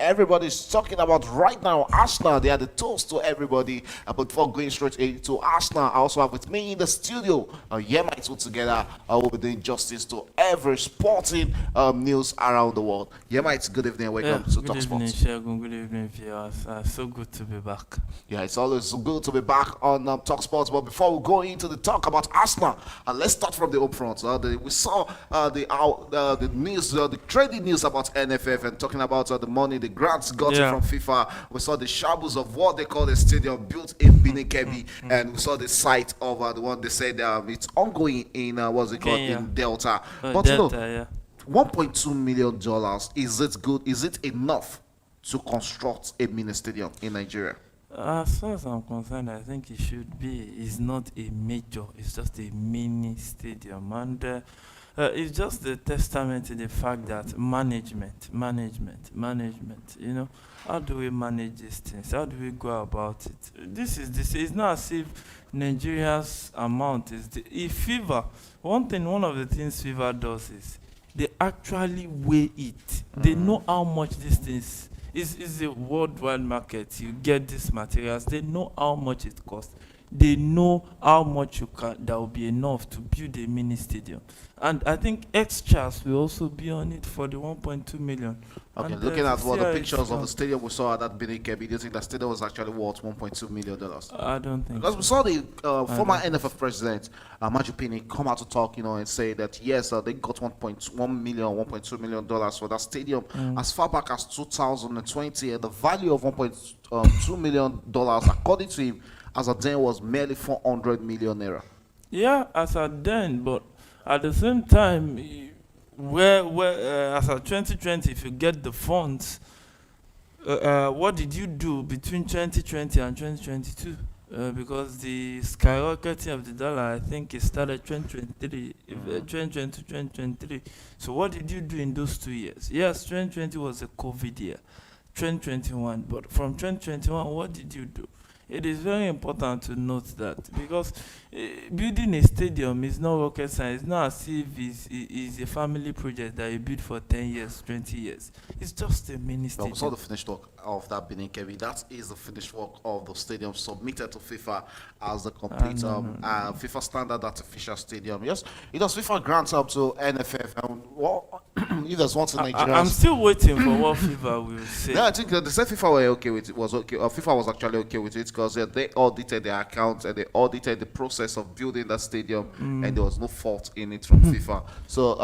everybody's talking about right now. Arsenal, they are the toast to everybody. But before going straight into Arsenal, I also have with me in the studio, Yemites all together. We'll be doing justice to every sporting news around the world. Yemites, good evening. Welcome to Talk Evening, Sports. Shagun. Good evening, viewers. So good to be back. Yeah, it's always good to be back on Talk Sports. But before we go into the talk about Arsenal, let's start from the upfront. We saw the news, the trading news about NFF and talking about the money, the grants got from FIFA. We saw the shambles of what they call the stadium built in Binikebi, and we saw the site of the one they said it's ongoing in what's it called in Delta. But Delta, $1.2 million, is it good? Is it enough to construct a mini stadium in Nigeria? As far as I'm concerned, I think it should be. It's not a major, it's just a mini stadium. And it's just a testament to the fact that management, you know, how do we manage these things? How do we go about it? It's not as if Nigeria's amount is if FIFA, one of the things FIFA does is they actually weigh it. They know how much this things is a worldwide market. You get these materials. They know how much it costs. They know how much that will be enough to build a mini stadium. And I think extras will also be on it for the 1.2 million. Okay, and, looking at what the pictures of the stadium we saw at that Binikebi, do you think that stadium was actually worth $1.2 million? I don't think because we saw the former NFF president, Majupini, come out to talk, and say that yes, they got $1.2 million for that stadium as far back as 2020, and the value of $1.2 million, according to him, as at then was merely 400 million naira. Yeah, as at then, but at the same time, as at 2020, if you get the funds, what did you do between 2020 and 2022? Because the skyrocketing of the dollar, I think it started 2023, 2020 to 2023. So what did you do in those 2 years? Yes, 2020 was a COVID year, 2021, but from 2021, what did you do? It is very important to note that because building a stadium is not rocket science. It's not as if it's a family project that you build for 10 years, 20 years. It's just a mini stadium. We saw the finished work of that Binikebi. That is the finished work of the stadium submitted to FIFA as the complete FIFA standard artificial stadium. Yes, it does FIFA grants up to NFF. If there's one in Nigeria, I'm still waiting for what FIFA will say. Yeah, I think they said FIFA were okay with it. Was okay. FIFA was actually okay with it because they audited their accounts and they audited the process of building that stadium, and there was no fault in it from FIFA. So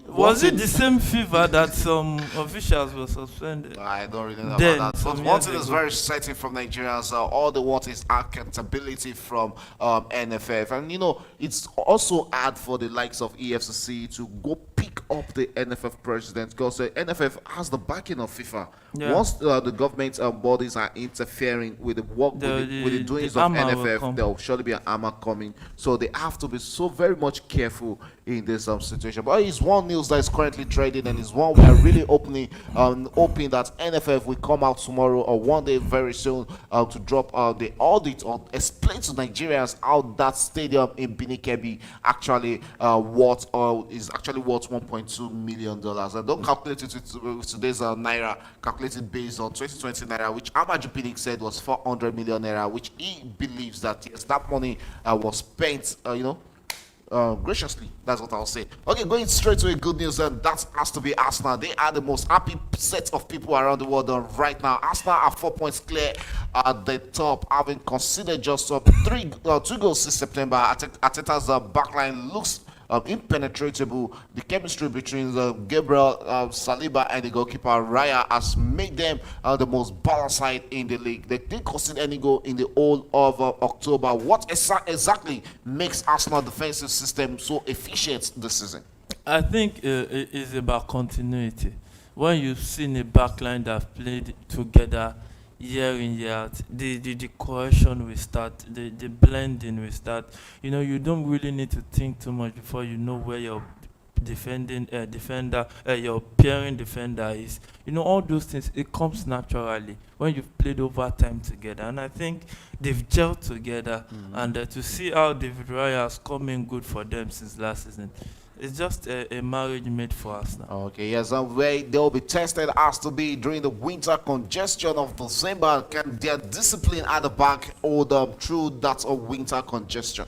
was it the same FIFA that some officials were suspended? I don't really know about that. But one thing is very certain from Nigerians: all they want is accountability from NFF, and it's also hard for the likes of EFCC to go pick up the NFF president because the NFF has the backing of FIFA. Yeah. Once the government bodies are interfering with the work, with the doings of NFF, there will surely be an armor coming. So they have to be so very much careful in this situation. But it's one news that is currently trading, and it's one we are really hoping that NFF will come out tomorrow or one day very soon to drop the audit or explain to Nigerians how that stadium in Binikebi actually is actually worth $1.2 million. And don't calculate it with today's naira. Calculate it based on 2020 naira, which Amaju said was 400 million naira, which he believes that yes, that money was spent, graciously. That's what I'll say. Okay, going straight to a good news, and that has to be Arsenal. They are the most happy set of people around the world right now. Arsenal are 4 points clear at the top, having considered just 2 goals since September. Ateta's backline looks impenetrable. The chemistry between Gabriel Saliba and the goalkeeper Raya has made them the most balanced side in the league. They didn't concede any goal in the whole of October. What exactly makes Arsenal defensive system so efficient this season? I think it's about continuity. When you've seen a backline that played together year in year out, the cohesion will start, the blending will start. You don't really need to think too much before you know where your your pairing defender is. All those things, it comes naturally when you've played over time together, and I think they've gelled together. And to see how David Raya has come in good for them since last season, It's just a marriage made for us now. Okay, yes, and where they'll be tested has to be during the winter congestion of December. Can their discipline at the back hold them through that of winter congestion?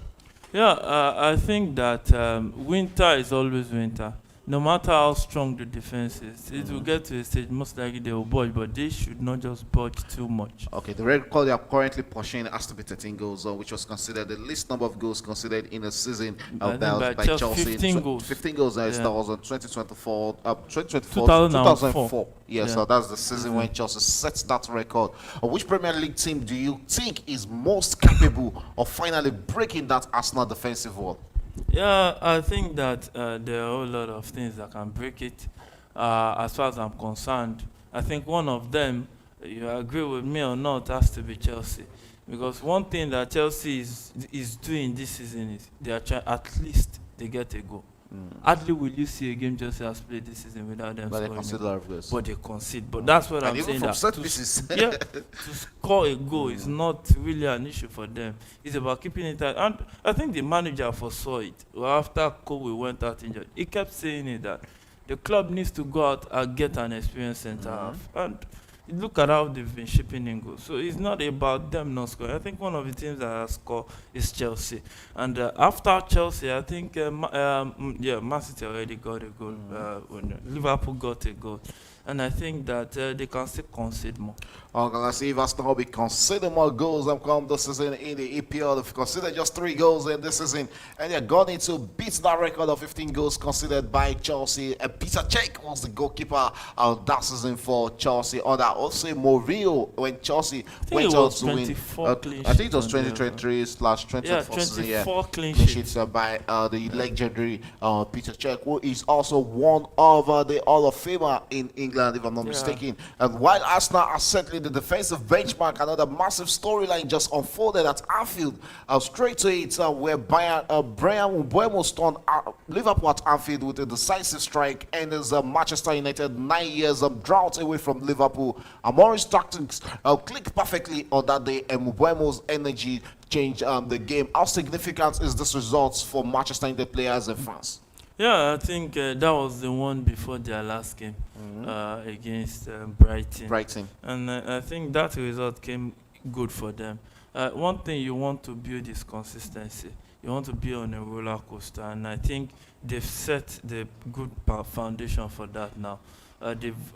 Yeah, I think that winter is always winter. No matter how strong the defense is, it will get to a stage, most likely they will budge, but they should not just budge too much. Okay, the record they are currently pursuing has to be 13 goals, which was considered the least number of goals considered in a season I that think was by by Chelsea, Chelsea. 15 goals. 15 goals, that Yeah. was in 2024, 2024, 2004. 2004. Yeah, so Yeah. that's the season when Chelsea sets that record. Which Premier League team do you think is most capable of finally breaking that Arsenal defensive wall? Yeah, I think that there are a whole lot of things that can break it. As far as I'm concerned, I think one of them, you agree with me or not, has to be Chelsea. Because one thing that Chelsea is doing this season is they are trying, at least they get a goal. Hardly will you see a game Chelsea has played this season without them But they scoring a consider goal. of goals. But they concede. But that's what And I'm even saying. from That set to pieces. yeah, to score a goal is not really an issue for them. It's about keeping it tight. And I think the manager foresaw it. Well, after Kobe went out injured, he kept saying it that the club needs to go out and get an experienced centre half. And look at how they've been shipping in goals. So it's not about them not scoring. I think one of the teams that has scored is Chelsea. And after Chelsea, I think Man City already got a goal. Liverpool got a goal. And I think that they can still concede more. Okay, let's see if Arsenal will be consider more goals than come this season in the EPL. They've considered just 3 goals in this season, and they're going to beat that record of 15 goals considered by Chelsea. And Peter Cech was the goalkeeper that season for Chelsea. On that, also Mourinho when Chelsea went it on was to win. 24 clean I think it was sheets on there. 2023/2024 Yeah, season. 24 clean Clean sheets. sheets by the legendary Peter Cech, who is also one of the Hall of Famer in England, if I'm not Yeah. mistaken. And while Arsenal are settling the defensive benchmark, another massive storyline just unfolded at Anfield. Straight to it, where Brian Mbeumo stunned Liverpool at Anfield with a decisive strike, and as Manchester United 9 years drought away from Liverpool. Amorim's tactics clicked perfectly on that day, and Mbeumo's energy changed the game. How significant is this result for Manchester United players in France? Yeah, I think that was the one before their last game against Brighton. Brighton. And I think that result came good for them. One thing you want to build is consistency. You want to be on a roller coaster, and I think they've set the good foundation for that now.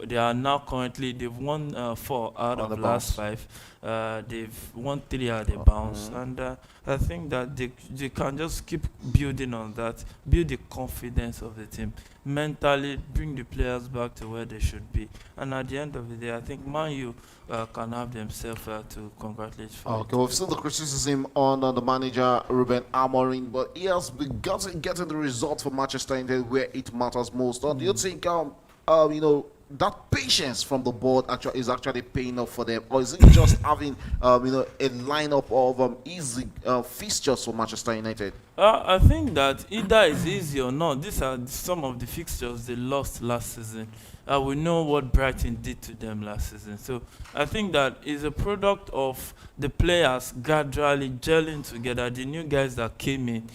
They are now currently they've won 4 out On of the last bounce. 5. They've won 3 at the bounce, and I think that they can just keep building on that, build the confidence of the team, mentally bring the players back to where they should be, and at the end of the day, I think Man U can have themselves to congratulate for Okay, we've seen the criticism on the manager Ruben Amorim, but he has been getting the result for Manchester United where it matters most. Do you think, that patience from the board is actually paying off for them, or is it just having, a lineup of easy fixtures for Manchester United? I think that either it's easy or not. These are some of the fixtures they lost last season. We know what Brighton did to them last season. So I think that is a product of the players gradually gelling together. The new guys that came in,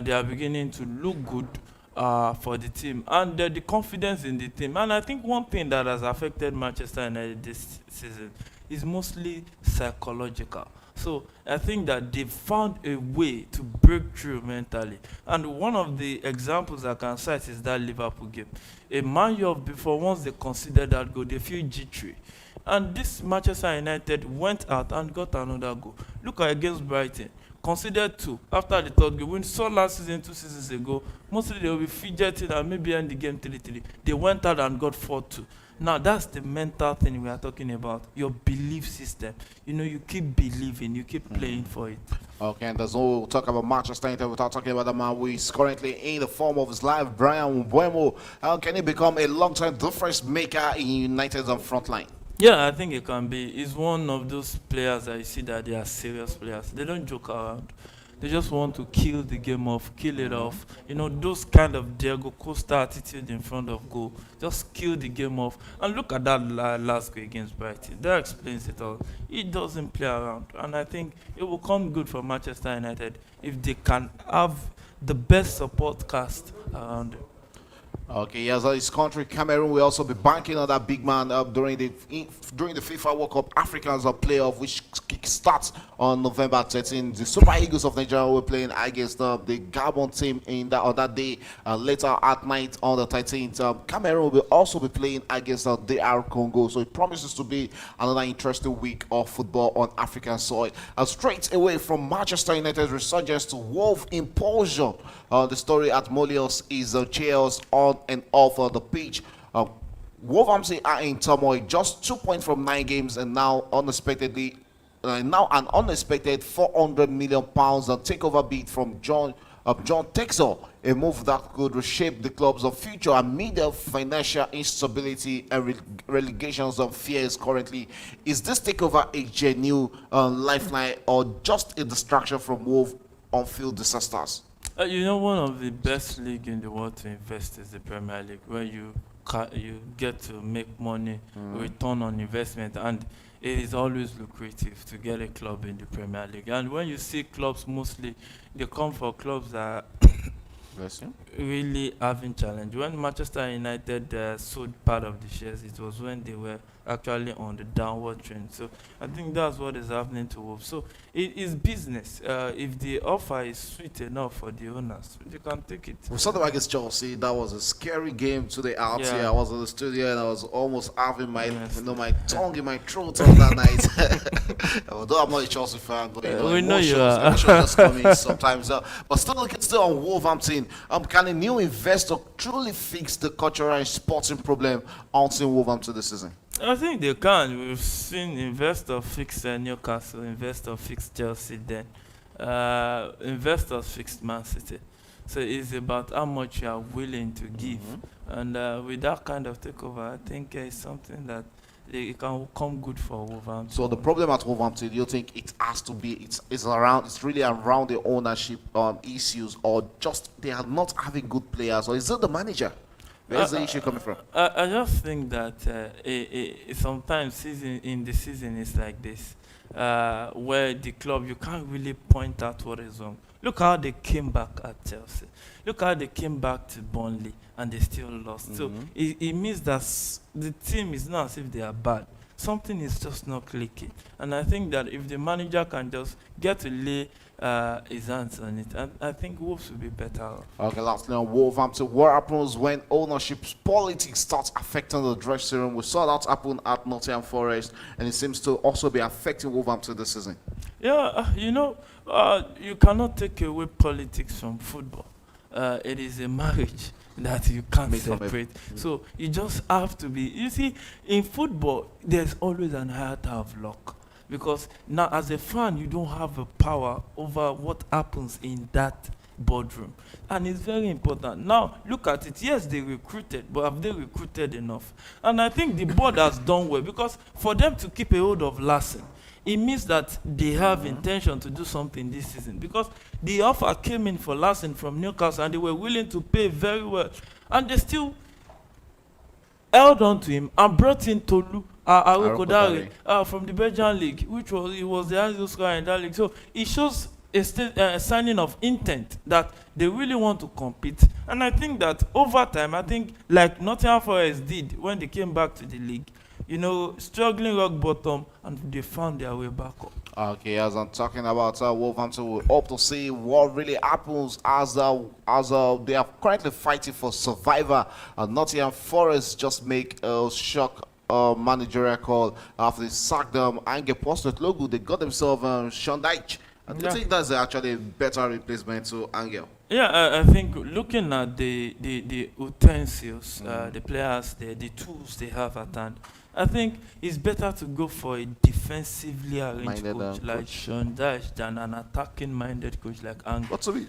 they are beginning to look good for the team, and the confidence in the team. And I think one thing that has affected Manchester United this season is mostly psychological. So I think that they found a way to break through mentally. And one of the examples I can cite is that Liverpool game. A Man U before, once they considered that goal, they feel jittery. And this Manchester United went out and got another goal. Look at against Brighton. Considered 2 after the 3rd game. When we saw last season, 2 seasons ago, mostly they will be fidgeting and maybe end the game 3-3. They went out and got 4-2. Now that's the mental thing we are talking about. Your belief system. You keep believing, you keep playing for it. Okay, and there's no talk about Manchester United without talking about the man who is currently in the form of his life, Brian Mbeumo. How can he become a long-term difference maker in United's front line? Yeah, I think it can be. He's one of those players that you see that they are serious players. They don't joke around. They just want to kill the game off, kill it off. Those kind of Diego Costa attitude in front of goal. Just kill the game off. And look at that last goal against Brighton. That explains it all. He doesn't play around. And I think it will come good for Manchester United if they can have the best support cast around them. Okay, yes, his country Cameroon will also be banking on that big man during the FIFA World Cup Africans playoff, which starts on November 13th. The Super Eagles of Nigeria will be playing against the Gabon team on that day. Later at night on the 13th, Cameroon will also be playing against DR Congo. So it promises to be another interesting week of football on African soil. Straight away from Manchester United's resurgence to Wolf impulsion. The story at Molios is cheers on and off the pitch. Wolverhampton are in turmoil, just 2 points from 9 games, and now now an unexpected 400 million pounds takeover bid from John Texel, a move that could reshape the club's future amid the financial instability and relegations of fears currently. Is this takeover a genuine lifeline or just a distraction from Wolves on-field disasters? One of the best league in the world to invest is the Premier League, where you get to make money, return on investment, and it is always lucrative to get a club in the Premier League. And when you see clubs, mostly they come for clubs that really having challenge. When Manchester United sold part of the shares, it was when they were actually on the downward trend. So I think that's what is happening to Wolves. So it is business. If the offer is sweet enough for the owners, they can take it. We saw them against Chelsea. That was a scary game today out Yeah. here. I was in the studio and I was almost having my tongue in my throat on that night. Although I'm not a Chelsea fan, but we know you are. emotions just come in sometimes. But still on Wolverhampton. Can a new investor truly fix the cultural and sporting problem on Wolverhampton this season? I think they can. We've seen investor fix Newcastle, investor fix Chelsea, then investors fixed Man City. So it's about how much you are willing to give. And with that kind of takeover, I think it's something that it can come good for Wolverhampton. So the problem at Wolverhampton, do you think it has to be it's really around the ownership issues, or just they are not having good players, or is it the manager? Where's the issue coming from? I just think that sometimes in the season is like this, where the club, you can't really point out what is wrong. Look how they came back at Chelsea. Look how they came back to Burnley and they still lost. So it means that the team is not as if they are bad. Something is just not clicking. And I think that if the manager can just get to lay his hands on it, I think Wolves will be better off. Okay, lastly on Wolverhampton, what happens when ownership politics starts affecting the dressing room? We saw that happen at Nottingham Forest, and it seems to also be affecting Wolverhampton this season. Yeah, you cannot take away politics from football. It is a marriage that you can't separate. So you just have to be. You see, in football, there's always an iota of luck. Because now, as a fan, you don't have a power over what happens in that boardroom. And it's very important. Now, look at it. Yes, they recruited, but have they recruited enough? And I think the board has done well, because for them to keep a hold of Larson, it means that they have intention to do something this season, because the offer came in for Larson from Newcastle and they were willing to pay very well, and they still held on to him and brought in Tolu Arokodare from the Belgian league, which was the highest scorer in that league. So it shows a signing of intent that they really want to compete. And I think that over time, I think like Nottingham Forest did when they came back to the league, struggling rock bottom, and they found their way back up. Okay, as I'm talking about Wolverhampton, we hope to see what really happens as they are currently fighting for survival. Nottingham Forest just make a shock managerial call after they sacked them and get posted logo. They got themselves Sean Dyche. I do think that's actually a better replacement to Angel. Yeah, I think looking at the utensils, the players, the tools they have at hand, I think it's better to go for a defensively arranged coach like Sean Dyche than an attacking-minded coach like Angel. But to me,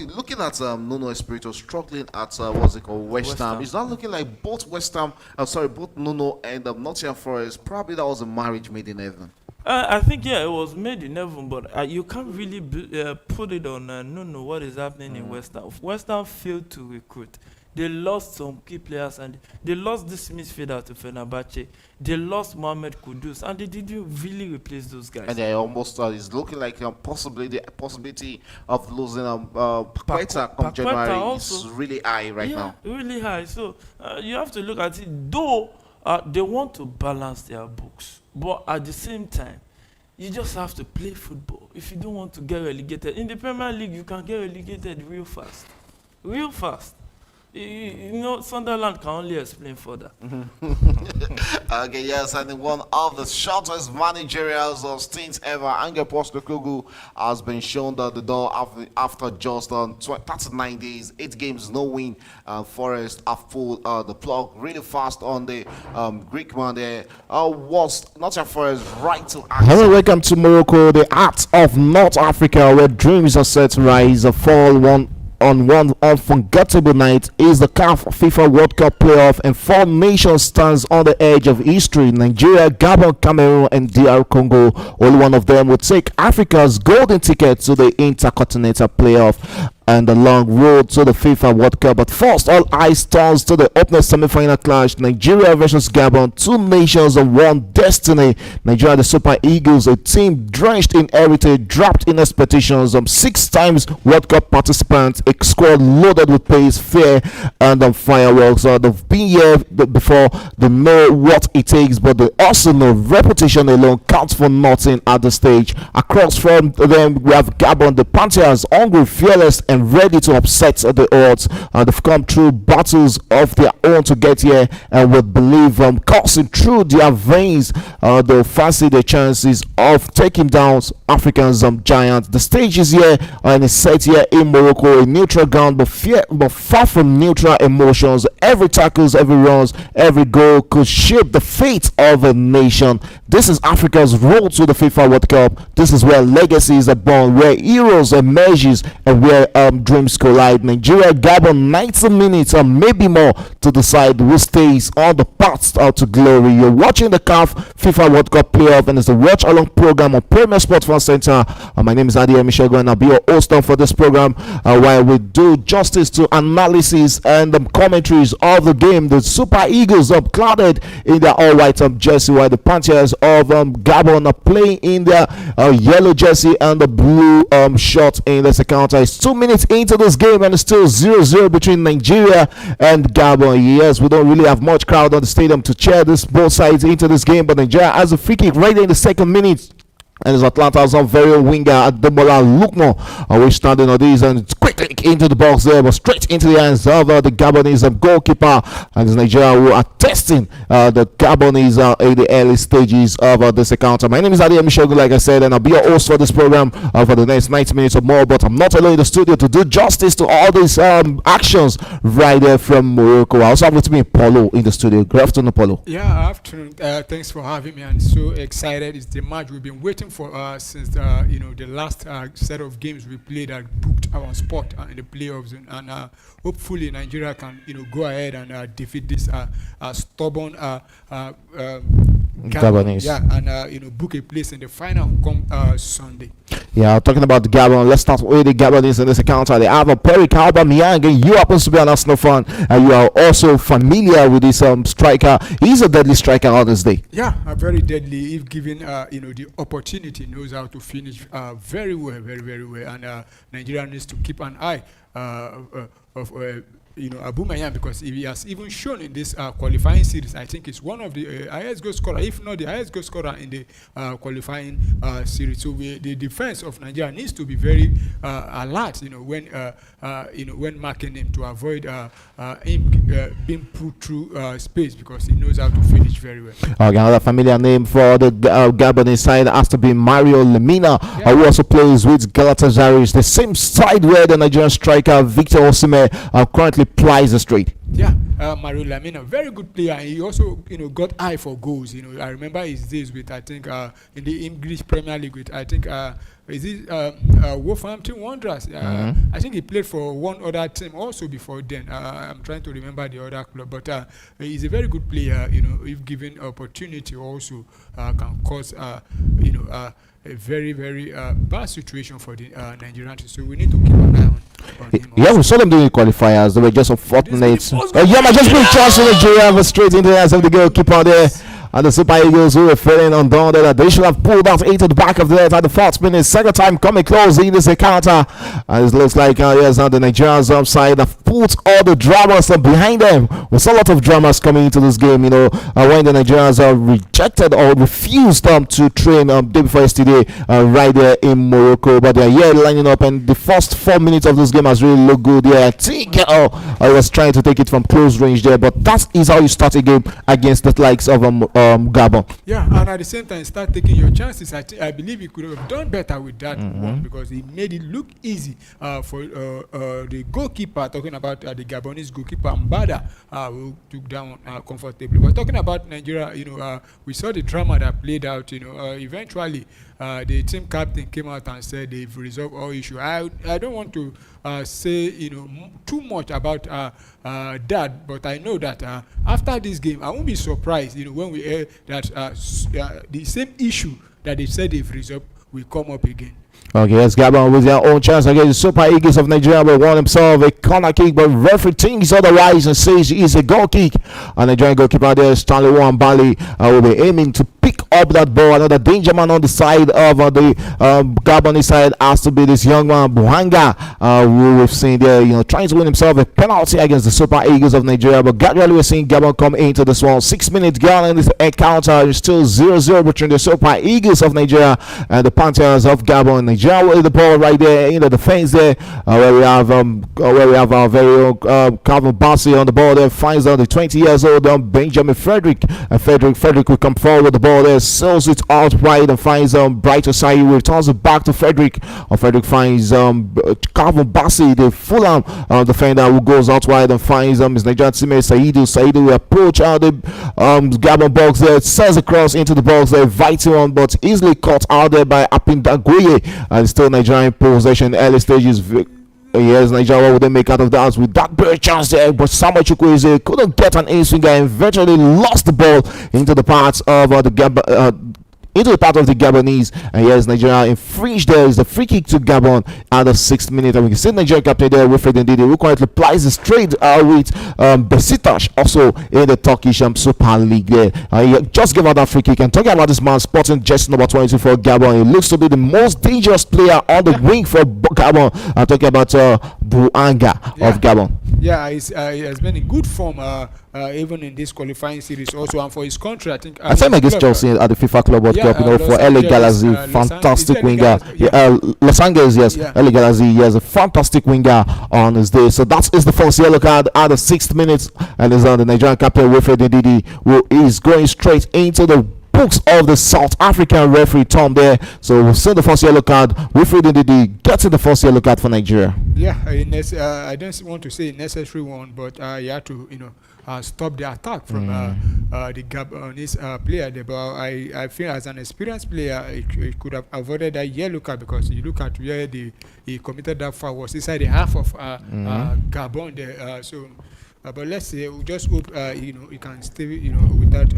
looking at Nuno Espirito struggling at West Ham, it's not looking like both both Nuno and Nottingham Forest. Probably that was a marriage made in heaven. I think, it was made in heaven, but you can't really put it on Nuno what is happening in West Ham. West Ham failed to recruit. They lost some key players, and they lost this midfielder to Fenerbahce. They lost Mohamed Kudus, and they didn't really replace those guys. And they almost it's looking like possibly the possibility of losing Paqueta come January is really high right now. Really high. So you have to look at it. Though they want to balance their books, but at the same time, you just have to play football. If you don't want to get relegated in the Premier League, you can get relegated real fast, real fast. You know, Sunderland can only explain further. Okay, yes, and one of the shortest managerial stints ever, Ange Postecoglou has been shown the door after just 39 days, 8 games, no win. Forest have pulled the plug really fast on the Greek man there. Was Nottingham Forest right to act? Hello, welcome to Morocco, the heart of North Africa, where dreams are set to rise, fall on one unforgettable night is the CAF FIFA World Cup playoff, and 4 nations stands on the edge of history: Nigeria, Gabon, Cameroon, and DR Congo. Only one of them would take Africa's golden ticket to the Intercontinental playoff and the long road to the FIFA World Cup. But first, all eyes turns to the opening semi-final clash: Nigeria versus Gabon, 2 nations of one destiny. Nigeria, the Super Eagles, a team drenched in heritage, dropped in expectations, 6 times World Cup participants, a squad loaded with pace, fear, and fireworks. They've been here before, they know what it takes, but they also know reputation alone counts for nothing at the stage. Across from them, we have Gabon, the Panthers, hungry, fearless, and ready to upset the odds. They've come through battles of their own to get here, and with belief coursing through their veins, they'll fancy their chances of taking down Africa's giants. The stage is here and it's set here in Morocco, a neutral ground, but far from neutral emotions. Every tackles, every runs, every goal could shape the fate of a nation. This is Africa's road to the FIFA World Cup. This is where legacies are born, where heroes emerges, and where dreams collide. Nigeria, Gabon, 90 minutes or maybe more to decide who stays on the path to glory. You're watching the CAF FIFA World Cup playoff, and it's a watch along program on Premier Sports Fan Center. My name is Adia Michelle, and I'll be your host for this program, where we do justice to analysis and commentaries of the game. The Super Eagles clouded in their all-white jersey, while the Panthers of Gabon are playing in their yellow jersey and the blue short in this encounter. It's 2 minutes into this game, and it's still 0-0 between Nigeria and Gabon. Yes, we don't really have much crowd on the stadium to cheer both sides into this game, but Nigeria has a free kick right in the 2nd minute. And it's Atlanta's very winger Ademola Lookman, which standing on these, and it's quickly into the box there, but straight into the hands of the Gabonese goalkeeper. And it's Nigeria who are testing the Gabonese in the early stages of this encounter. My name is Adia Michelle, like I said, and I'll be your host for this program for the next 90 minutes or more. But I'm not alone in the studio to do justice to all these actions right there from Morocco. I also have with me Paulo in the studio. Good afternoon, Paulo. Yeah, afternoon. Thanks for having me. I'm so excited. It's the match we've been waiting for since the last set of games we played and booked our spot in the playoffs, and hopefully Nigeria can go ahead and defeat this stubborn Gabonese. Yeah, and book a place in the final come Sunday. Yeah, talking about the Gabon, let's start with the Gabonese in this encounter. They have a Pierre-Emerick Aubameyang, and you happen to be an Arsenal fan, and you are also familiar with this striker. He's a deadly striker on this day. Yeah, very deadly. If given the opportunity, knows how to finish very well, very, very well. And Nigeria needs to keep an eye of Aubameyang, because he has even shown in this qualifying series, I think it's one of the highest goal scorer, if not the highest goal scorer in the qualifying series. So the defense of Nigeria needs to be very alert, when marking him, to avoid him being put through space, because he knows how to finish very well. Okay, another familiar name for the Gabonese side has to be Mario Lemina, who also plays with Galatasaray. It's the same side where the Nigerian striker Victor Osimhen currently plies the street. Yeah, Mario Lamina, very good player. And he also, got eye for goals. I remember his days with, I think, in the English Premier League with, I think, is it Wolverhampton Wanderers? I think he played for one other team also before then. I'm trying to remember the other club, but he's a very good player. If given opportunity, also can cause, a very, very bad situation for the Nigerians. So we need to keep an eye on. on him. Yeah, we saw them doing qualifiers. They were just unfortunate. Yeah, man, just bring chance to Nigeria straight into the hands of the goalkeeper there. And the Super Eagles, who were feeling undaunted, that they should have pulled out into the back of the net at the 4th minute. Second time coming close in this encounter. And it looks like yes, now the Nigerians upside have put all the dramas behind them. We saw a lot of dramas coming into this game, when the Nigerians rejected or refused to train day before yesterday right there in Morocco. But they're here lining up, and the first 4 minutes of this game has really looked good. Yeah, I think I was trying to take it from close range there, but that is how you start a game against the likes of Gabon. Yeah, and at the same time, start taking your chances. I believe he could have done better with that one, because he made it look easy for the goalkeeper. Talking about the Gabonese goalkeeper Mbada, who took down comfortably. But talking about Nigeria, we saw the drama that played out. Eventually, the team captain came out and said they've resolved all issues. I don't want to say too much about that, but I know that after this game, I won't be surprised when we hear that the same issue that they said they've resolved will come up again. Okay, yes, Gabon with their own chance against the Super Eagles of Nigeria will won himself a corner kick, but referee thinks otherwise and says it's a goal kick. And the Nigerian goalkeeper there, Stanley Wambali, will be aiming to pick up that ball. Another danger man on the side of the Gabonese side has to be this young man, Buhanga, who we've seen there, trying to win himself a penalty against the Super Eagles of Nigeria. But gradually we're seeing Gabon come into this one. 6 minutes gone in this encounter. It's still 0-0 between the Super Eagles of Nigeria and the Panthers of Gabon. Nigeria with the ball right there in the defense there, where we have our very own Calvin Bassey on the ball there. Finds out the 20 years old Benjamin Frederick. Frederick will come forward with the ball there, sells it outright and finds Brighter Side, returns it back to Frederick. Frederick finds Calvin Bassey, the Fulham defender, who goes outside and finds his Nigerian teammate Saidu will approach the Gabon box there, sells across into the box there, vital one, but easily caught out there by Apindaguye. And still Nigerian possession early stages. Yes, Nigeria, what would they make out of that? With that very chance there, but Samuel Chukwueze couldn't get an ace finger and eventually lost the ball into the parts of the Gabonese. And yes, Nigeria infringed. There is the free kick to Gabon at the 6th minute, and we can see Nigeria captain there, Wilfred Ndidi, who currently plays the straight with Besiktas, also in the Turkish Super League there. He just gave out that free kick. And talking about this man sporting jersey number 22 for Gabon, he looks to be the most dangerous player on the wing for Gabon. I'm talking about Buanga of Gabon. Yeah, he has been in good form even in this qualifying series also, and for his country, I think against Chelsea at the FIFA Club World Cup, for LA Galaxy, fantastic winger. Los Angeles, yes. LA Galaxy, yes, a fantastic winger on his day. So that is the first yellow card at the 6th minute, and is on the Nigerian captain Wilfred Ndidi, who is going straight into the books of the South African referee Tom there. So we've seen the first yellow card. Wilfred Ndidi getting the first yellow card for Nigeria. Yeah, I don't want to say a necessary one, but you have to stop the attack from the Gabonese player there. But I feel as an experienced player, he could have avoided that yellow card, because you look at where he committed that foul was inside the half of Gabon there. But let's say we just hope he can stay without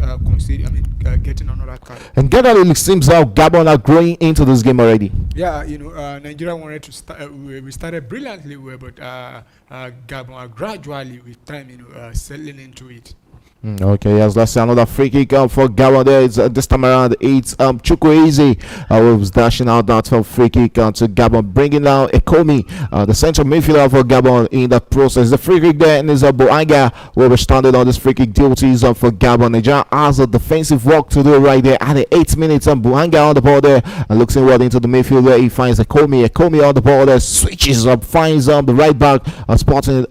getting another card. And gradually it seems like Gabon are growing into this game already. Yeah, Nigeria wanted to start. We started brilliantly well, but Gabon are gradually with time settling into it. Okay, yes, let's see another free kick for Gabon there. It's this time around it's Chukwueze who's dashing out that free kick to Gabon, bringing down Ekomi, the central midfielder for Gabon in that process. The free kick there, and is Boanga will be standing on this free kick duties for Gabon. Nigeria has a defensive work to do right there at the 8th minute. Boanga on the ball there and looks inward into the midfield where he finds Ekomi on the ball there, switches up, finds the right back, spotting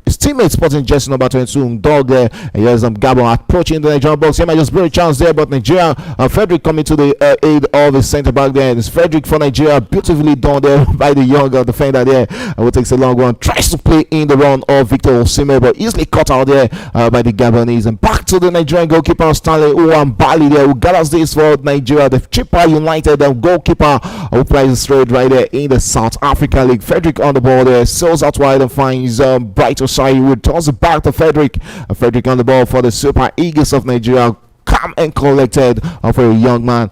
his teammate spotting jersey number 22 dog there. And here's Gabon approaching the Nigerian box. He might just bring a chance there, but Nigeria, Frederick coming to the aid of his centre back there. It's Frederick for Nigeria, beautifully done there by the young defender there. Who takes a long one, tries to play in the run of Victor Osimhen, but easily cut out there by the Gabonese. And back to the Nigerian goalkeeper Stanley Uwambali there, who gathers this for Nigeria, the Chippa United goalkeeper who plays straight right there in the South African League. Frederick on the ball there, sails out wide and finds Brighter Side, who returns it back to Frederick. Frederick on the ball for the Super Eagles of Nigeria. calm and collected for a young man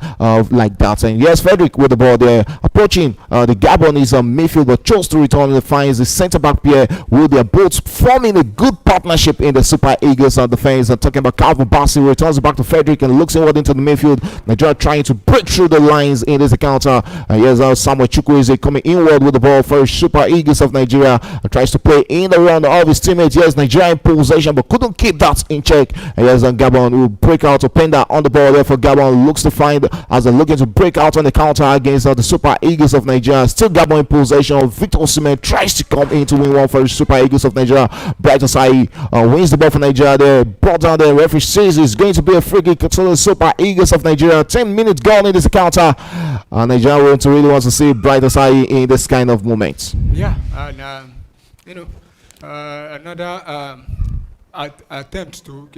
like that. And yes, Frederick with the ball there, approaching the Gabonese midfield, but chose to return the finds the centre back pair, with their both forming a good partnership in the Super Eagles defense. And talking about Calvin Bassey, returns back to Frederick and looks inward into the midfield. Nigeria trying to break through the lines in this encounter. Yes, Samuel Chukwueze coming inward with the ball for Super Eagles of Nigeria. Tries to play in the round of his teammates. Yes, Nigeria in possession, but couldn't keep that in check. Yes, Gabon will break out. Openda on the ball there for Gabon. Looks to find as they're looking to break out on the counter against the Super Eagles of Nigeria. Still Gabon in possession. Victor Osimhen tries to come in to win one for the Super Eagles of Nigeria. Bright Osai wins the ball for Nigeria there. Brought down the referee says it's going to be a free kick to the Super Eagles of Nigeria. 10 minutes gone in this encounter. Nigeria really wants to see Bright Osai in this kind of moment. Yeah, and another attempt to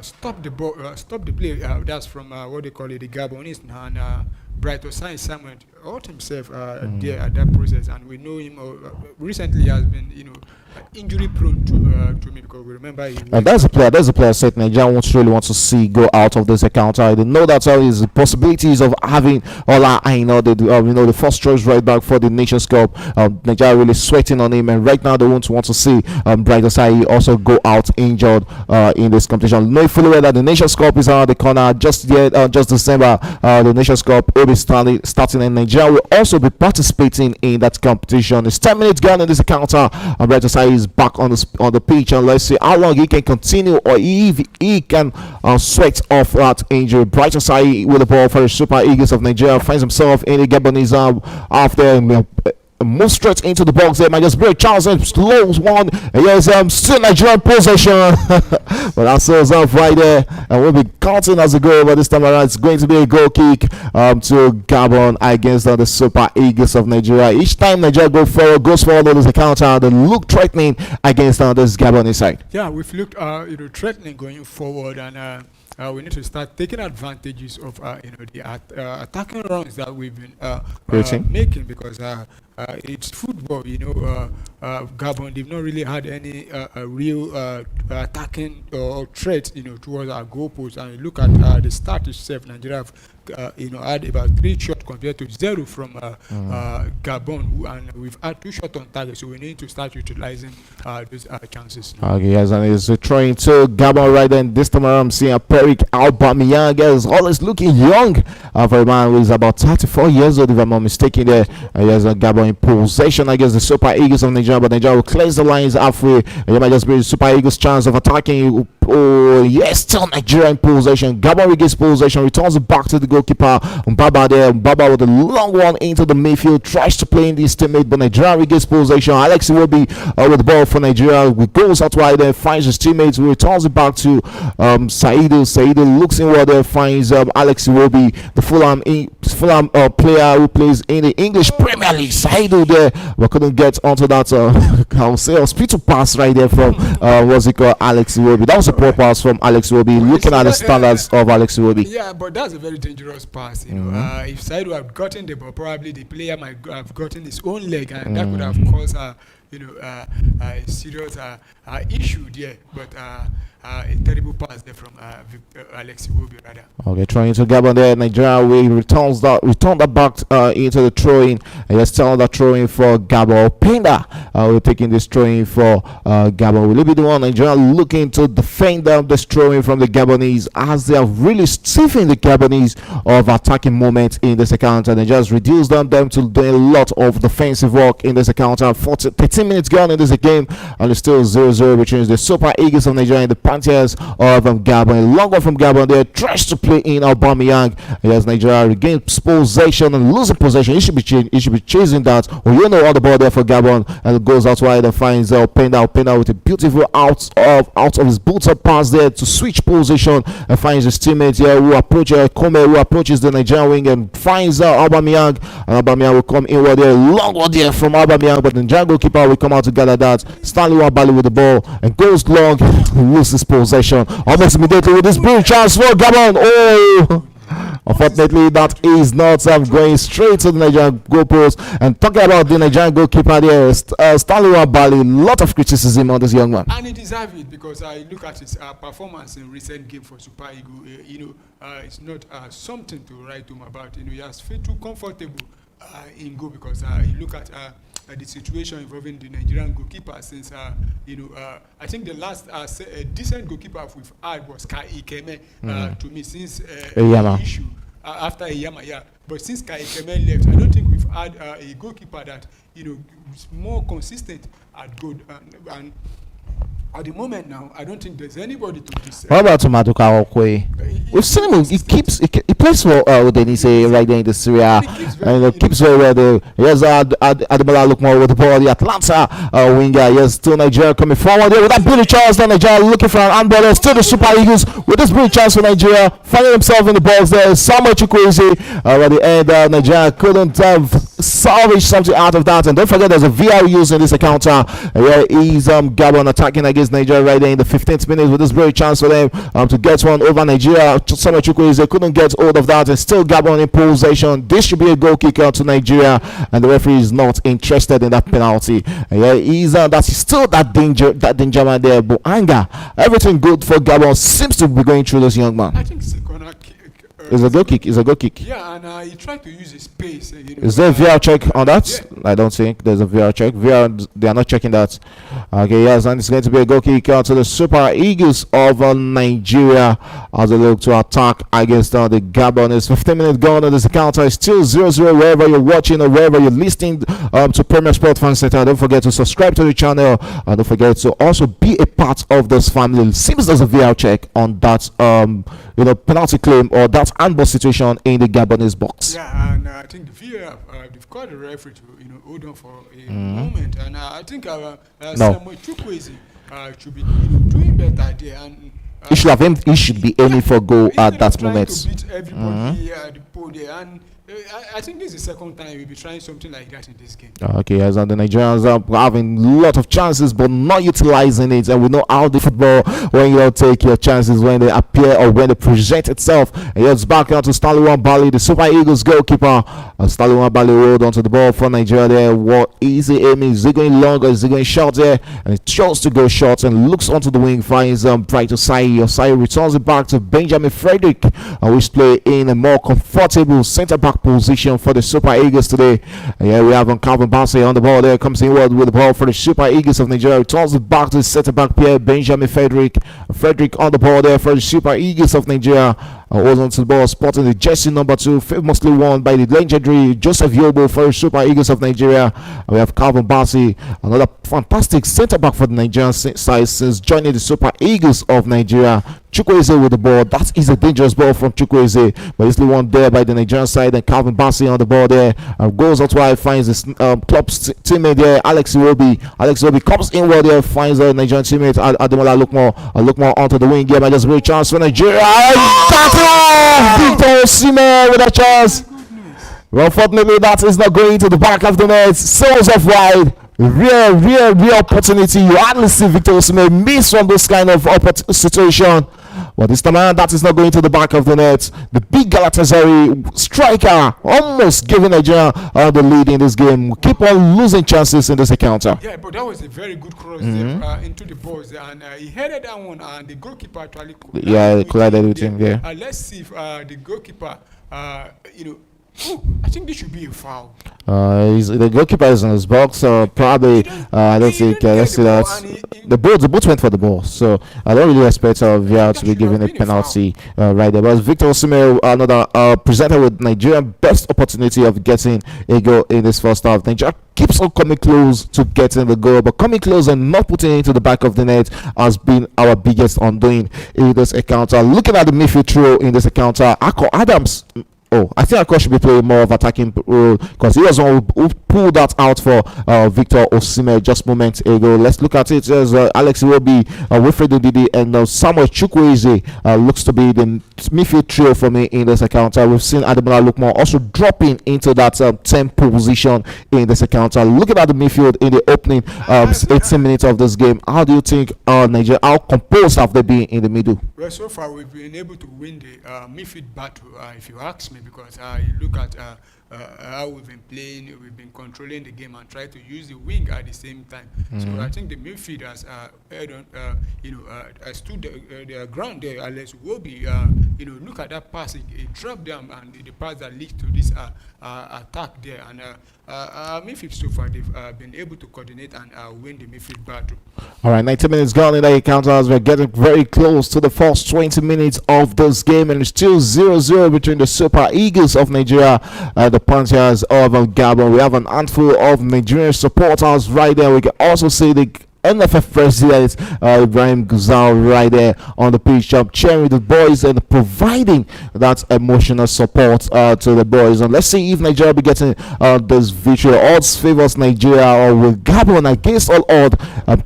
stop the ball, stop the play. That's from what they call it, the Gabonese, and Bright Osai Samuel hurt himself there at that process, and we know him recently has been injury prone to me, because we remember and that's a player set Nigeria really wants to see go out of this encounter. They know that is the possibilities of having Ola Aina, the first choice right back for the Nations Cup. Nigeria really sweating on him, and right now they want to see Bright Osai also go out injured in this competition. Know fully well that the Nations Cup is around the corner. Just December, the Nations Cup will be starting, and Nigeria will also be participating in that competition. It's 10 minutes gone in this encounter, and Bright Osai is back on the pitch, and let's see how long he can continue, or if he can sweat off that injury. Bright Osai with the ball for the Super Eagles of Nigeria finds himself in the Gabonese after move straight into the box there. Might just break chance and slows one. And yes, still Nigerian possession. But that sails off right there, and we'll be counting as a goal. But this time around, it's going to be a goal kick to Gabon against the Super Eagles of Nigeria. Each time Nigeria goes forward with the counter, they look threatening against this Gabonese side. Yeah, we've looked threatening going forward, and we need to start taking advantages of the attacking runs that we've been making, because it's football. Gabon, they've not really had any real attacking threat towards our goalposts. And you look at the start itself, Nigeria have had about 3 shots compared to 0 from Gabon, and we've had 2 shots on target, so we need to start utilizing those chances. Okay, yes, and it's trying to Gabon right then. This time around, I'm seeing Perik Aubameyang is always looking young for a man who is about 34 years old, if I'm not mistaken. There, yes, Gabon in possession against the Super Eagles of Nigeria, but Nigeria will cleanse the lines halfway. It might just be the Super Eagles' chance of attacking. Oh yes, still Nigeria in possession. Gabon regains possession, returns it back to the goalkeeper Mbaba there. Mbaba with a long one into the midfield, tries to play in his teammate, but Nigeria regains possession. Alex Iwobi with the ball for Nigeria, we goes out wide there, finds his teammates, returns it back to Saidu. Saidu looks inward there, finds Alex Iwobi, the Fulham player who plays in the English Premier League. Saidu there, but couldn't get onto that I'll say hospital pass right there from what's it called, Alex Iwobi. That was a poor pass from Alex Iwobi, looking at the standards of Alex Iwobi. Yeah, but that's a very dangerous pass. If Saidu had gotten the ball, probably the player might have gotten his own leg, and that could have caused a serious issue there. But a terrible pass there from Alex Iwobi, rather. Okay, trying to Gabon there. Nigeria will return that back into the throw-in. Let's tell that throw-in for Gabon. Penda we're taking this throw-in for Gabon. Will it be the one Nigeria looking to defend this throw-in from the Gabonese, as they are really stiffing the Gabonese of attacking moments in this account, and they just reduce them to doing a lot of defensive work in this account. 13 minutes gone in this game, and it's still 0-0 between the Super Eagles of Nigeria and the Panthers of Gabon. A long one from Gabon there, tries to play in Aubameyang. Yes, Nigeria regains possession and losing possession. He should be chasing that. All the ball there for Gabon, and goes out wide and finds Openda with a beautiful out of his boots up pass there to switch position, and finds his teammate here who approaches the Nigerian wing and finds Aubameyang, and Aubameyang will come inward there. Long one there from Aubameyang, but the Nigerian goalkeeper will come out to gather that. Stanley Wabali with the ball and goes long, loses possession almost immediately with this brilliant chance for Gabon. Unfortunately, that is not going straight to the Nigerian goalpost. And talking about the Nigerian goalkeeper there, Stanley Wabali, lot of criticism on this young man. And he deserves it because I look at his performance in recent game for Super Eagle. It's not something to write home about. He has felt too comfortable in goal because you look at the situation involving the Nigerian goalkeeper since I think the last decent goalkeeper we've had was Kai Ikeme to me since the issue after Eyama, yeah. But since Kai Ikeme left, I don't think we've had a goalkeeper that is more consistent at good and at the moment now, I don't think there's anybody to this. What about Maduka Okwe? We've seen him. He plays for Udinese right there in the Syria, and he keeps very well there. Yes, Ademola Lookman with the ball, the Atlanta winger. Yes, still Nigeria coming forward there with that beauty chance. Now Nigeria looking for an handball. Still the Super Eagles with this beauty chance for Nigeria, finding himself in the balls there. Samuel Chukwueze at the end. Nigeria couldn't salvage something out of that. And don't forget, there's a VR used in this encounter. Where he's Gabon attacking against Nigeria right there in the 15th minute with this very chance for them to get one over Nigeria. Samuel Chukwueze couldn't get hold of that, and still Gabon in possession. This should be a goal kick out to Nigeria, and the referee is not interested in that penalty. That's still that danger man there. But anger, everything good for Gabon seems to be going through this young man. I think it's gonna It's a goal kick. It's a goal kick. Yeah, and he tried to use his space. Is there a VR check on that? Yeah. I don't think there's a VR check. VR, they are not checking that. Okay, yes, and it's going to be a goal kick out to the Super Eagles of Nigeria as they look to attack against the Gabon. It's 15 minutes gone on this encounter. It's still 0-0 wherever you're watching or wherever you're listening to Premier Sport Fan Center. Don't forget to subscribe to the channel. Don't forget to also be a part of this family. It seems there's a VR check on that penalty claim or that handball situation in the Gabonese box. Yeah, and I think the VAR, they've called the referee to hold on for a moment, and I think Samuel Chukwueze should be doing better there, and he should be aiming for goal at that moment. To beat everybody at the pole there, and I think this is the second time we'll be trying something like that in this game. Okay, as the Nigerians are having a lot of chances but not utilizing it, and we know how the football, when you don't take your chances when they appear or when they present itself. And it's back out to Stanley Wabali, the Super Eagles goalkeeper. Stanley Wabali rolled onto the ball for Nigeria there. What is he aiming? Is he going long or is he going short there? And he chose to go short and looks onto the wing, finds Bright Osai. Osai returns it back to Benjamin Frederick, which play in a more comfortable centre back position for the Super Eagles today. Yeah, we have Calvin Bassey on the ball there, comes inward with the ball for the Super Eagles of Nigeria, returns it back to the centre back player Benjamin Frederick on the ball there for the Super Eagles of Nigeria. Holds on to the ball, spotting the jersey number 2, famously worn by the legendary Joseph Yobo for the Super Eagles of Nigeria. And we have Calvin Bassey, another fantastic centre back for the Nigerian side since joining the Super Eagles of Nigeria. Chukwueze with the ball. That is a dangerous ball from Chukwueze, but it's the one there by the Nigerian side, and Calvin Bassey on the ball there. Goes out wide, finds his club's teammate there, Alex Iwobi. Alex Iwobi comes inward there, finds the Nigerian teammate Ademola Lookman onto the wing. Yeah, but just a great chance for Nigeria. Victor Osimhen with a chance. Well, unfortunately, that is not going to the back of the net. Sails off wide. Real opportunity. You hardly see Victor Osimhen miss from this kind of situation. But this time around, that is not going to the back of the net. The big Galatasaray striker almost giving Nigeria the lead in this game. Keep on losing chances in this encounter. Yeah, but that was a very good cross there, into the box, and he headed that one, and the goalkeeper actually collided with him. Yeah. Let's see if the goalkeeper, I think this should be a foul. The goalkeeper is in his box, so probably I don't think. Let's see that the boot went for the ball, so I don't really expect VR to be given a penalty right there. But Victor Osimhen, another presenter with Nigerian best opportunity of getting a goal in this first half. Nigeria keeps on coming close to getting the goal, but coming close and not putting it into the back of the net has been our biggest undoing in this encounter. Looking at the midfield throw in this encounter, Akko Adams. I think Akko should be playing more of attacking role because he was one who pulled that out for Victor Osimhen just moments ago. Let's look at it as Alex Iwobi, Wilfred Ndidi, and Samuel Chukwueze looks to be the midfield trio for me in this encounter. We've seen Ademola Lookman also dropping into that 10th position in this encounter. Looking at the midfield in the opening 18 minutes of this game, how do you think Nigeria, how composed have they been in the middle? Well, so far we've been able to win the midfield battle, if you ask me, because you look at how we've been playing, we've been controlling the game and try to use the wing at the same time. So I think the midfielders stood their ground there. Alex Iwobi, look at that pass, it dropped them, and the pass that leads to this attack there. And midfield so far, they've been able to coordinate and win the midfield battle. All right, 90 minutes gone in the encounter as we're getting very close to the first 20 minutes of this game, and it's still 0-0 between the Super Eagles of Nigeria and the Panthers of Gabon. We have an handful of Nigerian supporters right there. We can also see the NFF president Ibrahim Guzal right there on the pitch, cheering the boys and providing that emotional support to the boys. And let's see if Nigeria will be getting this victory. Odds favors Nigeria, or will Gabon against all odds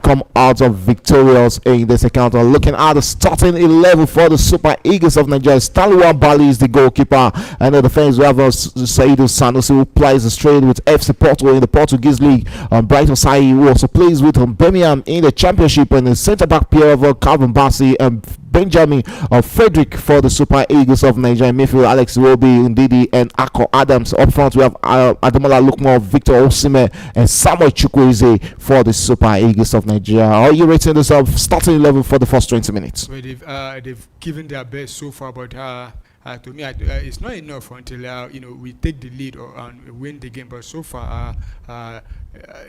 come out of victorious in this account. Looking at the starting 11 for the Super Eagles of Nigeria, Stanley Bali is the goalkeeper, and the defense we have Saidu Sanusi, who plays straight with FC Porto in the Portuguese league. Brighton Sai, who also plays with Birmingham in the championship, and the centre back pair of Calvin Bassey and Benjamin Frederick for the Super Eagles of Nigeria. Midfield Alex Iwobi, Ndidi, and Akko Adams. Up front we have Ademola Lookman, Victor Osimhen, and Samuel Chukwueze for the Super Eagles of Nigeria. How are you rating this starting 11 for the first 20 minutes? Well, they've given their best so far, but to me, it's not enough until we take the lead and win the game. But so far,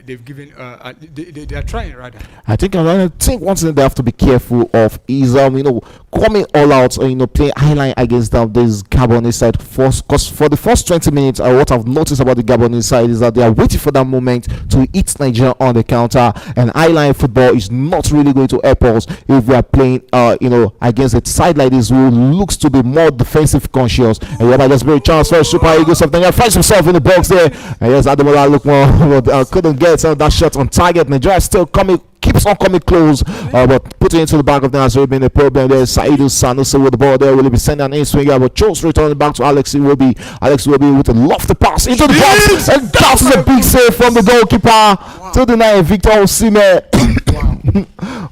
they've given they are trying rather. I think one thing they have to be careful of is coming all out, playing highline against this Gabonese side. Because for the first 20 minutes, what I've noticed about the Gabonese side is that they are waiting for that moment to hit Nigeria on the counter, and highline football is not really going to help us if we are playing against a side like this who looks to be more defensive conscious. And you have just very chance for Super Eagles of Nigeria, finds himself in the box there, and yes, Ademola Lookman couldn't get that shot on target. Nigeria still keeps on coming close, but putting into the back of the net has really been a problem there. Saidu Sanusi with the ball there, will be sending an in-swinger, but chose returning back to Alex Iwobi. Alex Iwobi with a lofty pass into the box, and that is a big save from the goalkeeper to deny Victor Osimhen.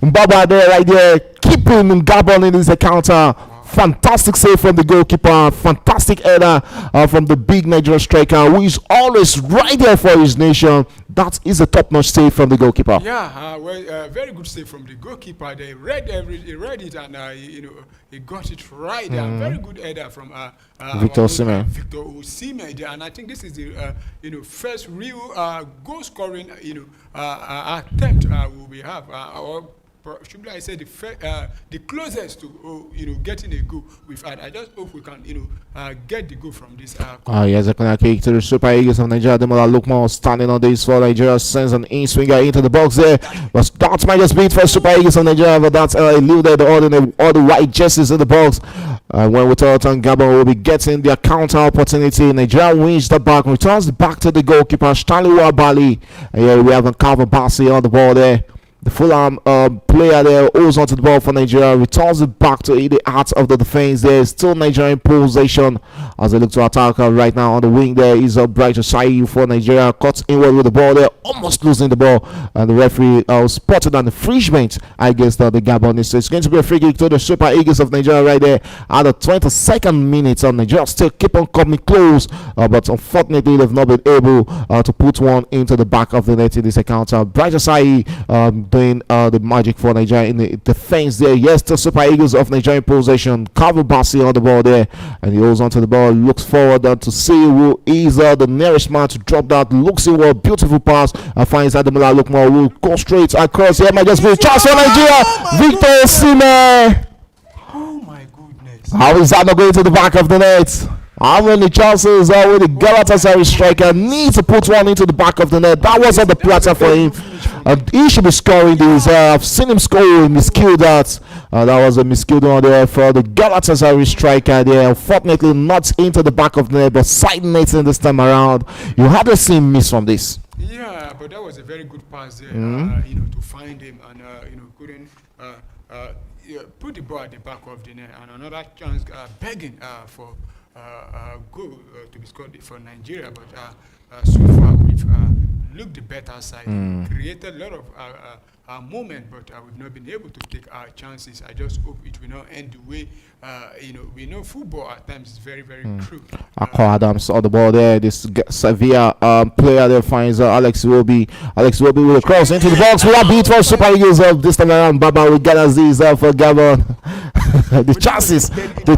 Mbaba there, right there, keeping Gabon in this encounter. Fantastic save from the goalkeeper, fantastic header from the big Nigerian striker, who is always right there for his nation. That is a top-notch save from the goalkeeper. Yeah, very good save from the goalkeeper. They read it, and he got it right. Very good header from Victor Osimhen. Victor Osimhen, and I think this is the first real goal-scoring attempt we have. Should I say the closest to getting a goal we've had. I just hope we can get the goal from this. Yes, a corner kick to the Super Eagles of Nigeria. Ademola Lookman standing on this for Nigeria, sends an in-swinger into the box there. But that might just be it for Super Eagles of Nigeria, but that's eluded all the white jerseys in the box. When we talk on Gabon, will be getting their counter opportunity. Nigeria wins the back, returns back to the goalkeeper Stanley Wabali. Here we have Calvin Bassey on the ball there. The Fulham player there holds onto the ball for Nigeria, returns it back to the heart of the defense. There is still Nigerian possession as they look to attack right now. On the wing there is Brighton Sai for Nigeria, cuts inward with the ball there, almost losing the ball, and the referee spotted an infringement against the Gabonese. So it's going to be a free kick to the Super Eagles of Nigeria right there at the 22nd minute. Nigeria still keep on coming close, but unfortunately they've not been able to put one into the back of the net in this encounter. Brighton Sai doing the magic for Nigeria in the defense there. Yes, the Super Eagles of Nigerian possession. Calvin Bassey on the ball there, and he holds onto the ball, looks forward to see who is the nearest man to drop that. Looks inward, beautiful pass, finds Ademola Lookman, who will go straight across. Here might just be a chance for Nigeria. Victor Osimhen. Oh my goodness! How is that not going to the back of the net? How many chances with the Galatasaray striker needs to put one into the back of the net? That wasn't the platter for him. He should be scoring this. I've seen him score with miskill that. That was a miskill on there for the Galatasaray striker there. Unfortunately, not into the back of the net, but side netting this time around. You hardly see him miss from this. Yeah, but that was a very good pass there, to find him and, couldn't put the ball at the back of the net. And another chance begging for goal to be scored for Nigeria. But so far, we've looked the better side, created a lot of moment, but we've not been able to take our chances. I just hope it will not end the way, we know football at times is very, very cruel. Akko Adams on the ball there. This Sevilla player there finds Alex Iwobi. Alex Iwobi will cross into the box. We are beat for Super Eagles this time around. Baba with Ghana's for Gabon. the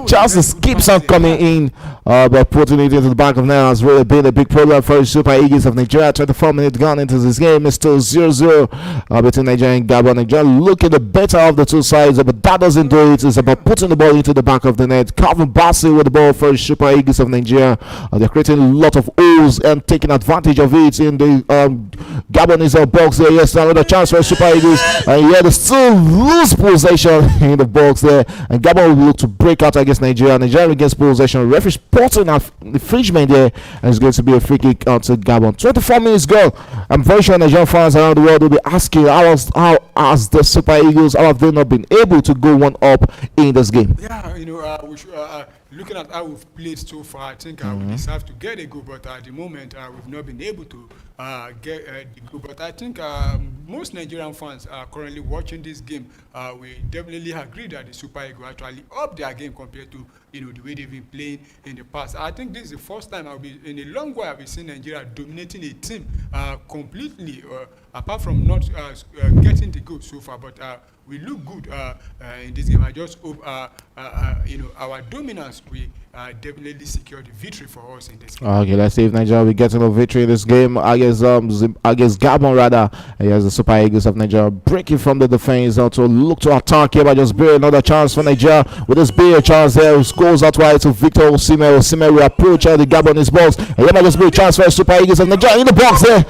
chances keeps on coming in, but putting it into the back of net has really been a big problem for the Super Eagles of Nigeria. 24 minutes gone into this game. It's still 0-0 between Nigeria and Gabon. Nigeria looking the better of the two sides, but that doesn't do it. It's about putting the ball into the back of the net. Calvin Bassey with the ball for the Super Eagles of Nigeria. They're creating a lot of holes and taking advantage of it in the Gabonese box there. Yes, another chance for Super Eagles. And yeah, they still lose possession in the box there. And Gabon will look to break out against Nigeria. Nigeria against possession. Referee spotting an infringement there, and it's going to be a free kick out to Gabon. 24 minutes go. I'm very sure Nigerian fans around the world will be asking how has the Super Eagles, how have they not been able to go one up in this game? Yeah, we should, looking at how we've played so far, I think we deserve to get a goal, but at the moment we've not been able to get the goal. But I think most Nigerian fans are currently watching this game. We definitely agree that the Super Eagles actually up their game compared to the way they've been playing in the past. I think this is the first time in a long while I've seen Nigeria dominating a team completely, apart from not getting the goal so far. But we look good in this game. I just hope our dominance will definitely secure the victory for us in this game. Okay, let's see if Nigeria will get a victory in this game against Gabon rather. As the Super Eagles of Nigeria breaking from the defense to look to attack here, but just bear another chance for Nigeria with this big chance there. Goes out wide to Victor Osimhen. Osimhen will approach the Gabonese box. And here might just be a chance for Super Eagles of Nigeria in the box there.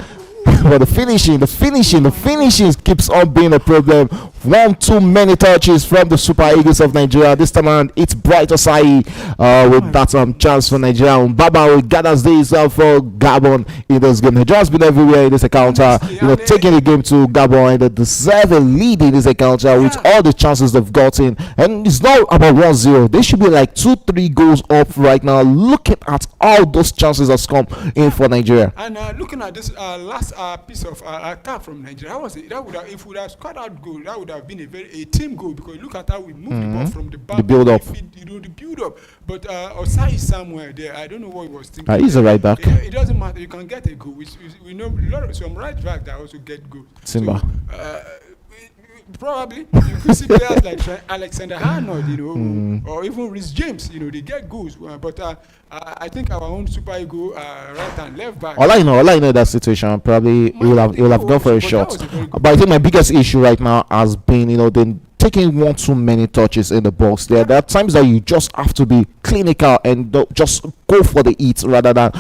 But the finishing keeps on being a problem. One too many touches from the Super Eagles of Nigeria. This time around, it's Bright Osai with that chance for Nigeria. Baba will gather this for Gabon in this game. Nigeria's been everywhere in this encounter, taking the game to Gabon, and they deserve a lead in this encounter with all the chances they've gotten. And it's not about 1-0. They should be like 2-3 goals up right now. Looking at all those chances that's come in for Nigeria. And looking at this last piece of attack from Nigeria, how was it? That would have, if we would have scored that goal, that would have been a team goal, because look at how we moved the ball from the back. The build up. The build up. But Osai is somewhere there. I don't know what he was thinking. He's a right back. It doesn't matter. You can get a goal. We know a lot of some right back that also get goals. Simba. So, probably you could see players like Alexander Arnold, or even Rhys James, they get goals. But I think our own Super Eagle right and left back. All I know that situation probably he will have gone for a shot. But I think my biggest issue right now has been taking one too many touches in the box. There are times that you just have to be clinical and just go for the hit rather than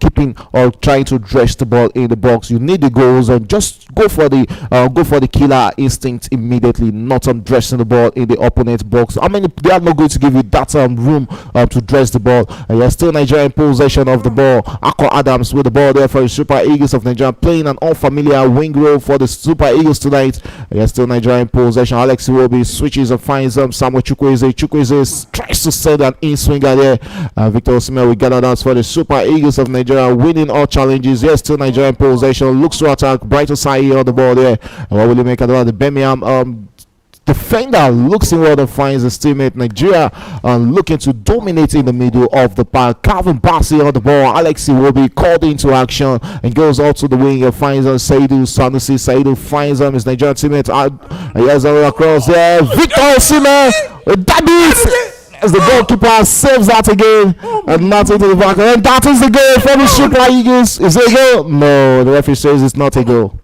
keeping or trying to dress the ball in the box. You need the goals and just go for the killer instinct immediately, not dressing the ball in the opponent's box. I mean, they are not going to give you that room to dress the ball. You're still Nigeria in possession of the ball. Akko Adams with the ball there for the Super Eagles of Nigeria, playing an unfamiliar wing role for the Super Eagles tonight. You're still Nigeria in possession. Alex Iwobi switches and finds Samuel Chukwueze. Chukwueze tries to send an in-swinger there. Victor Osimhen will gather that for the Super Eagles of Nigeria, winning all challenges. Yes, still Nigeria in possession. Looks to attack. Bright Osai on the ball there. And what will he make out of the Birmingham defender looks inward and finds his teammate Nigeria looking to dominate in the middle of the park. Calvin Bassey on the ball. Alex Iwobi called into action and goes out to the wing and finds Saidu Sanusi. Saidu finds his Nigerian teammate. He has a across there. Victor Osimhen. That is as the goalkeeper saves that again and not into the back. And that is the goal for the Super Eagles. Is it a goal? No, the referee says it's not a goal.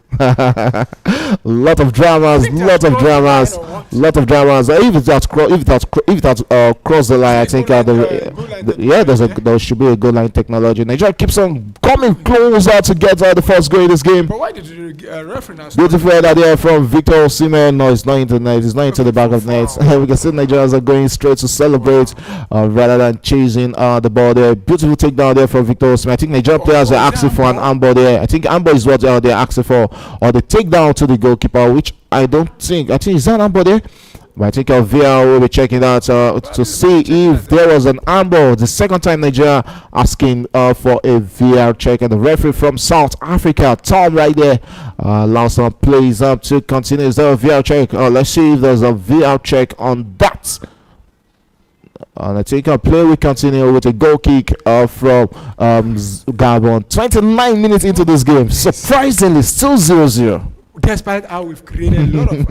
Lot of dramas, lot of dramas, lot of dramas. If it has crossed the line, I think there should be a goal line technology. Nigeria keeps on coming closer to get the first goal in this game. But why did the referee now? Beautiful header there from Victor Osimhen. No, it's not into the net. It's not into the back of the net. We can see Nigerians are going straight to celebrate rather than chasing the ball there. Beautiful takedown there from Victor Osimhen. I think Nigerian players are asking for an handball there. I think handball is what they're asking for, or the takedown to the goalkeeper, which I don't think. I think is that handball there. But I think VR will be checking that to see if there was an handball. The second time Nigeria asking for a VR check, and the referee from South Africa, Tom, right there, allows some plays up to continue. Is there a VR check? Let's see if there's a VR check on that. And I think our play will continue with a goal kick from Gabon. 29 minutes into this game, surprisingly, still 0-0. Despite how we've created a lot of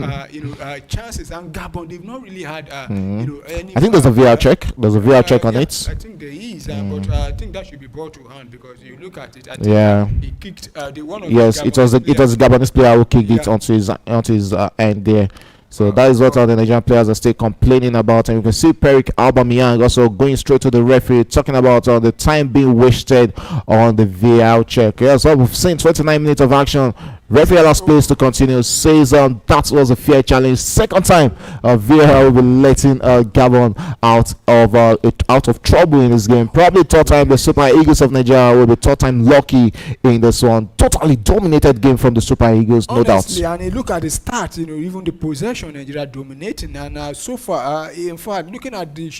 chances, and Gabon, they've not really had any. I think there's a VR check. There's a VR check on it. I think there is, but I think that should be brought to hand, because you look at it. I think he kicked the one of yes, it was the Gabonese player who kicked it onto his end there. So that is what all the Nigerian players are still complaining about. And you can see Perik Aubameyang also going straight to the referee, talking about the time being wasted on the VAR check. Yeah, so we've seen 29 minutes of action. Referee allows plays to continue. Says that was a fair challenge. Second time VAR will be letting Gabon out of trouble in this game. Probably third time the Super Eagles of Nigeria will be third time lucky in this one. Totally dominated game from the Super Eagles, no doubt. And you look at the stats, even the possession, Nigeria dominating, and so far, in fact, looking at the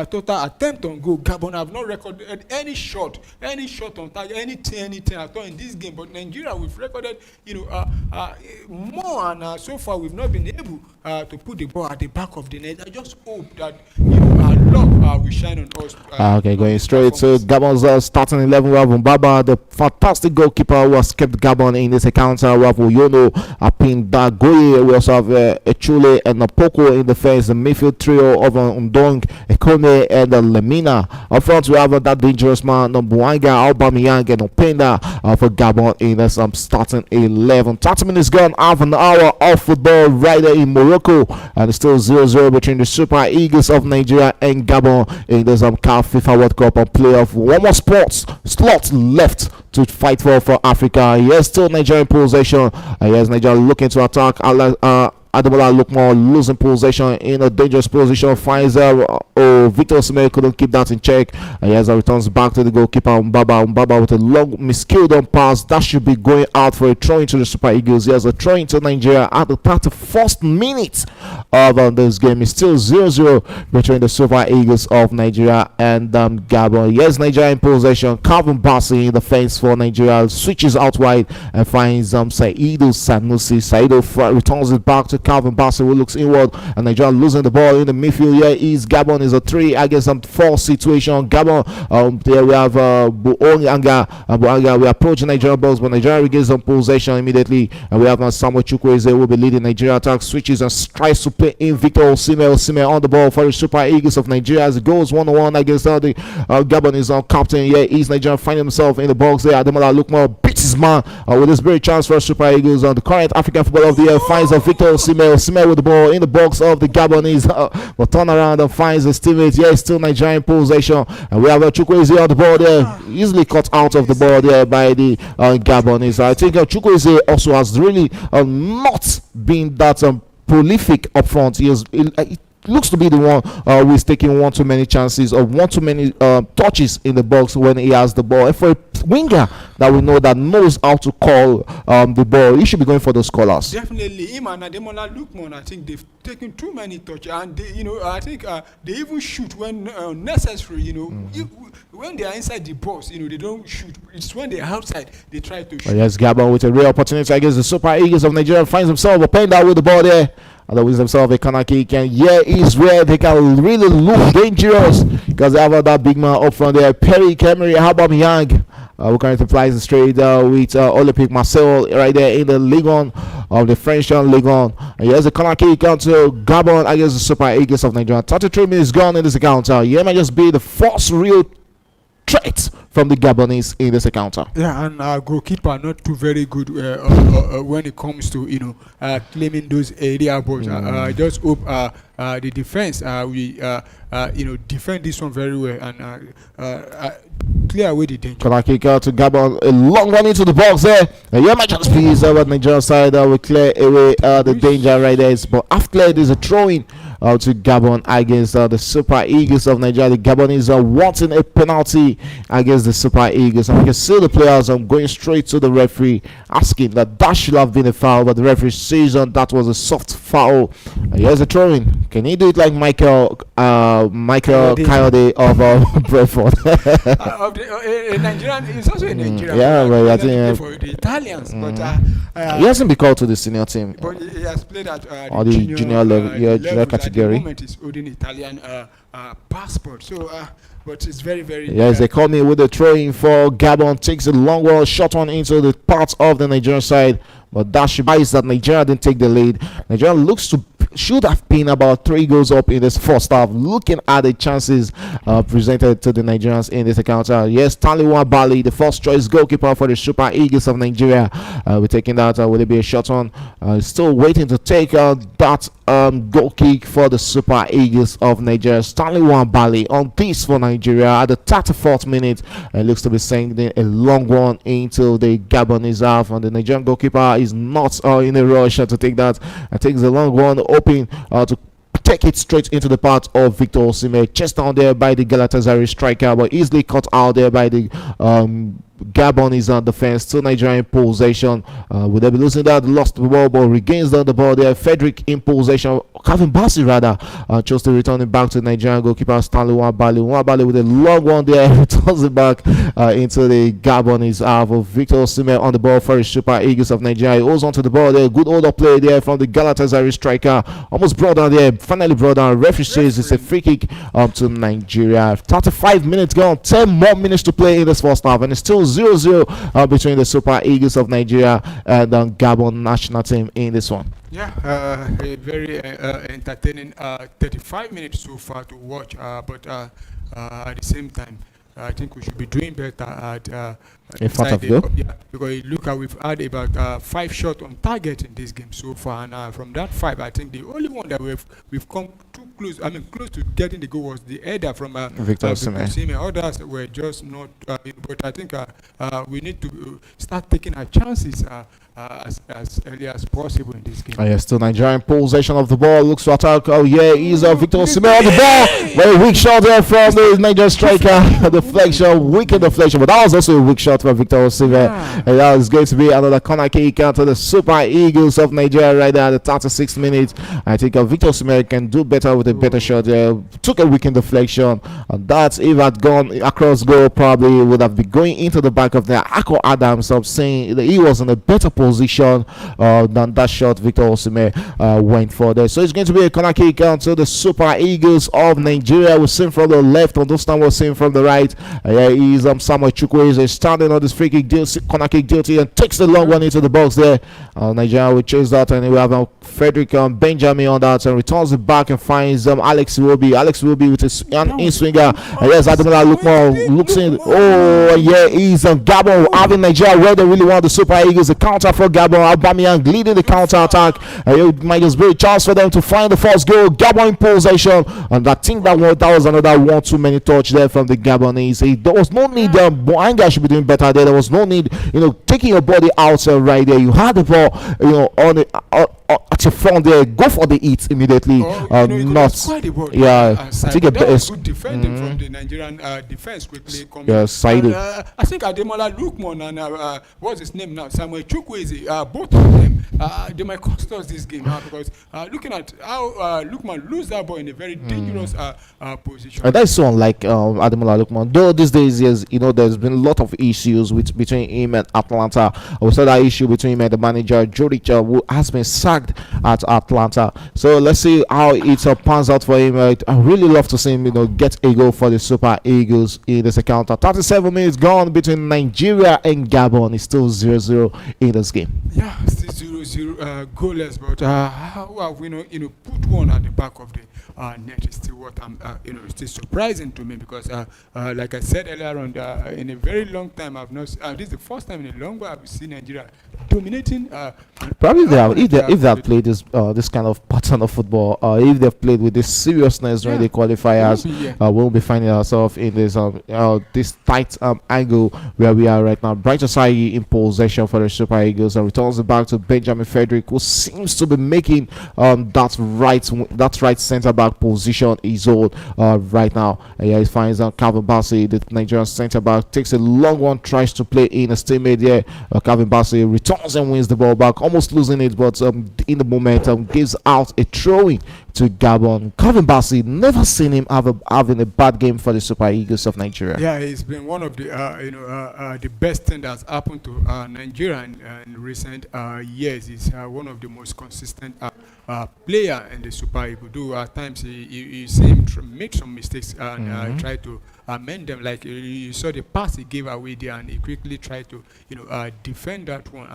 total attempt on goal, Gabon have not recorded any shot on target, anything at all in this game. But Nigeria, we've recorded more, and so far we've not been able to put the ball at the back of the net. I just hope that our luck will shine on us. Okay, going straight to Gabon's starting 11. We have Mbaba, the fantastic goalkeeper who has kept Gabon in this encounter. We have Uyono, Apindagoye. We also have Echule and Napoko in defense. The midfield trio of Ndong, Ekome, and Lemina. Up front, we have that dangerous man, Mbuanga, Aubameyang, and Openda for Gabon in this starting 11. 30 minutes gone, half an hour of football right there in Morocco, and it's still 0-0 between the Super Eagles of Nigeria and Gabon in this CAF FIFA World Cup and playoff. One more slot left to fight for Africa. Yes, still Nigerian possession. Yes, Nigeria looking to attack. Ademola Lookman losing possession in a dangerous position. Finds Victor Osimhen couldn't keep that in check. Yes, returns back to the goalkeeper Mbaba with a long miscued on pass that should be going out for a throw into the Super Eagles. Yes, a throw into Nigeria at the 31st minute of this game. It's still 0-0 between the Super Eagles of Nigeria and Gabon. Yes, Nigeria in possession. Calvin Bassey in the fence for Nigeria switches out wide and finds Saidu Sanusi. Saidu returns it back to Calvin Bassey, who looks inward, and Nigeria losing the ball in the midfield. Here is Gabon is a 3 against 4 situation. Gabon, there we have Buanga. We approach Nigeria balls, but Nigeria regains some possession immediately, and we have Samuel Chukwueze who will be leading Nigeria attack. Switches and tries to play in Victor Osimhen on the ball for the Super Eagles of Nigeria as it goes 1-1 against the Gabon is captain. Here is Nigeria finding himself in the box there. Ademola Lookman beats his man with this very chance for Super Eagles. The current African Footballer of the Year finds Victor Osimhen with the ball in the box of the Gabonese, but turn around and finds his teammate. Yeah, still Nigerian possession, and we have Chukwueze on the ball there, easily cut out of the ball there by the Gabonese. I think Chukwueze also has really not been that prolific up front. He looks to be the one who is taking one too many chances or one too many touches in the box when he has the ball. And for a winger that we know that knows how to call the ball, he should be going for those callers. Definitely, him and Ademola Lookman, I think they've taken too many touches, and they, I think they even shoot when necessary. When they are inside the box, they don't shoot. It's when they are outside they try to shoot. Yes, Gabon with a real opportunity against the Super Eagles of Nigeria finds himself playing down with the ball there. Otherwise themselves a corner kick, and here is where they can really look dangerous because they have that big man up front there, Perik Aubameyang, who currently flies straight with Olympique Marseille right there in the Ligue 1 of the French Ligue 1. And here's a corner kick to Gabon against the Super Eagles of Nigeria. 33 minutes gone in this encounter. Here might just be the first real threat from the Gabonese in this encounter. Yeah, and our goalkeeper not too very good when it comes to claiming those area balls. I just hope the defense we defend this one very well and clear away the danger. Corner kick out to Gabon, a long one into the box there. Yeah, my chance please. But Nigeria side will clear away the danger right there. But after there's a throw-in to Gabon against the Super Eagles of Nigeria. The Gabonese are wanting a penalty against the Super Eagles, and we can see the players going straight to the referee asking that should have been a foul, but the referee says that was a soft foul. Here's a throw-in. Can he do it like Michael Coyote of Brentford? Nigerian, it's also a Nigerian. Yeah, but I think for the Italians, but he hasn't been called to the senior team. But he has played at the junior level, junior category. At the moment, he's holding Italian passport. So, but it's very, very. Yes, they called me with a throw-in for Gabon. Takes a long one, shot one into the part of the Nigerian side. But that should be that Nigeria didn't take the lead. Nigeria should have been about 3 goals up in this first half. Looking at the chances presented to the Nigerians in this encounter. Yes, Stanley Nwabali, the first choice goalkeeper for the Super Eagles of Nigeria. We're taking that. Will it be a shot on? Still waiting to take that goal kick for the Super Eagles of Nigeria. Stanley Nwabali on this for Nigeria at the 34th minute. It looks to be sending a long one into the Gabonese half, and the Nigerian goalkeeper is not in a rush to take that. It takes a long one, open to take it straight into the path of Victor Osimhen. Chest down there by the Galatasaray striker, but easily cut out there by the Gabon is on defense. Still Nigeria in possession. Would they be losing that? Lost the ball, but regains the ball there. Frederick in possession. Calvin Bassey rather chose to return it back to Nigerian goalkeeper Stanley Nwabali. Nwabali with a long one there. Returns it back into the Gabonese half of Victor Osimhen on the ball for the Super Eagles of Nigeria. He holds onto the ball there. Good order play there from the Galatasaray striker. Almost brought down there. Finally brought down. Referee says it's a free kick to Nigeria. 35 minutes gone. 10 more minutes to play in this first half, and it's still 0-0 between the Super Eagles of Nigeria and the Gabon national team in this one. Yeah, a very entertaining 35 minutes so far to watch, but at the same time, I think we should be doing better at in front of goal. Yeah, because look at we've had about 5 shots on target in this game so far, and from that 5, I think the only one that we've come too close. I mean, close to getting the goal was the header from Victor Osimhen. Others were just not. But I think we need to start taking our chances as early as possible in this game. Yes, still Nigerian possession of the ball. Looks to attack. Oh yeah, he's Victor Osimhen on the ball. Very weak shot there from the Nigerian striker. Deflection, wicked deflection, but that was also a weak shot from Victor Osimhen. Yeah. And that is going to be another corner kick to the Super Eagles of Nigeria right there at the 36th minute. I think Victor Osimhen can do better with a better shot there. Took a wicked deflection, and that if had gone across goal, probably would have been going into the back of the Ako Adams. I'm saying that he was in a better position than that shot Victor Osimhen went for there. So it's going to be a corner kick to the Super Eagles of Nigeria. We're seeing from the left, on this time we're seeing from the right. He's Samuel Chukwueze standing on this free kick corner kick duty and takes the long one into the box there. Nigeria will chase that, and we have Frederick Benjamin on that, and returns it back and finds Alex Iwobi with his in swinger. Yes, Ademola Lookman looks in. Oh yeah, he's Gabon having Nigeria where they really want the Super Eagles. The counter for Gabon. Aubameyang leading the counter attack. It might just be a chance for them to find the first goal. Gabon in possession, and I think that was another one too many touch there from the Gabonese. There was no need. Boanga should be doing better there. There was no need, taking your body out right there. You had the ball, on the at your front there. Go for the hit immediately. Not I think a good defending from the Nigerian defense quickly coming. Yes, I think Ademola Lookman and what's his name now, Samuel Chukwueze, both of them they might cost us this game now, because looking at how Lookman lose that ball in a very dangerous position. And that's so unlike Ademola Lookman. Though these days, yes, there's been a lot of issues between him and Atlanta. We saw that issue between him and the manager Jodic, who has been sacked at Atlanta. So let's see how it pans out for him. I really love to see him, get a goal for the Super Eagles in this encounter. 37 minutes gone between Nigeria and Gabon. It's still 0-0 in this game. Yeah, still 0 0-0 goalless, but how have we put one at the back of the net is still what I'm still surprising to me, because like I said earlier on, in a very long time I've not this is the first time in a long while I've seen Nigeria dominating. Probably if they have played this kind of pattern of football, if they've played with this seriousness during the qualifiers, we'll be finding ourselves in this tight angle where we are right now. Bright Osayi in possession for the Super Eagles and returns it back to Benjamin Frederick, who seems to be making that right centre back position his own right now. He finds Calvin Bassey, the Nigerian centre back, takes a long one, tries to play in a stalemate there. Calvin Bassey returns and wins the ball back, almost losing it, but in the moment gives out a throw-in to Gabon. Calvin Bassey, never seen him having a bad game for the Super Eagles of Nigeria. Yeah, he's been one of the the best thing that's happened to Nigeria in recent years. He's one of the most consistent player in the Super Eagles. Though at times you see him make some mistakes and try to amend them. Like you saw the pass he gave away there, and he quickly tried to defend that one.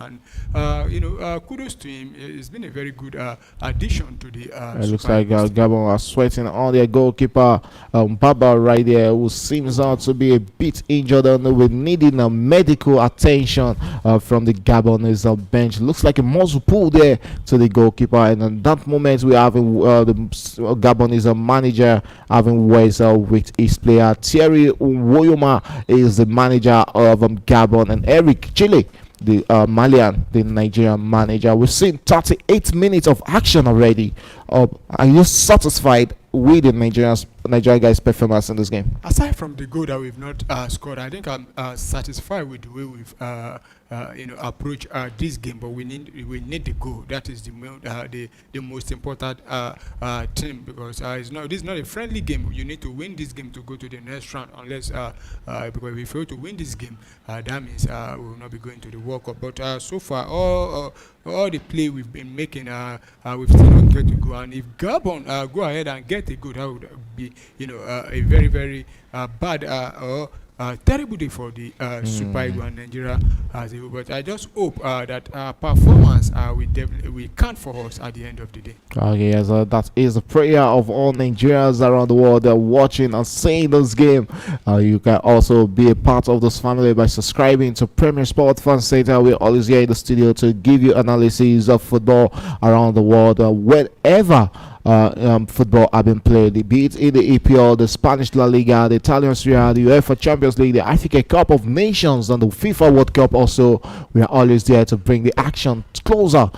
And kudos to him. It's been a very good addition to the. It looks like Gabon are sweating on their goalkeeper Baba right there, who seems to be a bit injured and we're needing a medical attention from the Gabonese bench. Looks like a muscle pull there to the goalkeeper, and at that moment we have the Gabonese manager having words with his player. Thierry Woyoma is the manager of Gabon, and Eric Chile, the Malian, the Nigerian manager. We've seen 38 minutes of action already. Are you satisfied with the Nigerian guys' performance in this game? Aside from the goal that we've not scored, I think I'm satisfied with the way we've approach this game. But we need the goal. That is the most important thing, because this is not a friendly game. You need to win this game to go to the next round. Unless because if we fail to win this game, that means we will not be going to the World Cup. But so far, all the play we've been making, we've still not get to go. And if Gabon go ahead and get a goal, that would be a very very bad or terrible day for the Super Eagles and Nigeria as a whole. But I just hope that performance will count for us at the end of the day. Okay, yes, that is the prayer of all Nigerians around the world that are watching and seeing this game. You can also be a part of this family by subscribing to Premier Sport Fan Center. We're always here in the studio to give you analysis of football around the world, wherever football have been played, be it in the EPL, the Spanish La Liga, the Italian Serie A, the UEFA Champions League, the Africa Cup of Nations, and the FIFA World Cup. Also, we are always there to bring the action closer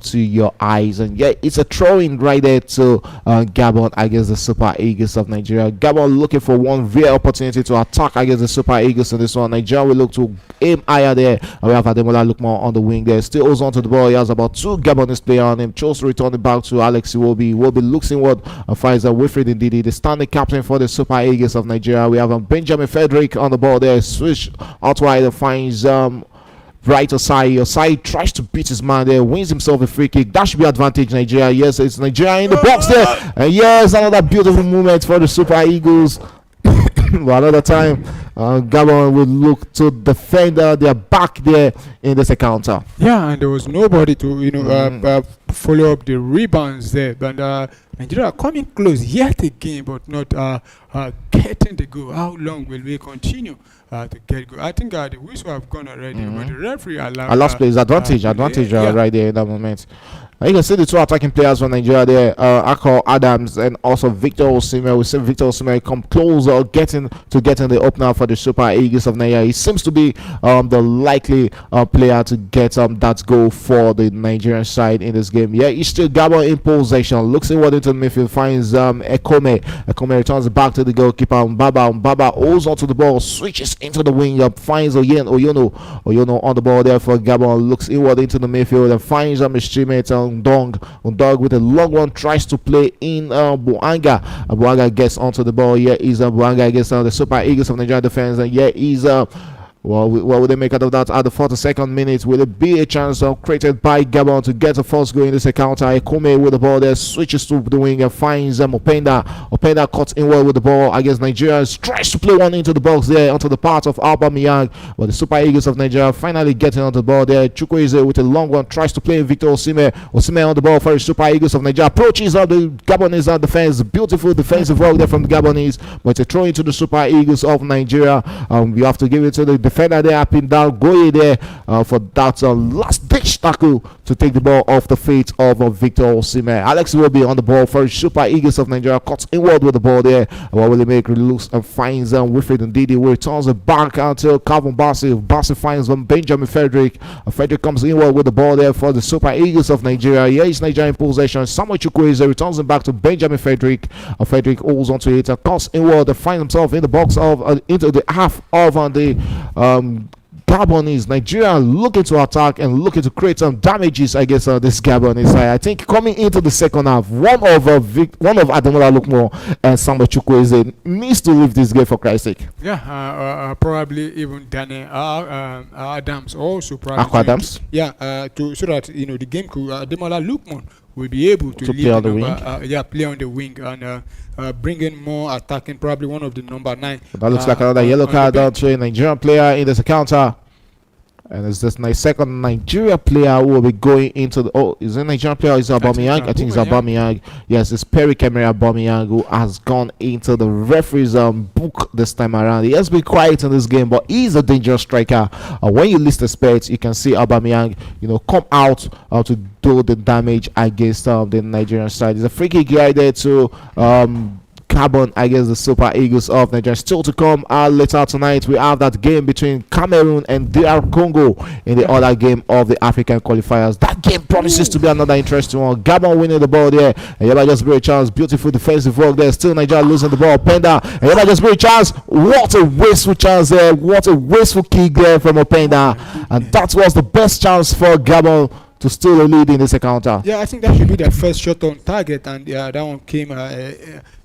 to your eyes. And yeah, it's a throw-in right there to Gabon against the Super Eagles of Nigeria. Gabon looking for one real opportunity to attack against the Super Eagles in this one. Nigeria will look to aim higher there, and we have Ademola Lookman on the wing there. Still holds on to the ball. He has about 2 Gabonese players on him. Chose to return it back to Alex Iwobi. Iwobi looks inward and finds Wilfred Ndidi, the standing captain for the Super Eagles of Nigeria. We have Benjamin Frederick on the ball there. Switch out wide and finds Bright Osayi. Osayi tries to beat his man there, wins himself a free kick. That should be advantage Nigeria. Yes, it's Nigeria in the box there. And yes, another beautiful moment for the Super Eagles. But another time, Gabon will look to defend their back there in this encounter. Yeah, and there was nobody to follow up the rebounds there. But Nigeria are coming close yet again, but not getting the goal. How long will we continue to get goal? I think the whistle have gone already, but the referee allowed. Our last place advantage right there in that moment. You can see the 2 attacking players from Nigeria there, Akol Adams and also Victor Osimhen. We see Victor Osimhen come closer, getting the opener for the Super Eagles of Nigeria. He seems to be the likely player to get that goal for the Nigerian side in this game. Yeah, he's still Gabon in possession. Looks inward into the midfield, finds Ekome. Ekome returns back to the goalkeeper. Mbaba holds onto the ball, switches into the wing, finds Oyono on the ball there for Gabon. Looks inward into the midfield and finds his teammate Undong with a long one, tries to play in Buanga. Buanga gets onto the ball. Here is Buanga against the Super Eagles of Nigeria defense, and here is Well, what will they make out of that at the 42nd minute? Will it be a chance created by Gabon to get a first goal in this encounter? Ekume with the ball there, switches to the wing and finds Openda. Openda cuts inward with the ball against Nigeria, tries to play one into the box there, onto the part of Aubameyang. But the Super Eagles of Nigeria finally getting on the ball there. Chukwueze with a long one, tries to play Victor Osimhen. Osimhen on the ball for the Super Eagles of Nigeria. Approaches on the Gabonese defense. Beautiful defensive work there from the Gabonese. But a throw into the Super Eagles of Nigeria. You have to give it to the defender there, Pindal Goye there, for that last ditch tackle to take the ball off the feet of Victor Osimhen. Alex will be on the ball for Super Eagles of Nigeria, cuts inward with the ball there. What will he make? Looks and finds Wilfred Ndidi, who returns it back until Calvin Bassey. Bassey finds Benjamin Frederick. Frederick comes inward with the ball there for the Super Eagles of Nigeria. Here is Nigeria in possession. Samuel Chukwueze returns it back to Benjamin Frederick. Frederick holds onto it and cuts inward and finds himself in the box of into the half of the Gabonese. Nigeria looking to attack and looking to create some damages against this Gabonese side. I think coming into the second half, one of Ademola Lookman and Samuel Chukwueze needs to leave this game for Christ's sake. Yeah, probably even Daniel Adams also probably. Adams. Yeah, so that the game could Ademola Lookman will be able to play on the wing. Play on the wing and bring in more attacking. Probably one of the number 9. That looks like another yellow card down to a Nigerian player in this encounter. And it's this second Nigeria player who will be going into the. Oh, is it a Nigerian player or is it Aubameyang? I think it's Aubameyang. Yes, it's Pierre-Emerick Aubameyang who has gone into the referee's book this time around. He has been quiet in this game, but he's a dangerous striker. When you least expect, you can see Aubameyang, come out to do the damage against the Nigerian side. There's a free kick right there to Gabon against the Super Eagles of Nigeria. Still to come later tonight, we have that game between Cameroon and DR Congo in the other game of the African qualifiers. That game promises to be another interesting one. Gabon winning the ball there, and Yaba just very chance. Beautiful defensive work there. Still Nigeria losing the ball. Openda, and Yaba just very chance. What a wasteful chance there. What a wasteful kick there from Openda, and that was the best chance for Gabon to steal a lead in this encounter. Yeah, I think that should be their first shot on target, and that one came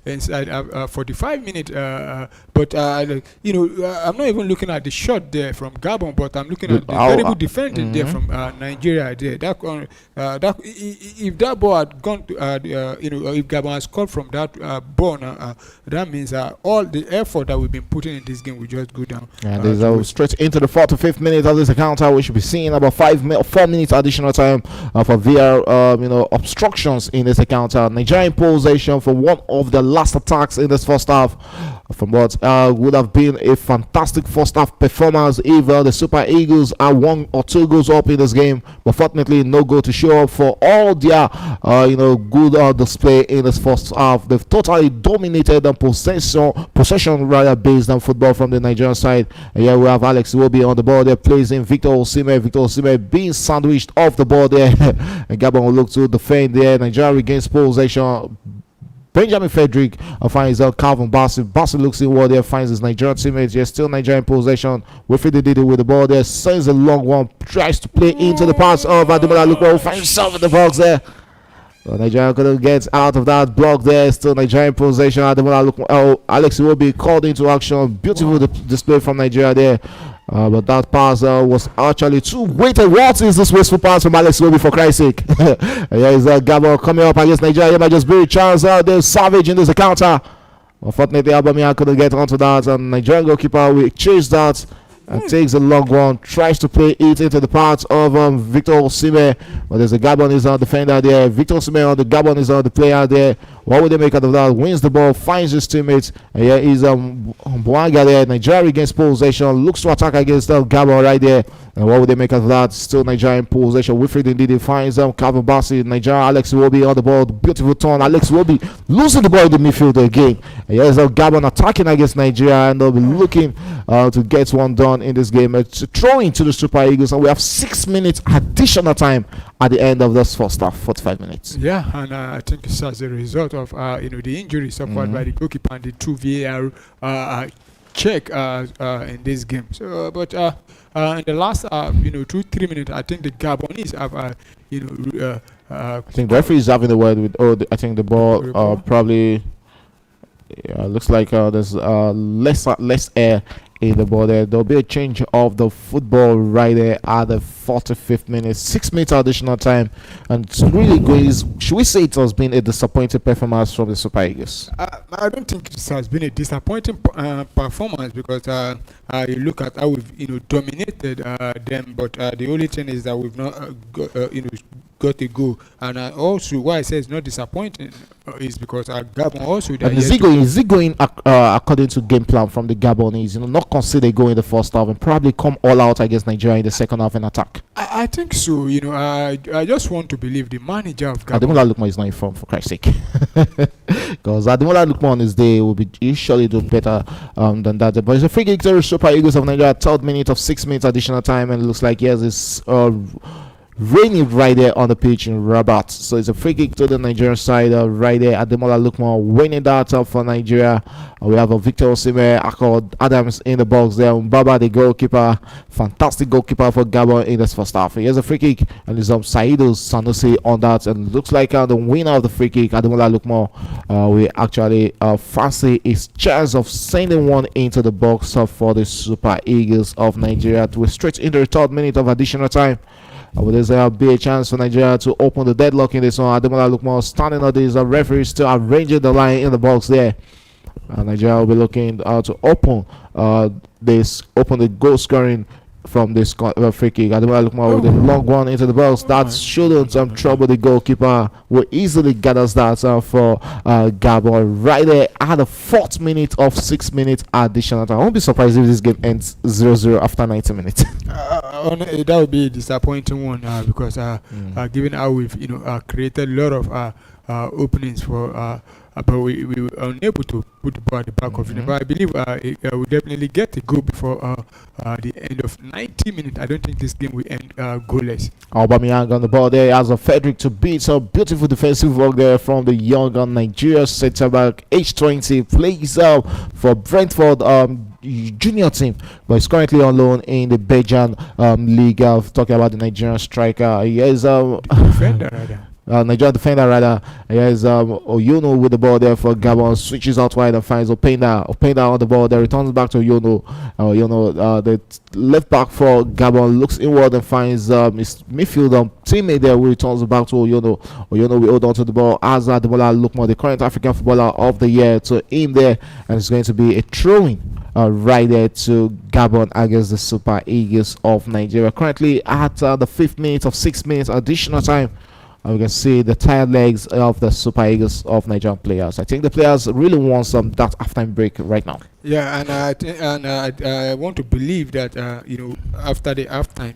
inside 45 minutes. But I'm not even looking at the shot there from Gabon, but I'm looking at the terrible defending there from Nigeria. There, if that ball had gone to, if Gabon has scored from that ball, that means all the effort that we've been putting in this game will just go down. And there's straight into the 45th minute of this encounter. We should be seeing about 4 minutes additional time for VR, obstructions in this encounter. Nigeria in possession for one of the last attacks in this first half, from what would have been a fantastic first half performance if the Super Eagles are 1 or 2 goals up in this game, but fortunately no goal to show up for all their good display in this first half. They've totally dominated the possession rather based on football from the Nigerian side. And here we have Alex Iwobi on the ball there, plays in Victor Osimhen being sandwiched off the ball there. And Gabon will look to defend there. Nigeria regains possession. Benjamin Frederick finds out Calvin Bassey. Bassey looks inward there, finds his Nigerian teammates. Yes, still Nigerian possession. Wilfred Ndidi with the ball there, sends a long one, tries to play into the pass of Ademola Lookman, who finds himself in the box there. So Nigeria couldn't get out of that block there. Still Nigerian possession. Ademola Lookman, Alex will be called into action. Beautiful display from Nigeria there. But that pass was actually too weighted. What is this wasteful pass from Alex Iwobi, for Christ's sake? Here is Gabon coming up against Nigeria. Here by just very chance. They're savage in this encounter. Unfortunately, Aubameyang couldn't get onto that. And Nigerian goalkeeper will chase that and takes a long one. Tries to play it into the path of Victor Osimhen. But there's a Gabonese defender there. Victor Osimhen, the Gabonese the player there. What would they make out of that? Wins the ball, finds his teammates. And here is Mbwanga there. Nigeria against possession. Looks to attack against Gabon right there. And what would they make out of that? Still Nigeria in possession. Wilfred Ndidi finds Calvin Bassey. Nigeria, Alex Iwobi on the ball. Beautiful turn. Alex Iwobi losing the ball in the midfield again. And here's Gabon attacking against Nigeria. And they'll be looking to get one done in this game. It's throwing to the Super Eagles. And we have 6 minutes additional time at the end of this first half, 45 minutes. Yeah, and I think it's as a result of the injury suffered by the goalkeeper and the 2 VAR check in this game. So, but in the last 2-3 minutes, I think the Gabonese have I think the referee is having the word with. I think the ball probably looks like there's less air in the ball there. There'll be a change of the football right there at the 45th minute. 6 minutes additional time. And it's really going. Should we say it has been a disappointing performance from the Super Eagles? I don't think it has been a disappointing performance because you look at how we've dominated them, but the only thing is that we've not got a goal. And also why I say it's not disappointing is because Gabon also. And is it going according to game plan from the Gabonese? Not consider going in the first half and probably come all out against Nigeria in the second half and attack. I think so. I just want to believe the manager of Gabon. Ademola Lookman is not in form, for Christ's sake. Because Ademola Lookman on his day will be usually do better than that. But it's a free kick to the Super Eagles of Nigeria. 3rd minute of 6 minutes additional time, and it looks like yes, it's raining right there on the pitch in Rabat. So it's a free kick to the Nigerian side right there. Ademola Lookman winning that for Nigeria. We have a Victor Osimhen, Akod Adams in the box there. Mbaba, the goalkeeper, fantastic goalkeeper for Gabon in this first half. Here's a free kick, and it's Saidu Sanusi on that. And looks like the winner of the free kick, Ademola Lookman, we actually fancy his chance of sending one into the box for the Super Eagles of Nigeria. We're straight into the 3rd minute of additional time. There's be a chance for Nigeria to open the deadlock in this one. Ademola Lookman standing on this referee still arranging the line in the box there. Nigeria will be looking to open the goal scoring from this free kick. Ademola Lookman with a long one into the box. That shouldn't trouble the goalkeeper. Will easily gathers that for Gabon right there at the 4th minute of 6 minutes additional time. I won't be surprised if this game ends 0-0 after 90 minutes. That would be a disappointing one because given how we've created a lot of openings for but we were unable to put the ball at the back of it. But I believe we'll definitely get a goal before the end of 90 minutes. I don't think this game will end goalless. Aubameyang on the ball there as a Frederick to beat. So beautiful defensive work there from the young Nigeria centre back, age 20, plays for Brentford junior team, but he's currently on loan in the Belgian league. Talking about the Nigerian striker, he is Defender rather. Nigerian defender rather. Here's Oyono with the ball there for Gabon, switches out wide and finds Openda on the ball there, returns back to Oyono. The left back for Gabon looks inward and finds his midfield teammate there, who returns back to Oyono. Oyono will hold on to the ball as Ademola Lookman, the current African footballer of the year, to aim there, and it's going to be a throw-in right there to Gabon against the Super Eagles of Nigeria. Currently at the 5th minute of 6 minutes additional time. We can see the tired legs of the Super Eagles of Nigerian players. I think the players really want that halftime break right now. Yeah, and I want to believe that after the halftime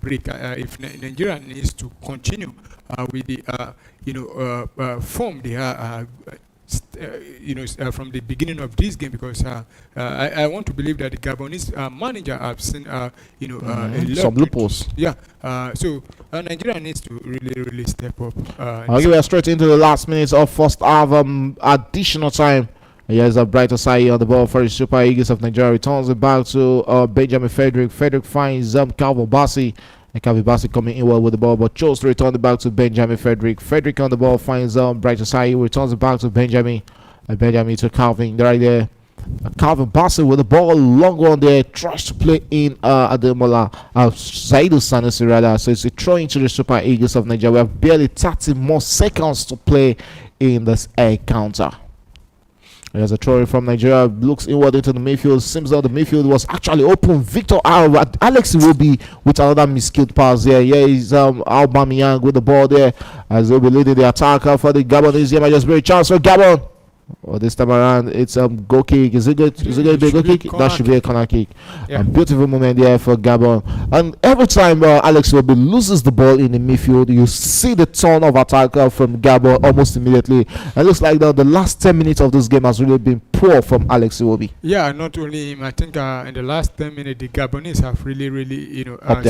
break, if Nigeria needs to continue with the form they are. From the beginning of this game, because I want to believe that the Gabonese manager have seen a lot some loopholes. Yeah, so Nigeria needs to really step up. Okay, we are straight into the last minutes of first half additional time. Here's a brighter side on the ball for the Super Eagles of Nigeria. Returns it back to Benjamin Frederick. Frederick finds Calvin Bassi. And Calvin Bassi coming in well with the ball, but chose to return it back to Benjamin Frederick. Frederick on the ball finds brighter side. Returns it back to Benjamin. And Benjamin to Calvin right there. Calvin Bassi with the ball, long one there, tries to play in Ademola Saidu Sanusi rather. So it's a throw into the Super Eagles of Nigeria. We have barely 30 more seconds to play in this encounter. There's a throw from Nigeria, looks inward into the midfield. Seems that the midfield was actually open. Victor Alex will be with another misskilled pass there. Here is Aubameyang with the ball there as they'll be leading the attacker for the Gabonese. Here might just be a chance for Gabon. This time around, it's goal kick. Is it good? Is it going to be a goal kick? That should be a corner kick. Yeah. A beautiful moment there for Gabon. And every time Alex Iwobi loses the ball in the midfield, you see the turn of attack from Gabon almost immediately. It looks like the last 10 minutes of this game has really been poor from Alex Iwobi. Yeah, not only him. I think in the last 10 minutes, the Gabonese have really Up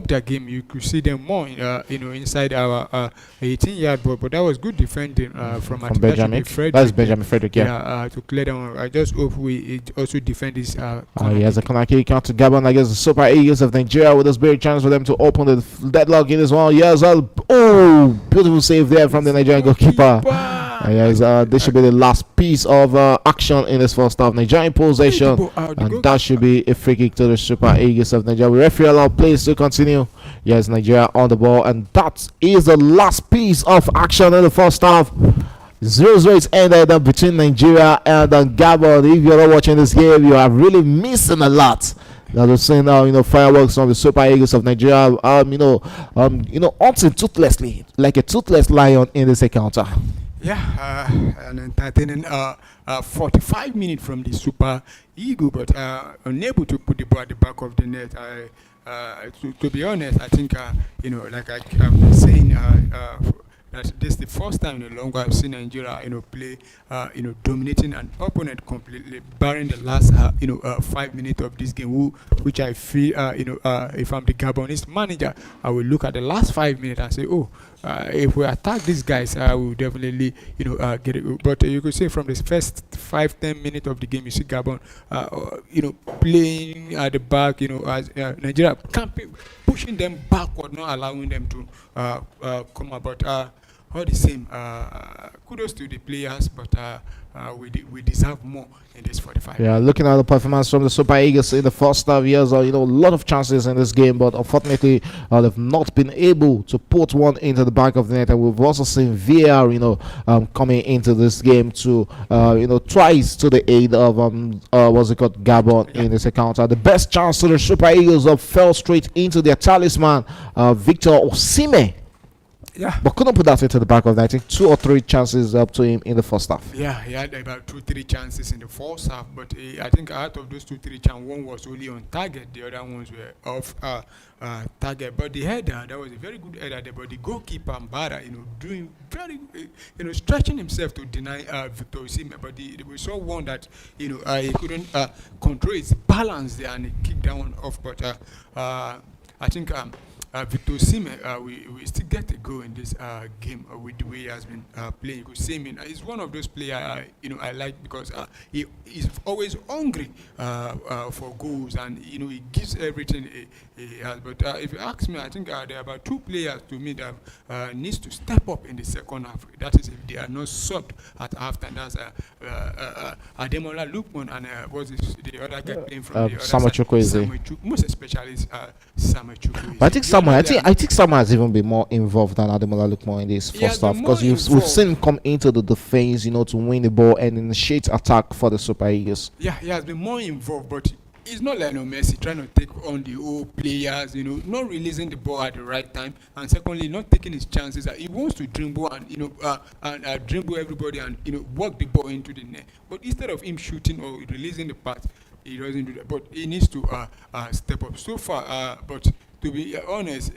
their game. You could see them more, inside our 18-yard box. But that was good defending from Benjamin. That's Benjamin Benjamin Frederick. To clear them. I just hope we also defend this. Yes, a corner kick out to Gabon against the Super Eagles of Nigeria with this big chance for them to open the deadlock in this one. Yes, beautiful save there from the Nigerian goalkeeper. Yes, this should be the last piece of action in this first half. Nigerian possession, and that should be a free kick to the Super Eagles of Nigeria. We referee allow plays to continue. Yes, Nigeria on the ball, and that is the last piece of action in the first half. 0-0 is ended between Nigeria and Gabon. If you're not watching this game, you are really missing a lot. That we've seen fireworks from the Super Eagles of Nigeria. Hunting toothlessly like a toothless lion in this encounter. Yeah, an entertaining 45 minutes from the Super Eagle, but unable to put the ball at the back of the net. To be honest, I think like I've been saying, that this is the first time in a long while I've seen Nigeria, play, dominating an opponent completely, barring the last, 5 minutes of this game, which I feel, if I'm the Gabonese manager, I will look at the last 5 minutes and say, if we attack these guys, I will definitely, get it. But you could say from the first 5-10 minutes of the game, you see Gabon, playing at the back, as Nigeria camping, pushing them backward, not allowing them to come out. But all the same, kudos to the players, but we deserve more in this 45. Yeah, looking at the performance from the Super Eagles in the first half, years, a lot of chances in this game, but unfortunately, they've not been able to put one into the back of the net. And we've also seen VR, coming into this game to, twice to the aid of Gabon in this encounter. The best chance to the Super Eagles fell straight into their talisman, Victor Osimhen. Yeah, but couldn't put that into the back of that. I think 2 or 3 chances up to him in the first half. Yeah, he had about 2-3 chances in the first half, but I think out of those 2-3 chances, one was only on target. The other ones were off target. But the header, that was a very good header there. But the goalkeeper Mbara, doing very, stretching himself to deny Victor Osimhen. But we saw one that he couldn't control his balance there, and he kicked that one off. But I think. Victor Osimhen, we still get a goal in this game with the way he has been playing. You could see him. He's one of those players I like because he is always hungry for goals, and he gives everything he has. But if you ask me, I think there are about 2 players to me that needs to step up in the second half. That is if they are not subbed at halftime. That's Ademola Lookman and what's the other guy playing from the other Samuel side? Chukwueze. Most especially Samuel Chukwueze. I think Samuel has even been more involved than Ademola Lookman in this first half, because we've seen him come into the defense, to win the ball and initiate attack for the Super Eagles. Yeah, he has been more involved, but it's not like Messi trying to take on the old players, not releasing the ball at the right time, and secondly, not taking his chances. He wants to dribble and dribble everybody and work the ball into the net. But instead of him shooting or releasing the pass, he doesn't do that. But he needs to step up. So far, but to be honest,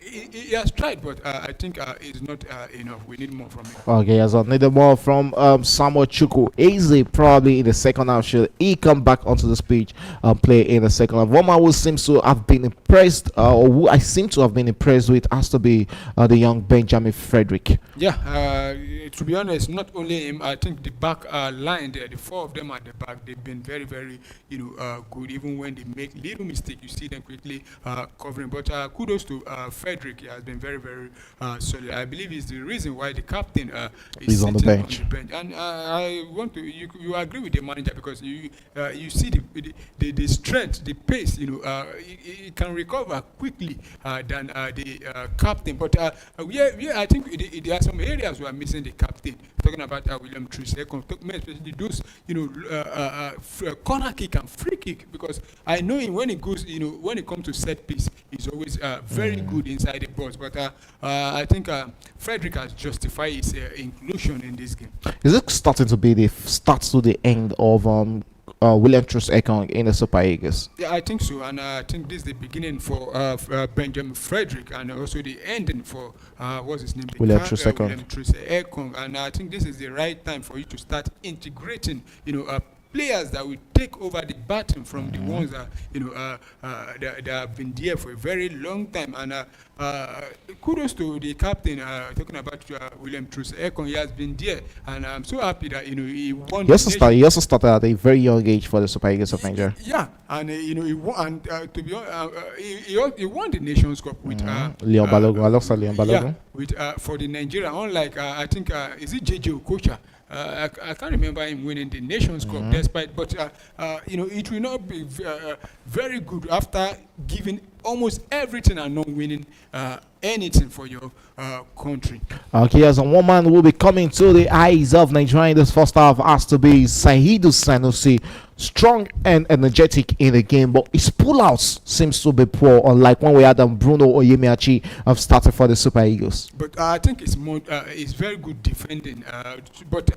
he has tried, but I think it's not enough. We need more from him. Okay, so need more from Samuel Chukwueze. Probably in the second half, should he come back onto the pitch and play in the second half? One man who seems to have been impressed, or who I seem to have been impressed with, has to be the young Benjamin Frederick. Yeah, to be honest, not only him. I think the back line there, the 4 of them at the back, they've been very, very, good. Even when they make little mistake, you see them quickly covering. But kudos to Frederick. He has been very, very solid. I believe he's the reason why the captain is on the bench. And I want to you agree with the manager, because you see the strength, the pace. He can recover quickly than the captain. But I think there are some areas where missing the captain. Talking about William Trussell, especially those corner kick and free kick, because I know him when he goes, when it comes to set piece, he's always very good inside the box. But I think Frederick has justified his inclusion in this game. Is it starting to be the start to the end of William Trussell in the Super Eagles? Yeah, I think so, and I think this is the beginning for Benjamin Frederick, and also the ending for what's his name? William Trussell. And I think this is the right time for you to start integrating, players that will take over the baton from the ones that that have been there for a very long time. And kudos to the captain. Talking about William Truss Ekong, he has been there, and I'm so happy that he won. He also started at a very young age for the Super Eagles of Nigeria. Yeah, and he won. And to be honest, he won the Nations Cup with Leon Balogun, alongside Leon Balogun. Yeah, with for the Nigeria. Unlike I think is it JJ Okocha? I can't remember him winning the Nations Cup, despite, but it will not be very good after giving almost everything and not winning anything for your country. Okay, as a woman will be coming to the eyes of Nigeria in this first half has to be Saidu Sanusi. Strong and energetic in the game, but his pullouts seems to be poor, unlike when we had Bruno Oyemiachi have started for the Super Eagles. But I think it's more it's very good defending. But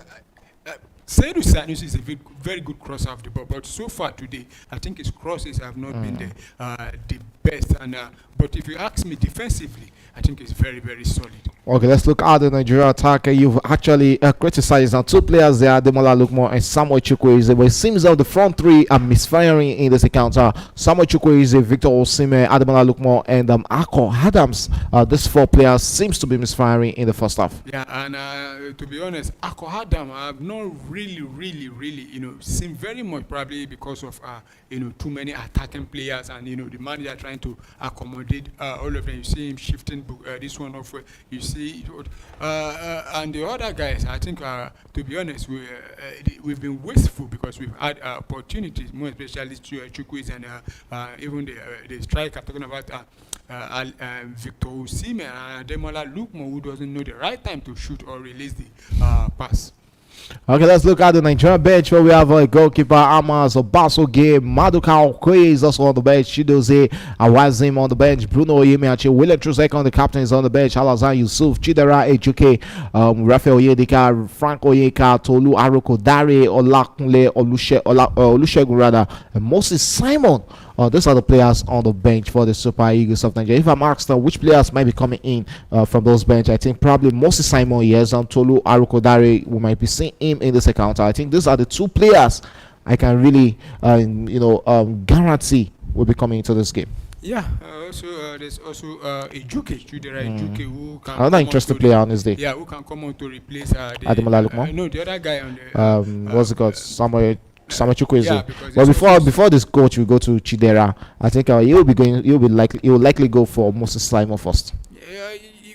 Saidu Sanusi is a very good crosser of the ball, but so far today, I think his crosses have not been the best. And but if you ask me defensively, I think it's very, very solid. Okay, let's look at the Nigeria attack. You've actually criticized now two players there, Ademola Lookman and Samuel Chukwueze, but it seems that the front three are misfiring in this encounter. Samuel Chukwueze, Victor Osimhen, Ademola Lookman, and Akko Adams. These four players seems to be misfiring in the first half. Yeah, and to be honest, Akko Adams have not really, seen very much, probably because of too many attacking players, and the manager trying to accommodate all of them. You see him shifting this one off. You see, and the other guys, I think, to be honest, we've been wasteful because we've had opportunities, more especially to Chukwueze and even the striker, talking about Victor Osimhen and Ademola Lookman, who doesn't know the right time to shoot or release the pass. Okay, let's look at the Nigerian bench where we have a goalkeeper Amas Obasoge, Maduka Okoye is also on the bench, Chidozie Awazim on the bench, Bruno Oyemiachi, William Trusek on the captain is on the bench, Alazan Yusuf, Chidera Ejuke, Rafael Oyedika, Frank Oyeka, Tolu Aroko, Dare Olakunle, Olusegun rather, and Moses Simon. These are the players on the bench for the Super Eagles of Nigeria. If I'm asked which players might be coming in from those bench, I think probably Moses Simon, yes, and Tolu Arukodare, we might be seeing him in this encounter. I think these are the two players I can really, guarantee will be coming into this game. Yeah, also there's also Ejuke, Chidera Ejuke, who can another interesting player on this day. Yeah, who can come on to replace Ademola Lookman. No, the other guy on the what's it called? Samuel Chukwueze. Yeah, but before this coach will go to Chidera, I think he will likely go for Moses Simon first.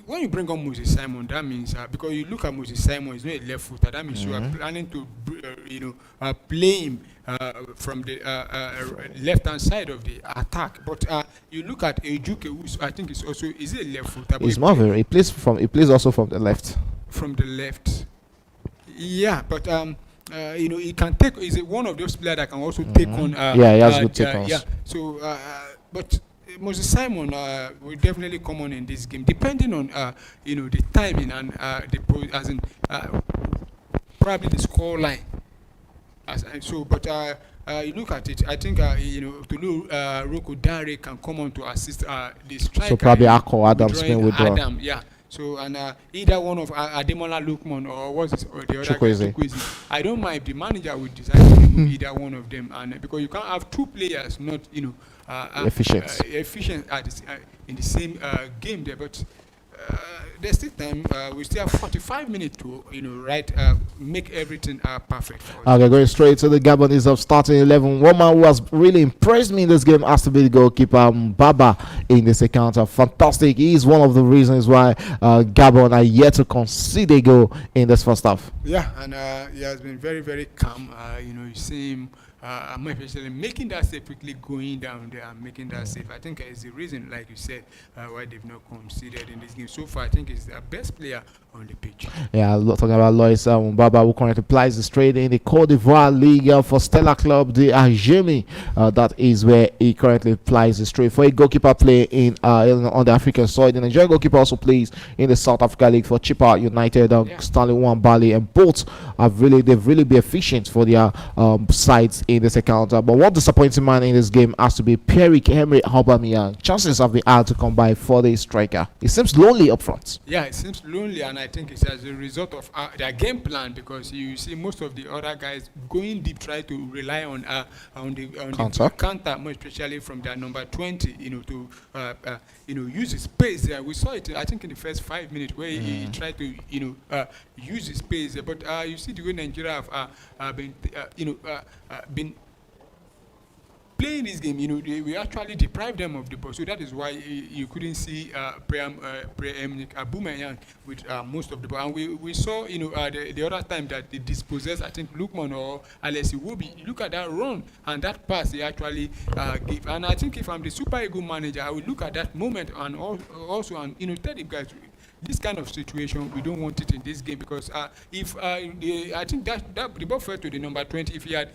When you bring on Moses Simon, that means because you look at Moses Simon, he's not a left footer. That means you are planning to play him from the left hand side of the attack. But you look at Ejuke, who I think is a left footer. He's more of he plays also from the left. From the left. Yeah, but he can take. He's one of those players that can also take on. He has good take-ons. Yeah. So, but Moses Simon will definitely come on in this game, depending on the timing and probably the score line. But you look at it, I think Tolu Roko Dare can come on to assist the striker. So probably Akko Adams being withdrawn. Adam, yeah. So either one of Ademola Lookman or the other Chukwueze. I don't mind if the manager would decide to remove either one of them, and because you can't have two players not efficient in the same game there, but. There's still time. We still have 45 minutes to, make everything perfect. Okay, going straight to the Gabonese of starting 11. One man who has really impressed me in this game has to be the goalkeeper Baba in this encounter. Fantastic. He is one of the reasons why Gabon are yet to concede a goal in this first half. Yeah, and he has been very, very calm. You see him. Especially making that save, quickly going down there and making that save. I think is the reason, like you said, why they've not conceded in this game so far. I think he's the best player on the pitch. Yeah, talking about Lois Baba, who currently plays the straight in the Côte d'Ivoire League for Stella Club de Agemi. That is where he currently plays the straight for a goalkeeper play on the African soil. The Nigerian goalkeeper also plays in the South Africa League for Chippa United, Stanley Nwabali, and both they've really been efficient for their sides in this encounter. But one disappointing man in this game has to be Pierre-Emerick Aubameyang. Chances have been hard to come by for the striker. It seems lonely up front. Yeah, it seems lonely, and I think it's as a result of their game plan, because you see most of the other guys going deep, try to rely on the counter, more especially from their number 20, to use his pace. We saw it, I think, in the first 5 minutes where he tried to use his pace, but you see the way Nigeria have been playing this game, we actually deprived them of the ball. So that is why you couldn't see Pierre-Emerick Aubameyang with most of the ball. And we saw, the other time that they dispossessed, I think, Lukman or Alessi Wobi. Look at that run and that pass they actually gave. And I think if I'm the Super Eagles manager, I would look at that moment and also tell the guys, this kind of situation, we don't want it in this game, because if I think that the ball fell to the number 20. If he had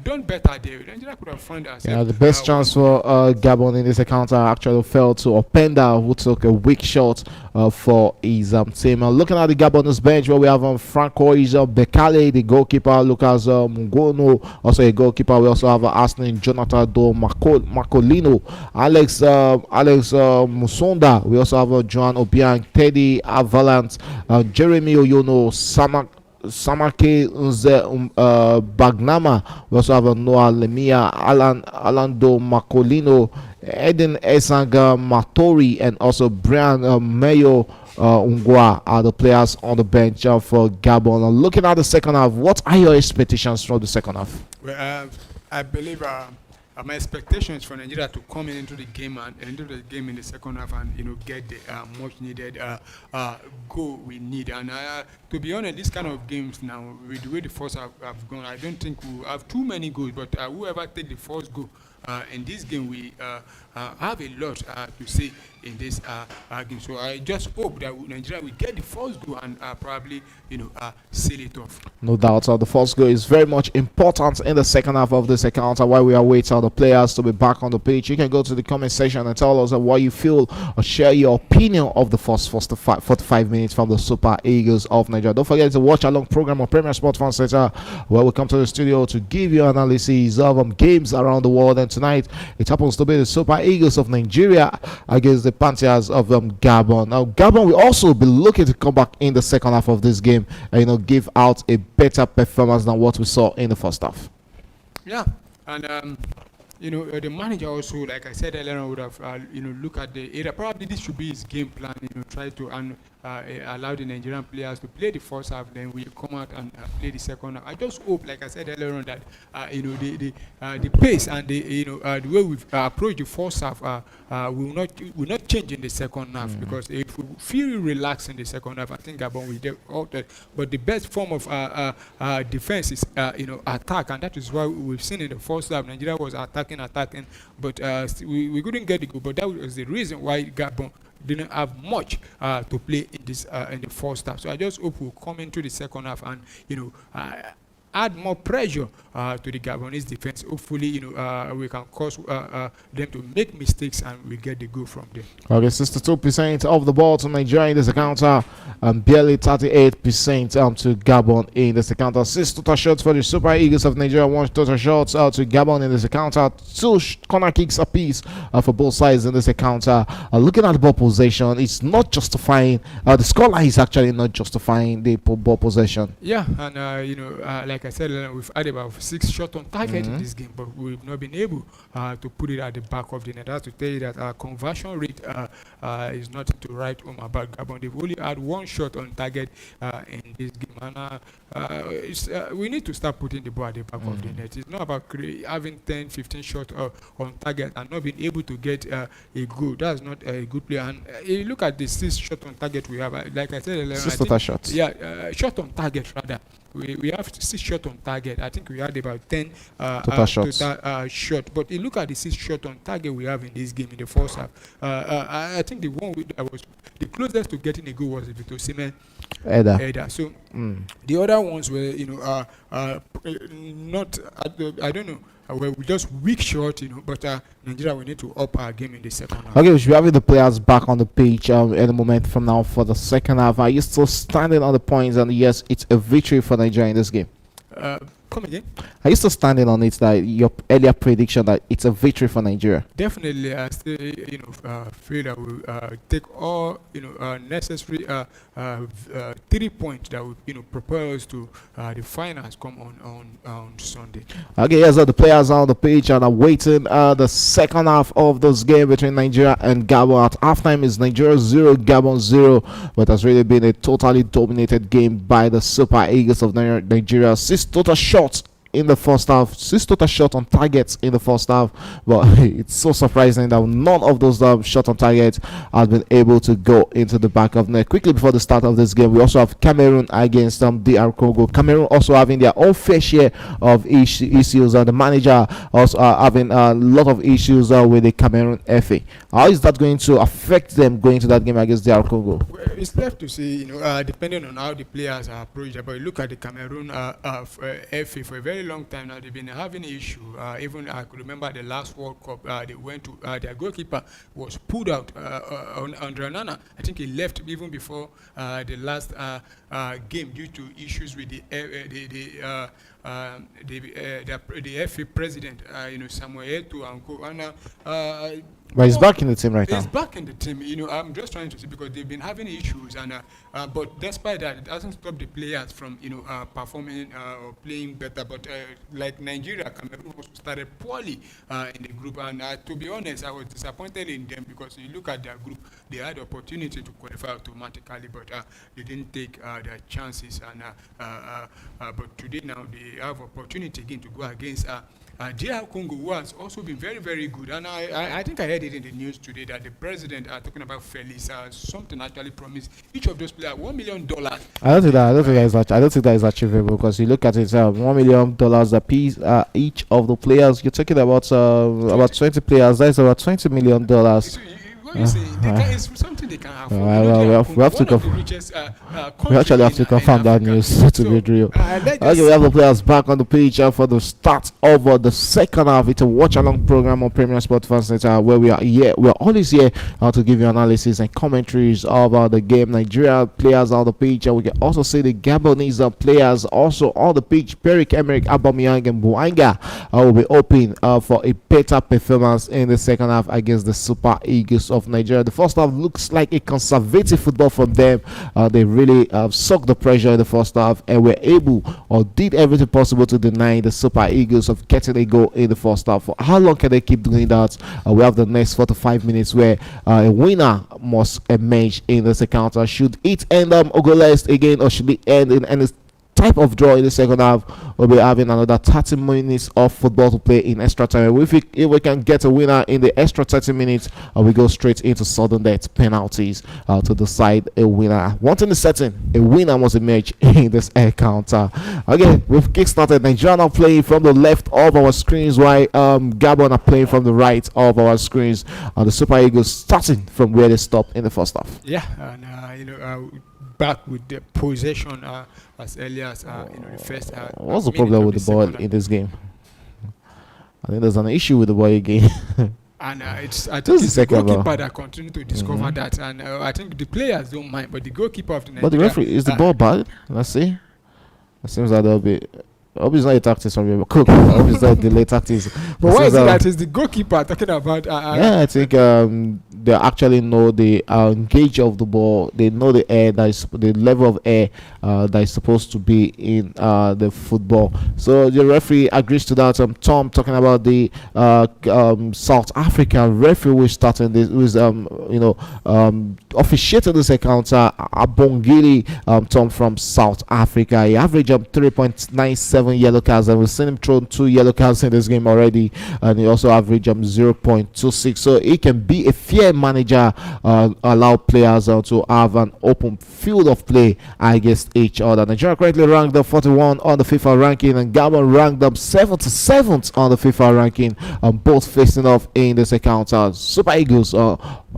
done better there, Nigeria could have found us. Yeah, the best chance for Gabon in this encounter actually fell to Openda, who took a weak shot for his team. Looking at the Gabonese bench, where we have Franco Bekale, the goalkeeper, Lucas Mungono, also a goalkeeper. We also have Arsenal Jonathan Do Macolino, Alex Musonda. We also have Joan Obiang, Teddy Avalant, Jeremy Oyono, Samake Nze Bagnama. We also have Noah Lemia, Alando Macolino, Eden Esanga Matori, and also Brian Mayo Ungwa are the players on the bench for Gabon. Looking at the second half, what are your expectations from the second half? Well, I believe my expectations for Nigeria to come into the game and into the game in the second half and get the much needed goal we need. And to be honest, this kind of games now, with the way the first half have gone, I don't think we'll have too many goals. But whoever take the first goal in this game, we have a lot to say in this game. So I just hope that Nigeria will get the first goal and probably seal it off. No doubt, the first goal is very much important in the second half of this encounter. While we are waiting on the players to be back on the pitch, you can go to the comment section and tell us what you feel or share your opinion of the first 45 minutes from the Super Eagles of Nigeria. Don't forget to watch along program on Premier Sports Fan Center, where we come to the studio to give you analysis of games around the world. And tonight it happens to be the Super Eagles of Nigeria against the Panthers of Gabon. Now Gabon will also be looking to come back in the second half of this game and give out a better performance than what we saw in the first half. Yeah, and the manager also, like I said earlier, would have look at the area. Probably this should be his game plan. Try to allow the Nigerian players to play the first half, then we come out and play the second half. I just hope, like I said earlier on, that the pace and the way we've approached the first half will not change in the second half, because if we feel relaxed in the second half, I think Gabon will get altered. But the best form of defense is attack, and that is why we've seen in the first half Nigeria was attacking, but we couldn't get the goal. But that was the reason why Gabon didn't have much to play in this in the first half. So I just hope we'll come into the second half and add more pressure to the Gabonese defense. Hopefully, we can cause them to make mistakes and we get the goal from them. Okay, 62% of the ball to Nigeria in this encounter, and barely 38% to Gabon in this encounter. 6 total shots for the Super Eagles of Nigeria, 1 total shots to Gabon in this encounter, 2 corner kicks apiece for both sides in this encounter. Looking at the ball possession, it's not justifying. The scoreline is actually not justifying the ball possession. Yeah, and like I said, we've had about 6 shots on target in this game, but we've not been able to put it at the back of the net. That's to tell you that our conversion rate is nothing to write home about Gabon. They've only had 1 shot on target in this game, and we need to start putting the ball at the back of the net. It's not about having 10, 15 shots on target and not being able to get a goal. That's not a good play. And you look at the 6 shots on target we have. Like I said earlier, 6 total shots. Yeah, shot on target rather. We have 6 shots on target. I think we had about 10 total shots. Shot. But you look at the 6 shots on target we have in this game in the first half. I think the one that was the closest to getting a goal was Victor Osimhen header. So the other ones were, not. I don't know. We're just weak short, but Nigeria, we need to up our game in the second half. Okay, we should be having the players back on the pitch any moment from now for the second half. Are you still standing on the points? And yes, it's a victory for Nigeria in this game. Come again? Are you still standing on it that your earlier prediction that it's a victory for Nigeria? Definitely, I still, feel that we take all, necessary 3 points that will, propel us to the finals come on Sunday. Okay, yes, the players are on the pitch and are waiting the second half of this game between Nigeria and Gabon. At halftime is Nigeria 0, Gabon 0, but has really been a totally dominated game by the Super Eagles of Nigeria. 6 total shots in the first half, 6 total shots on targets in the first half, but it's so surprising that none of those shots on target have been able to go into the back of net. Quickly before the start of this game, we also have Cameroon against DR Congo. Cameroon also having their own fair share of issues, and the manager also having a lot of issues with the Cameroon FA. How is that going to affect them going to that game against DR Congo? Well, it's left to see, depending on how the players are approached. But look at the Cameroon FA for a very long time now. They've been having an issue. Even I could remember the last World Cup. They went to their goalkeeper was pulled out on Nana. I think he left even before the last game due to issues with the FA president, Samuel Eto'o and co. And But he's back in the team right now. he's back in the team. I'm just trying to see because they've been having issues, and but despite that, it doesn't stop the players from performing or playing better. But like Nigeria, Cameroon also started poorly in the group, and to be honest, I was disappointed in them because you look at their group, they had the opportunity to qualify automatically, but they didn't take their chances. And but today now they have opportunity again to go against. DR Congo, who has also been very, very good, and I think I heard it in the news today that the president talking about Felix, something actually promised each of those players $1 million. I don't think that is achievable because you look at it, $1 million a piece each of the players. You're talking about 20 players. That's about $20 million. So, what you say? It's something they can afford. We have to we actually have to confirm that news to be real. Okay, we have the players back on the pitch for the start of the second half. It's a watch-along program on Premier Sport Fans Center where we are here. We are always here to give you analysis and commentaries about the game. Nigeria players on the pitch, and we can also see the Gabonese players also on the pitch. Pierre-Emerick Aubameyang and Bouanga will be hoping for a better performance in the second half against the Super Eagles of Nigeria. The first half looks like a conservative football from them. They really sucked the pressure in the first half and were able or did everything possible to deny the Super Eagles of getting a goal in the first half. For how long can they keep doing that? We have the next 45 minutes where a winner must emerge in this encounter. Should it end goalless again, or should it end in any type of draw in the second half? We'll be having another 30 minutes of football to play in extra time. If we can get a winner in the extra 30 minutes, we go straight into sudden death penalties to decide a winner. One thing is certain, a winner must emerge in this encounter. Okay, we've kickstarted. Nigeria now playing from the left of our screens, while Gabon are playing from the right of our screens. The Super Eagles starting from where they stopped in the first half. Yeah, and back with the possession as early as the first. What's the problem with the ball in this game? I think there's an issue with the ball again. And I think it's the goalkeeper that continue to discover that, and I think the players don't mind, but the goalkeeper of the Nigeria. But the referee, is the ball bad? Let's see. It seems like there'll be. I hope it's not a tactics from you. Cook. I hope it's not delay tactics. But why is it that is the goalkeeper talking about? Yeah, I think they actually know the gauge of the ball. They know the air that is the level of air that is supposed to be in the football. So the referee agrees to that. Tom talking about the South Africa referee who is starting this, who is officiating this encounter. Abongili Tom from South Africa. He averaged 3.97 yellow cards, and we've seen him throw 2 yellow cards in this game already, and he also averaged 0.26. So he can be a fair manager, allow players to have an open field of play against each other. Nigeria currently ranked 41 on the FIFA ranking, and Gabon ranked 77th on the FIFA ranking, both facing off in this encounter. Super Eagles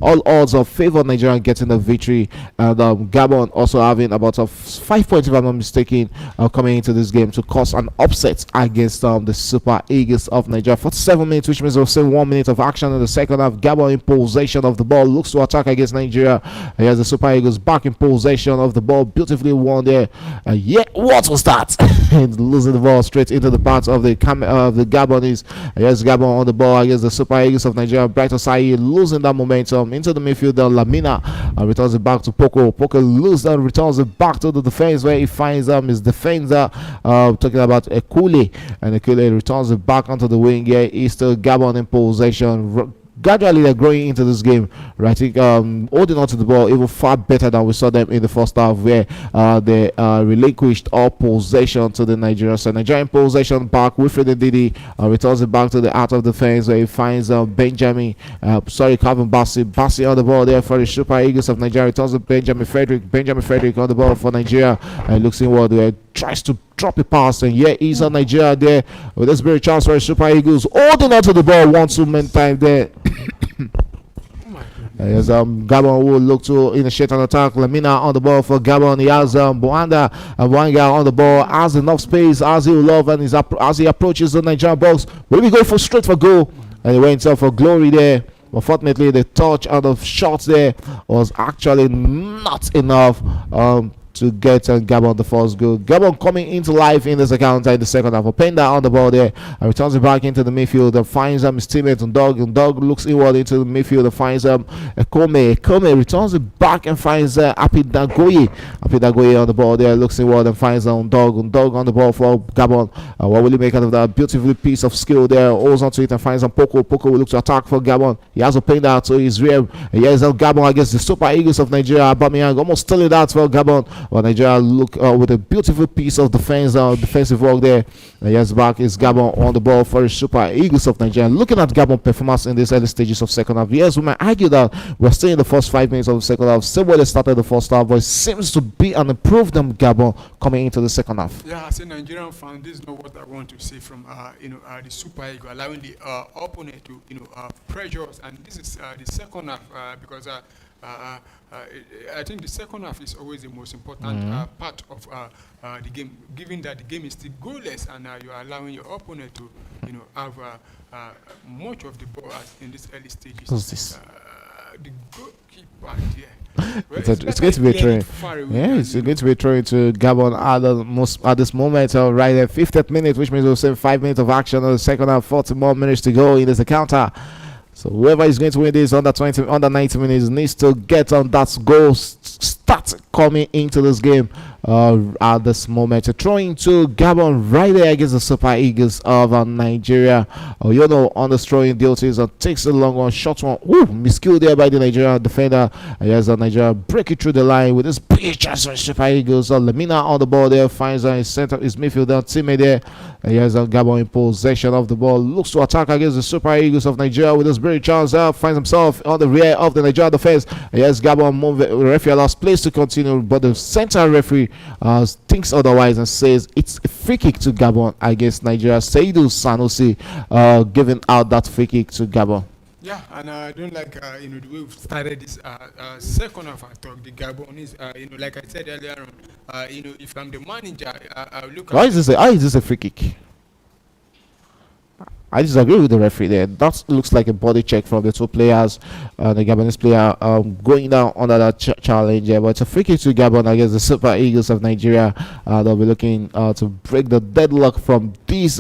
all odds of favor Nigeria getting the victory, and Gabon also having about a 5 points, if I'm not mistaken, coming into this game to cause an upset against the Super Eagles of Nigeria. 47 minutes, which means we'll see 1 minute of action in the second half. Gabon in possession of the ball, looks to attack against Nigeria. Here's the Super Eagles back in possession of the ball, beautifully won there. Yeah, what was that? Losing the ball straight into the path of the Gabonese. Here's Gabon on the ball against the Super Eagles of Nigeria. Bright Osai losing that momentum into the midfield. Lamina returns it back to Poco. Poco loses and returns it back to the defense where he finds his defender. Talking about Ekule, and Ekule returns it back onto the wing. Yeah, he's still Gabon in possession. Gradually they're growing into this game, right? I think holding on to the ball even far better than we saw them in the first half, where they relinquished all possession to the Nigerians. So Nigerian possession back. Wilfred Ndidi returns it back to the out of defense, where he finds Calvin Bassi on the ball there for the Super Eagles of Nigeria. Returns to Benjamin Frederick on the ball for Nigeria, and looks inward where tries to drop a pass, and yeah, he's on Nigeria there with this very chance for the Super Eagles, holding on to the ball 1-2 men time there. As Gabon will look to initiate an attack. Lamina on the ball for Gabon. He has Boanga on the ball, has enough space as he will love, and as he approaches the Nigerian box, will be going straight for goal, and he went up for glory there. Unfortunately, the touch out of shots there was actually not enough to get Gabon the first goal. Gabon coming into life in this account in the second half. Openda on the ball there, and returns it back into the midfield and finds his teammate and Dog looks inward into the midfield and finds Ekome returns it back and finds Apidagoye on the ball there, looks inward and finds Dog on the ball for Gabon. What will he make out of that beautiful piece of skill there? Holds onto it and finds Poco will look to attack for Gabon. He has Openda to his rear. Here's Gabon against the Super Eagles of Nigeria. Aubameyang almost stealing that for Gabon. Well, Nigeria look with a beautiful piece of defensive work there. Yes, back is Gabon on the ball for the Super Eagles of Nigeria. Looking at Gabon performance in these early stages of second half, yes, we might argue that we're still in the first 5 minutes of the second half, same way they started the first half, but it seems to be an improvement Gabon coming into the second half. Yeah, as a Nigerian fan, this is not what I want to see from the Super Eagles, allowing the opponent to pressure us, and this is the second half because. I think the second half is always the most important part of the game, given that the game is still goalless and you are allowing your opponent to have much of the ball in this early stages. What's this? The goalkeeper there. It's going to be a throw. Yeah, it's going to be a throw to Gabon at this moment. Right there, 50th minute, which means we'll see 5 minutes of action in the second half. 40 more minutes to go in this counter. So whoever is going to win this under 90 minutes needs to get on that goal start coming into this game at this moment. Throwing to Gabon right there against the Super Eagles of Nigeria. On the throwing duties and takes a long one, short one. Ooh, miscued there by the Nigerian defender. Yes, Nigeria breaking through the line with this big chance for Super Eagles. Lamina on the ball there, finds his midfielder teammate there. Yes, Gabon in possession of the ball, looks to attack against the Super Eagles of Nigeria with this very chance. Finds himself on the rear of the Nigerian defense. Yes, Gabon move. Referee allows place to continue, but the center referee thinks otherwise and says it's a free kick to Gabon against Nigeria. Seydou Sanusi giving out that free kick to Gabon. Yeah, and I don't like the way we've started this second half. I thought the Gabonese, like I said earlier on, if I'm the manager, I look. Why is this a free kick? I disagree with the referee there. That looks like a body check from the two players. The Gabonese player going down under that challenge. But it's a free kick to Gabon against the Super Eagles of Nigeria. They'll be looking to break the deadlock from this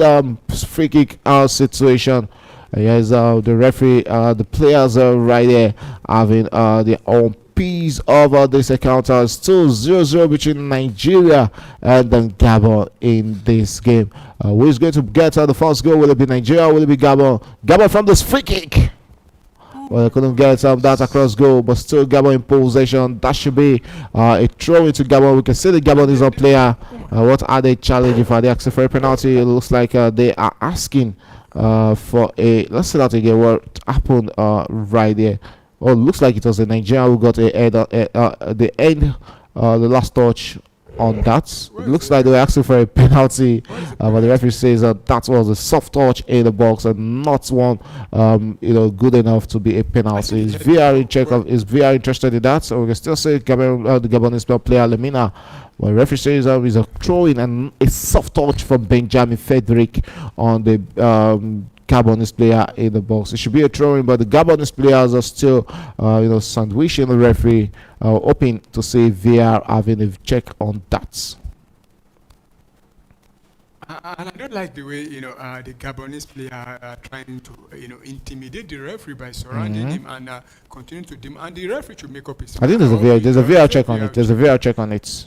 free kick situation. Yes, the referee, the players are right there having their own piece of this encounter. Still 0-0 between Nigeria and then Gabon in this game. Who is going to get the first goal? Will it be Nigeria? Will it be Gabon? Gabon from this free kick. Well, they couldn't get that across goal, but still Gabon in possession. That should be a throw into Gabon. We can see the Gabon is on player. What are they challenging for? Are they asking for a penalty? It looks like they are asking for a. Let's see that again. What happened right there? Oh, it looks like it was a Nigerian who got the last touch on that. It looks like they were asking for a penalty, but the referee says that was a soft touch in the box and not one, good enough to be a penalty. Is VR interested in that? So we can still say the Gabonese player Lemina. Well, referee says is a throw-in and a soft touch from Benjamin Frederick on the Gabonese player in the box. It should be a throw-in, but the Gabonese players are still, sandwiching the referee, hoping to see VR having a check on that. And I don't like the way the Gabonese player are trying to intimidate the referee by surrounding him and continue to and the referee should make up his I think there's a VR check on it. There's a VR check on it.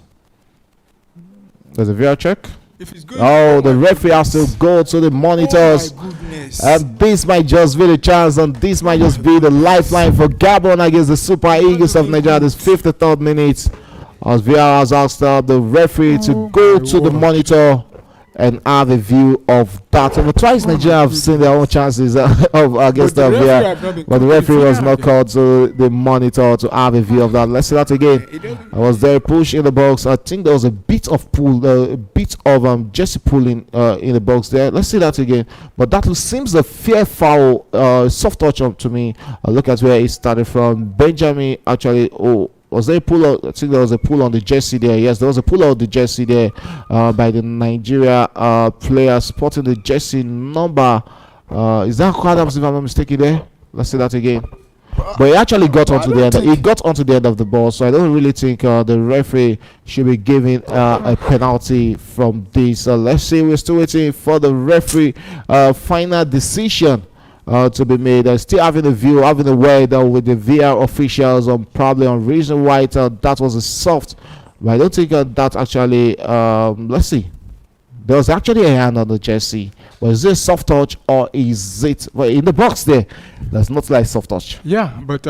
There's a VR check. If it's good, the referee has to go to the monitors. Oh my goodness. And this might just be the chance, and this might just be the lifeline for Gabon against the Super Eagles of Nigeria. This 53rd minute, as VR has asked the referee to go to the monitor and have a view of that. And twice Nigeria have seen their own chances against the VR, but the referee was not called to the monitor to have a view of that. Let's see that again. I was there, push in the box. I think there was a bit of pull, a bit of Jesse pulling in the box there. Let's see that again. But that seems a fair foul, soft touch up to me. Look at where it started from. Benjamin actually. Was there a pull out? I think there was a pull on the jersey there. Yes, there was a pull out the jersey there by the Nigeria player sporting the jersey number. Is that Adams, if I'm not mistaken there? Let's see that again. But he actually got onto the end. He got onto the end of the ball, so I don't really think the referee should be giving a penalty from this. Let's see. We're still waiting for the referee final decision to be made. Still having a view, having a word with the VR officials on probably on reason why that was a soft. But I don't think that actually. Let's see. There was actually a hand on the jersey. Was it soft touch or is it in the box there? That's not like soft touch. Yeah, but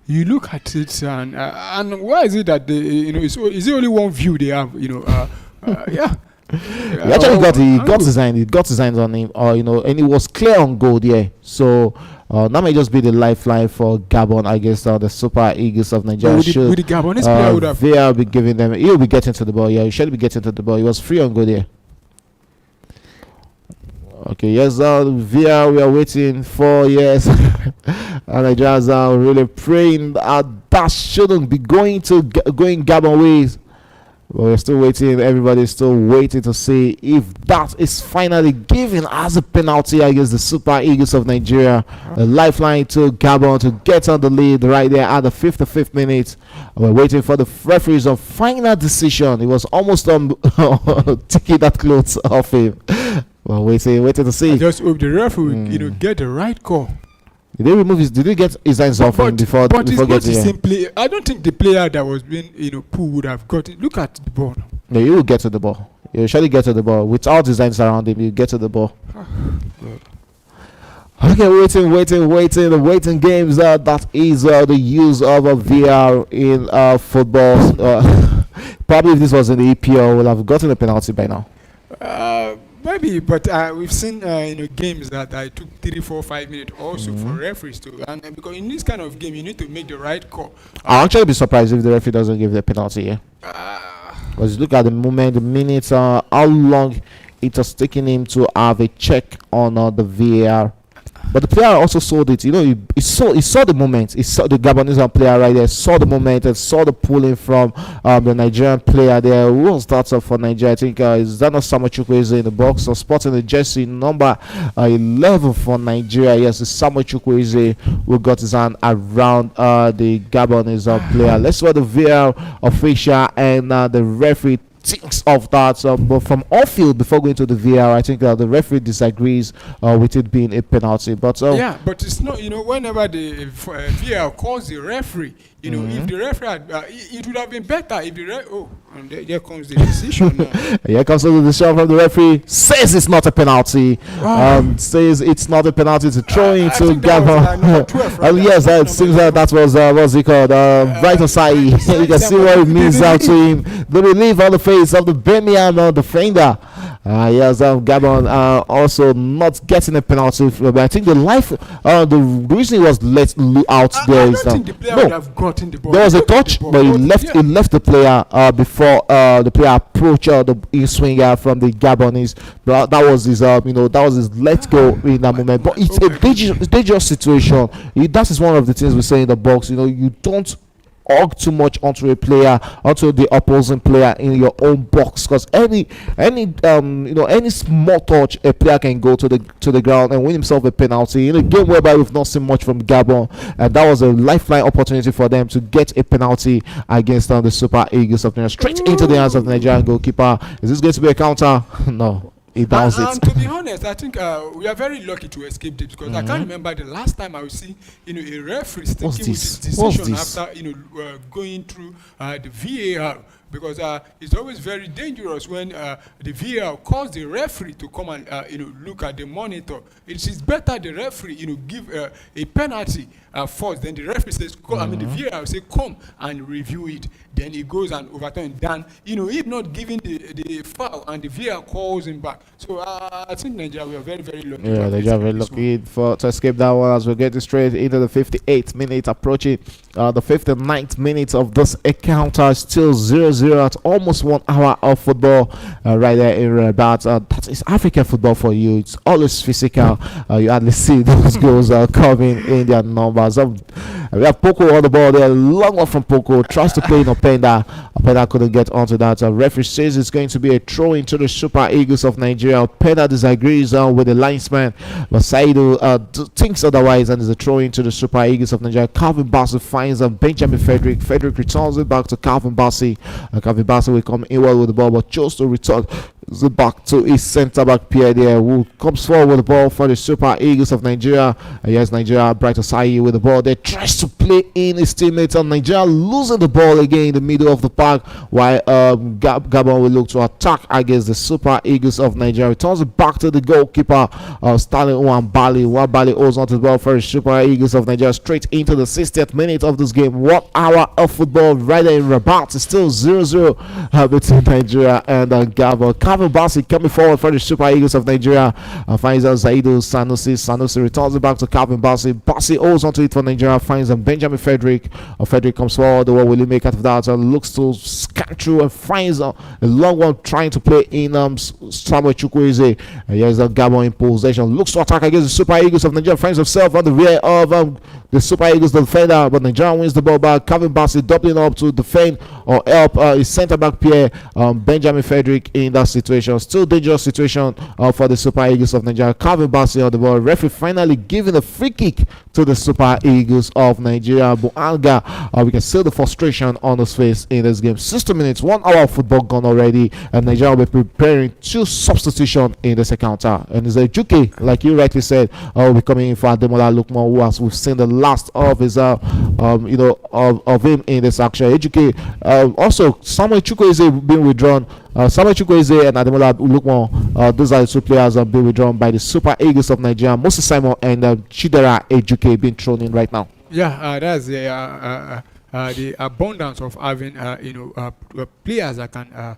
you look at it and why is it that they, is it only one view they have? Yeah. He actually got designs on him, and it was clear on goal there. So that may just be the lifeline for Gabon against the Super Eagles of Nigeria. With the Gabonese player would have. They'll be giving them. He'll be getting to the ball. Yeah, he should be getting to the ball. He was free on goal there. Okay, yes, VR, we are waiting for, yes. And Nigerians are really praying that shouldn't be going Gabon ways. But we're still waiting. Everybody's still waiting to see if that is finally given as a penalty against the Super Eagles of Nigeria. A lifeline to Gabon to get on the lead right there at the 55th minute. We're waiting for the referee's final decision. It was almost taking that clothes off him. Well, waiting to see. I just hope the referee will, get the right call. Did they remove his? Did they get his hands off him before? But before it's not the same play. I don't think the player that was being pulled would have got it. Look at the ball. No, you will get to the ball. You surely get to the ball without his hands around him. You get to the ball. Okay, waiting. The waiting games. That is the use of a VR in football. Probably if this was in the EPL, we'll have gotten a penalty by now. Maybe, but we've seen games that I took 3, 4, 5 minutes also for referees to, and because in this kind of game you need to make the right call. I'll actually be surprised if the referee doesn't give the penalty here. Because look at the moment, the minutes, how long it has taken him to have a check on the VAR. But the player also saw it. He saw the moment. He saw the Gabonese player right there. Saw the moment and saw the pulling from the Nigerian player there. Who was that for Nigeria? I think is that not Samuel Chukwueze in the box or spotting the jersey number 11 for Nigeria? Yes, it's Samuel Chukwueze who got his hand around the Gabonese player. Let's see what the VAR official and the referee thinks of that, but from off field before going to the VAR, I think the referee disagrees with it being a penalty. But yeah, but it's not. Whenever the VAR calls the referee, if the referee had, it would have been better if the and there comes the decision. Here comes the decision from the referee. Says it's not a penalty. Says it's not a penalty. It's a throw into Gabon. Yes, it seems that was what's it called? Right side. You can see what it means out to him. The relief on the face of the Birmingham defender. Yes, Gabon also not getting a penalty. But I think the reason he was let out there I is don't think the player no. would have gotten the ball. There was a Look at touch, the ball. but he Yeah. left the player before the player approached the in-swinger from the Gabonese. But that was his that was his let go in that moment. But it's a dangerous situation. That is one of the things we say in the box. You don't hug too much onto a player, onto the opposing player in your own box, because any small touch, a player can go to the ground and win himself a penalty in a game whereby we've not seen much from Gabon, and that was a lifeline opportunity for them to get a penalty against the Super Eagles of Nigeria, straight into the hands of the Nigerian goalkeeper. Is this going to be a counter? No. He downs it. And to be honest, I think we are very lucky to escape this, because I can't remember the last time I would see a referee sticking with his decision after going through the VAR, because it's always very dangerous when the VAR calls the referee to come and look at the monitor. It is better the referee give a penalty first, then the referee says the VAR will say come and review it, then he goes and overturn. Then if not giving the foul and the VAR calls him back. So I think Nigeria, we are very, very lucky. Yeah, Nigeria very lucky to escape that one, as we get straight into the 58th minute, approaching the 59th minute of this encounter. Still 0-0 at almost 1 hour of football right there in Rabat. That is African football for you. It's always physical. You hardly see those goals coming in their numbers. We have Poco on the ball there. Long one from Poco. Tries to play in Openda. Openda couldn't get onto that. Referee says it's going to be a throw into the Super Eagles of Nigeria. Openda disagrees with the linesman, but Saidu thinks otherwise, and is a throw into the Super Eagles of Nigeria. Calvin Bassey finds Benjamin Frederick. Frederick returns it back to Calvin Bassey. Calvin Bassey will come in well with the ball, but chose to return it back to his centre back Pierre there, who comes forward with the ball for the Super Eagles of Nigeria. Yes, Nigeria, Bright Osayi with the ball there, tries to play in his teammates, and Nigeria losing the ball again in the middle of the park, while Gabon will look to attack against the Super Eagles of Nigeria. Returns it back to the goalkeeper, Stanley Nwabali. Nwabali holds onto the ball for the Super Eagles of Nigeria, straight into the 60th minute of this game. 1 hour of football right there in Rabat. It's still 0-0 between Nigeria and Gabon. Calvin Bassey coming forward for the Super Eagles of Nigeria, finds Zaidu Sanusi. Sanusi returns it back to Calvin Bassey. Bassey holds onto it for Nigeria, finds Benjamin Frederick. Frederick comes forward. What will he make out of that? Looks to scan through and finds a long one, trying to play in Samuel Chukwueze. Here's Gabon in possession. Looks to attack against the Super Eagles of Nigeria. Finds himself on the rear of the Super Eagles defender, but Nigeria wins the ball back. Calvin Bassey doubling up to defend or help his centre back Pierre Benjamin Frederick in that situation. Still dangerous situation for the Super Eagles of Nigeria. Calvin Bassey on the ball. Referee finally giving a free kick to the Super Eagles of Nigeria. Buanga, we can see the frustration on his face in this game. 60 minutes, 1 hour of football gone already, and Nigeria will be preparing 2 substitutions in this encounter. And it's a Juke, like you rightly said, will be coming in for Ademola Lookman, who has we've seen the last of his of him in this action. Ejuke, also Samuel Chukwueze being withdrawn. Samuel Chukwueze and Ademola Lookman, those are the 2 players that have been withdrawn by the Super Eagles of Nigeria. Moses Simon and Chidera Ejuke being thrown in right now. Yeah, that's the abundance of having players that can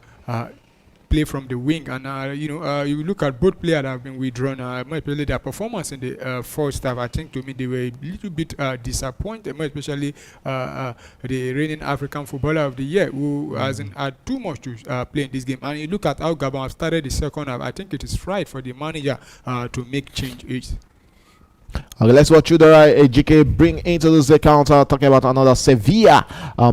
play from the wing, and you look at both players that have been withdrawn. More especially their performance in the first half, I think to me they were a little bit disappointed, more especially the reigning African footballer of the year, who hasn't had too much to play in this game. And you look at how Gabon have started the second half. I think it is right for the manager to make changes. Okay, let's watch Chidera Ejike bring into this encounter, talking about another Sevilla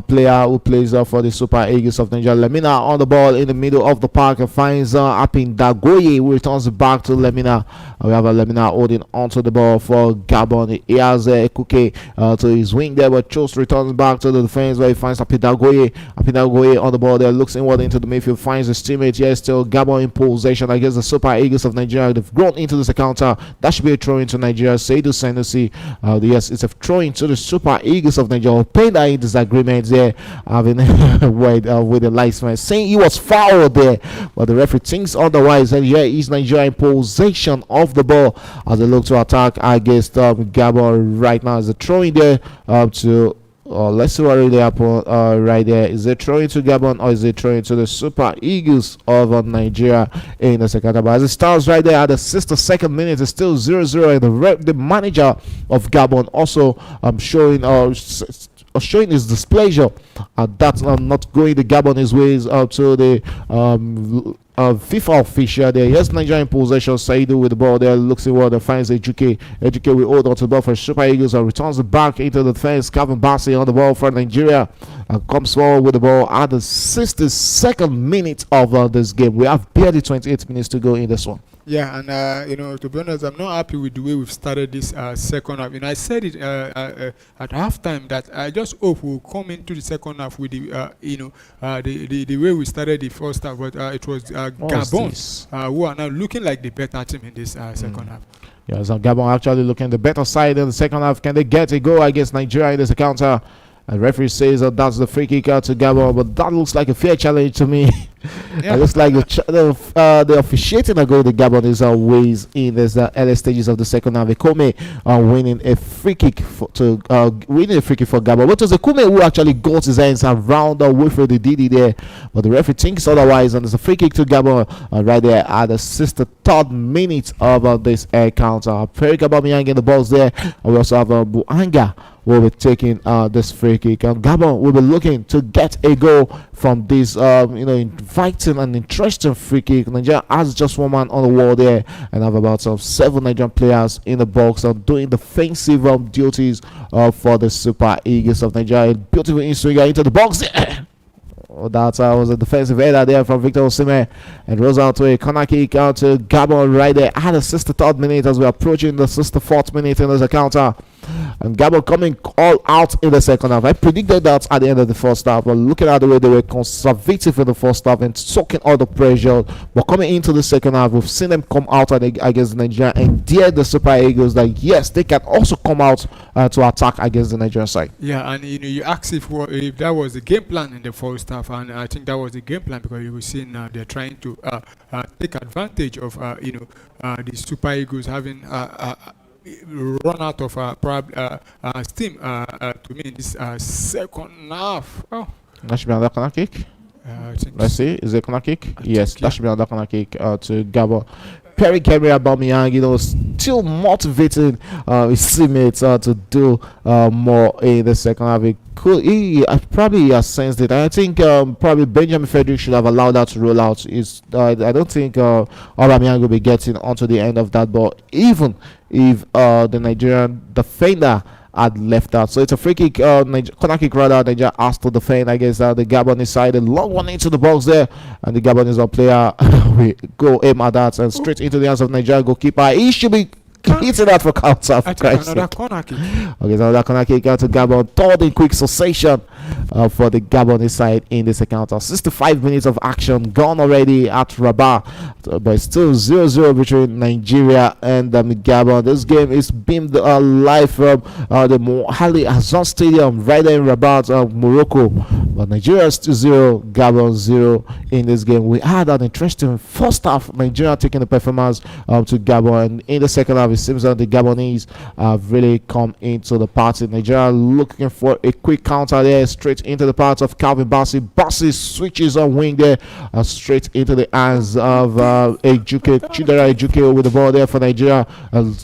player who plays for the Super Eagles of Nigeria. Lemina on the ball in the middle of the park and finds Apin Dagoye, who returns it back to Lemina. We have Lemina holding onto the ball for Gabon. He has Kuke to his wing there, but chose to return back to the defense, where he finds Apin Dagoye. Apin Dagoye on the ball there, looks inward into the midfield, finds his teammate. Yes, still Gabon in possession against the Super Eagles of Nigeria. They've grown into this encounter. That should be a throw into Nigeria. Seydou Sanusi, yes, it's a throw into the Super Eagles of Nigeria. Penda in disagreement there, having with the linesman, saying he was fouled there, but the referee thinks otherwise. And here is Nigeria in possession of the ball as they look to attack against Gabon right now. As a throw in there to Let's see what really happened right there. Is it throwing to Gabon or is it throwing to the Super Eagles of Nigeria in the second half? As it starts right there at the 62nd minute, it's still 0-0, and the manager of Gabon also showing showing his displeasure that not going the Gabon his ways to the FIFA official there. Yes, Nigeria in possession. Saidu with the ball there, looks inward and finds Ejuke. Ejuke will hold on to the ball for Super Eagles and returns it back into the defense. Calvin Bassey on the ball for Nigeria and comes forward with the ball at the 62nd minute of this game. We have barely 28 minutes to go in this one. Yeah, and to be honest, I'm not happy with the way we've started this second half. I said it at halftime that I just hope we'll come into the second half with the way we started the first half. But it was Gabon who are now looking like the better team in this second half. Yeah, so Gabon actually looking the better side in the second half. Can they get a goal against Nigeria in this counter? And referee says that that's the free kick out to Gabon, but that looks like a fair challenge to me. Yeah. It looks like the officiating a goal the Gabon is ways in the early stages of the second half. Ekome winning a free kick for Gabon. But it was Ekome who actually got his hands around Wilfred Didi there, but the referee thinks otherwise, and there's a free kick to Gabon right there at the 63rd minute of this counter. Perik Aubameyang in the balls there, and we also have Buanga will be taking this free kick, and Gabon will be looking to get a goal from this inviting and interesting free kick. Nigeria has just one man on the wall there and have about 7 Nigerian players in the box doing defensive duties for the Super Eagles of Nigeria. Beautiful in-swinger into the box there. That was a defensive header there from Victor Osimhen, and rolls out to a corner kick out to Gabon right there at the 63rd minute as we're approaching the 64th minute in this counter. And Gabon coming all out in the second half. I predicted that at the end of the first half, but looking at the way they were conservative in the first half and soaking all the pressure, but coming into the second half, we've seen them come out against Nigeria and dare the Super Eagles that yes, they can also come out to attack against the Nigerian side. Yeah, and you asked if that was the game plan in the first half, and I think that was the game plan because you will see now they're trying to take advantage of the Super Eagles having run out of steam to me in this second half. Oh, that should be another corner kick. Let's see, is it a corner kick? Yes, that should be another corner kick to Gabon. Perry Aubameyang, still motivating his teammates to do more in the second half. He probably has sensed it. I think probably Benjamin Frederick should have allowed that to roll out. I don't think Aubameyang will be getting onto the end of that ball, even if the Nigerian defender had left out. So it's a free kick, corner kick rather. Nigeria asked to defend against the Gabonese side. A long one into the box there, and the Gabonese player we go aim at that and straight into the hands of Nigeria goalkeeper. He should be hitting that for counter. Another corner kick. Okay, so another corner kick out to Gabon. Third in quick succession for the Gabonese side in this encounter. 65 minutes of action gone already at Rabat, but it's still 0-0 between Nigeria and Gabon. This game is beamed live from the Mohali Hassan Stadium right there in Rabat, Morocco. But Nigeria is still 0, Gabon 0 in this game. We had an interesting first half. Nigeria taking the performance to Gabon, and in the second half, it seems that the Gabonese have really come into the party. Nigeria looking for a quick counter there, straight into the path of Calvin Bassey. Bassey switches on wing there, straight into the hands of Chidera Ejuke with the ball there for Nigeria.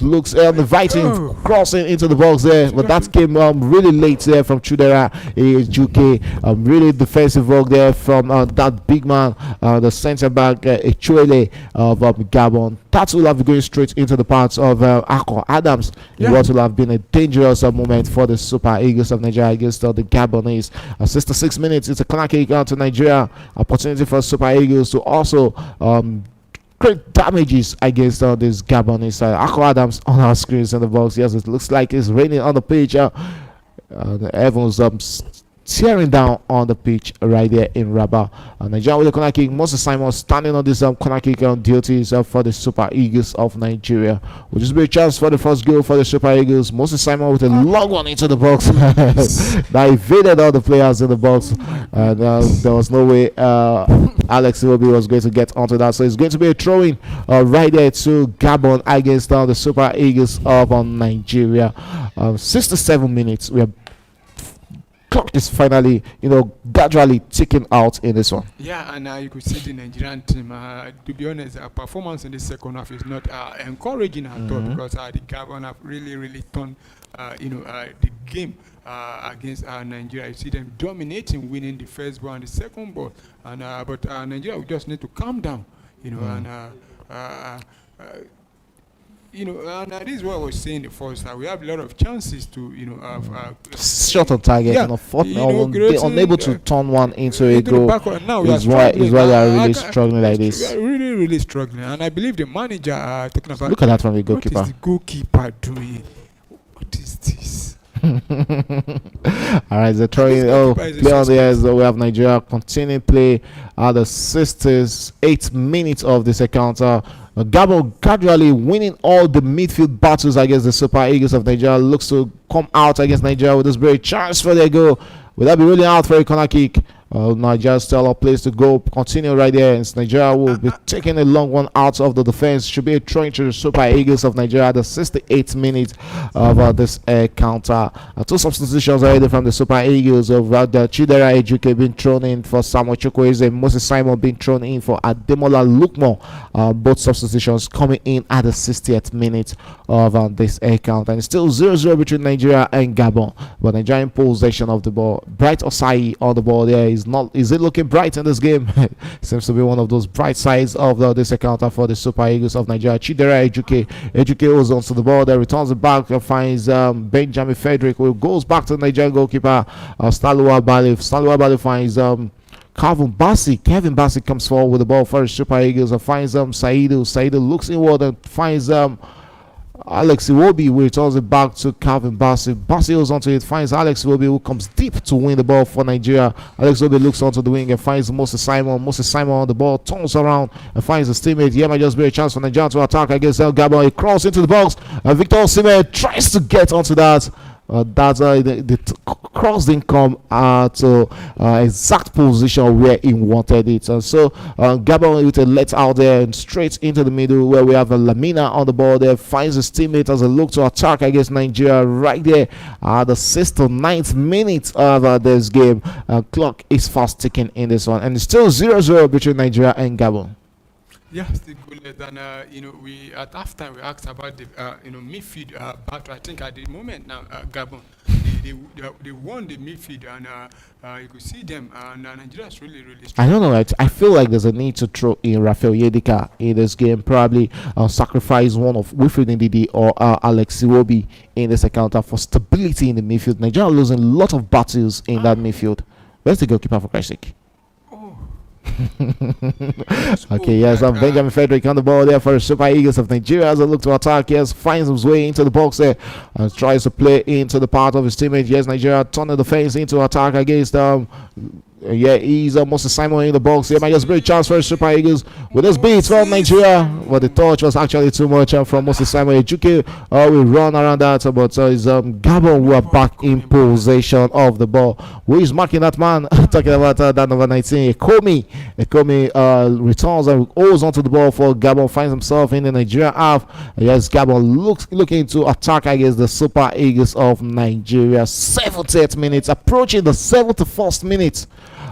Looks inviting, crossing into the box there, but that came really late there from Chidera Ejuke. Really defensive work there from that big man, the centre back Echuele of Gabon. That will have been going straight into the paths of Akon Adams. It what will have been a dangerous moment for the Super Eagles of Nigeria against the Gabonese. 66 minutes, it's a corner kick out to Nigeria. Opportunity for Super Eagles to also create damages against this Gabonese side. Akon Adams on our screens in the box. Yes, it looks like it's raining on the pitch. Evans tearing down on the pitch right there in Rabat. Nigeria with the corner kick. Moses Simon standing on this corner kick duties for the Super Eagles of Nigeria. Will just be a chance for the first goal for the Super Eagles. Moses Simon with a long one into the box that evaded all the players in the box, and there was no way Alex Iwobi was going to get onto that. So it's going to be a throw-in right there to Gabon against the Super Eagles of Nigeria. 67 minutes. We are clock is finally, gradually ticking out in this one. Yeah, and you could see the Nigerian team. To be honest, performance in the second half is not encouraging at all, because the Gabon have really turned, the game against Nigeria. You see them dominating, winning the first ball and the second ball, and but Nigeria, we just need to calm down, and. And this is what I was saying the first time. We have a lot of chances to, have shot on target, yeah, they're unable to turn one into a goal. Now is why they are really struggling like this. We are really struggling, and I believe the manager talking about. Look at that from the goalkeeper. What is the goalkeeper doing? What is this? All right, the throwing. Play on the air. We have Nigeria continuing play at the 68th minute of this encounter. Gabon gradually winning all the midfield battles against the Super Eagles of Nigeria. Looks to come out against Nigeria with this very chance for their goal. Will that be rolling out for a corner kick? Nigeria still a place to go. Continue right there. And Nigeria will be taking a long one out of the defense. Should be a throw into the Super Eagles of Nigeria at the 68th minute of this counter. Two substitutions already from the Super Eagles of Chidera Ejuke being thrown in for Samuel Chukwueze, Moses Simon being thrown in for Ademola Lukman. Both substitutions coming in at the 60th minute of this counter. And it's still 0-0 between Nigeria and Gabon. But Nigeria in possession of the ball. Bright Osai on the ball there. Is it looking bright in this game? Seems to be one of those bright sides of this encounter for the Super Eagles of Nigeria. Chidera Ejuke was onto the ball there, returns it back and finds Benjamin Frederick, who goes back to the Nigerian goalkeeper Staluwa Bali finds Kevin Bassi comes forward with the ball for the Super Eagles and finds Saidu looks inward and finds Alex Iwobi, who returns it back to Calvin Bassi. Bassi goes onto it, finds Alex Iwobi, who comes deep to win the ball for Nigeria. Alex Iwobi looks onto the wing and finds Moses Simon. Moses Simon on the ball, turns around and finds his teammate. Here might just be a chance for Nigeria to attack against El Gabon. He crosses into the box. Victor Osimhen tries to get onto that. The cross didn't come to exact position where he wanted it, and so Gabon with a let out there and straight into the middle where we have Lamina on the ball there, finds his teammate as a look to attack against Nigeria right there at the 6th or 9th minute of this game. Clock is fast ticking in this one, and it's still 0-0 between Nigeria and Gabon. Yeah, still good. And we at halftime we asked about the midfield battle. I think at the moment now Gabon they won the midfield, and you could see them. And Nigeria is really strong. I don't know. I feel like there's a need to throw in Rafael Yedika in this game. Probably sacrifice one of Wilfred Ndidi or Alex Iwobi in this encounter for stability in the midfield. Nigeria losing a lot of battles in that midfield. Where's the goalkeeper, for Christ's sake? Okay, yes, Benjamin Frederick on the ball there for the Super Eagles of Nigeria as a look to attack. Yes, finds his way into the box there and tries to play into the part of his teammate. Yes, Nigeria turning the face into attack against he's Moses Simon in the box. Here might just be a chance for the Super Eagles with this beat from Nigeria, but the touch was actually too much from Moses Simon. Ejuke will run around that, but it's Gabon who are back in possession of the ball. Who is marking that man? Talking about that number 19, Ekomi returns and holds onto the ball for Gabon, finds himself in the Nigerian half. Yes, Gabon looking to attack against the Super Eagles of Nigeria. 70th minutes, approaching the 71st minute.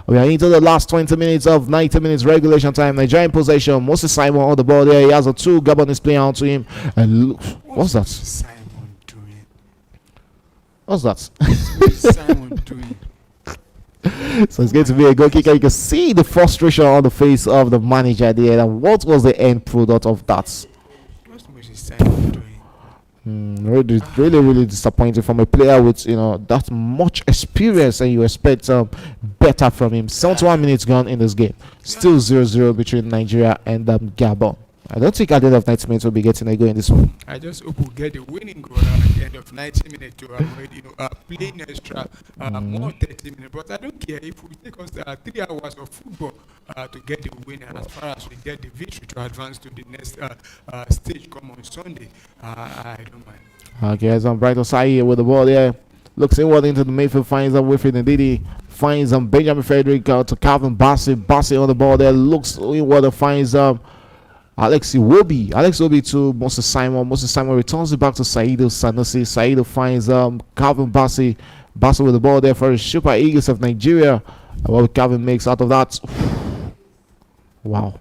We are into the last 20 minutes of 90 minutes regulation time. Nigeria in possession. Moses Simon on the ball there. He has a 2. Gabon is playing out to him. And look, what's that? Simon doing? What's that? Simon doing? So it's going to be a goal kicker. You can see the frustration on the face of the manager there. And what was the end product of that? What's Moses Simon doing? Really disappointing from a player with that much experience, and you expect better from him. 71 minutes gone in this game, still 0-0 between Nigeria and Gabon. I don't think at the end of 90 minutes we'll be getting a goal in this one. I just hope we'll get the winning goal at the end of 90 minutes to avoid playing extra more 30 minutes. But I don't care if we take us 3 hours of football to get the win, and as far as we get the victory to advance to the next stage come on Sunday, I don't mind. Okay, as Bright Osai with the ball there, looks inward into the midfield, finds Wilfred Ndidi, finds Benjamin Frederick to Calvin Bassi on the ball there, looks inward and finds Alex Iwobi to Moses Simon. Moses Simon returns it back to Saidu Sanusi. Saidu finds Calvin Bassi, Basel with the ball there for the Super Eagles of Nigeria. What Calvin makes out of that. Wow.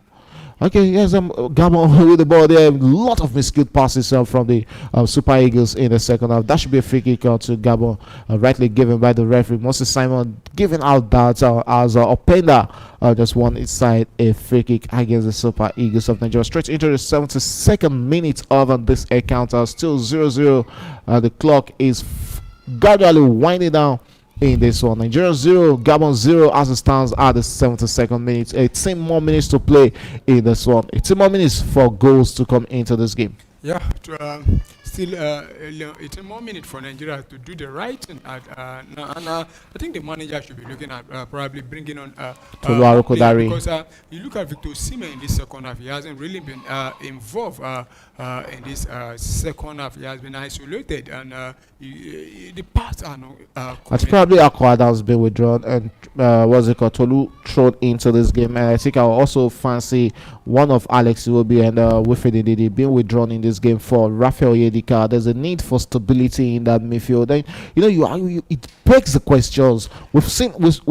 Okay, yes, Gabon with the ball there. A lot of miscued passes from the Super Eagles in the second half. That should be a free kick to Gabon, rightly given by the referee. Moses Simon giving out that as Openda just won inside a free kick against the Super Eagles of Nigeria. Straight into the 72nd minute of this encounter. Still 0-0. The clock is gradually winding down in this one. Nigeria 0, Gabon 0 as it stands at the 72nd minute. 18 more minutes to play in this one. 18 more minutes for goals to come into this game. Yeah, still 18 more minutes for Nigeria to do the right thing. And I think the manager should be looking at probably bringing on Tolu Arokodare. Because you look at Victor Osimhen in this second half, he hasn't really been involved in this second half. He has been isolated, and the pass are not. It's probably Akwa that has been withdrawn, and what's it called, Tolu thrown into this game. And I think I'll also fancy one of Alex Iwobi and Wilfred Ndidi being withdrawn in this game for Rafael Yedika. There's a need for stability in that midfield. And it begs the questions. We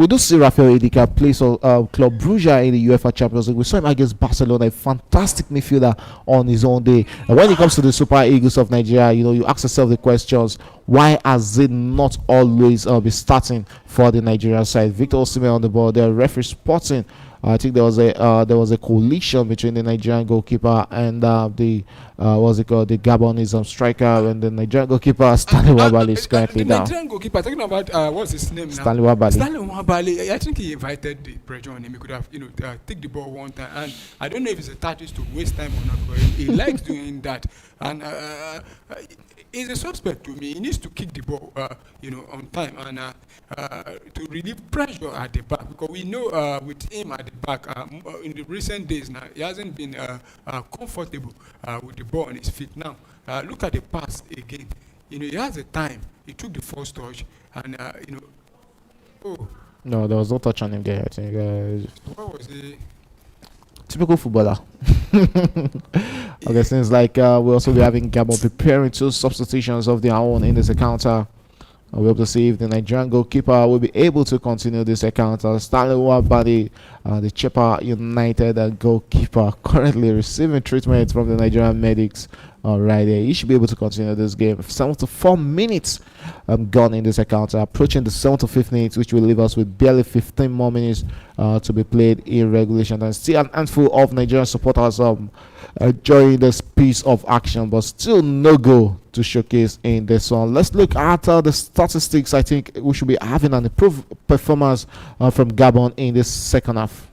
do see Rafael Yedika play Club Brugge in the UEFA Champions League. We saw him against Barcelona, a fantastic midfielder on his own day. And when it comes to the Super Eagles of Nigeria, you ask yourself the questions: why has it not always be starting for the Nigerian side? Victor Osimhen on the ball. The referee spotting. I think there was a collision between the Nigerian goalkeeper and the Gabonese striker, and the Nigerian goalkeeper Stanley Wabali is currently down. The Nigerian goalkeeper, talking about what's his name now? Stanley Wabali. Stanley Wabali. I think he invited the pressure on him. He could have take the ball one time, and I don't know if it's a tactic to waste time or not, but he likes doing that. And he's a suspect to me. He needs to kick the ball, on time, and to relieve pressure at the back, because we know with him at the back in the recent days now, he hasn't been comfortable with the ball on his feet. Now, look at the pass again. He has the time. He took the first touch, and oh. No, there was no touch on him there. I think. What was he? Typical footballer. Okay, seems like we'll also be having Gabon preparing 2 substitutions of their own in this encounter. We hope to see if the Nigerian goalkeeper will be able to continue this encounter. Stanley Wabali, the Chipper United goalkeeper, currently receiving treatment from the Nigerian medics. Right there, he should be able to continue this game. 74 minutes gone in this encounter, approaching the 75th minute, which will leave us with barely 15 more minutes to be played in regulation. And still an handful of Nigerian supporters enjoying this piece of action, but still no goal to showcase in this one. Let's look at the statistics. I think we should be having an improved performance from Gabon in this second half.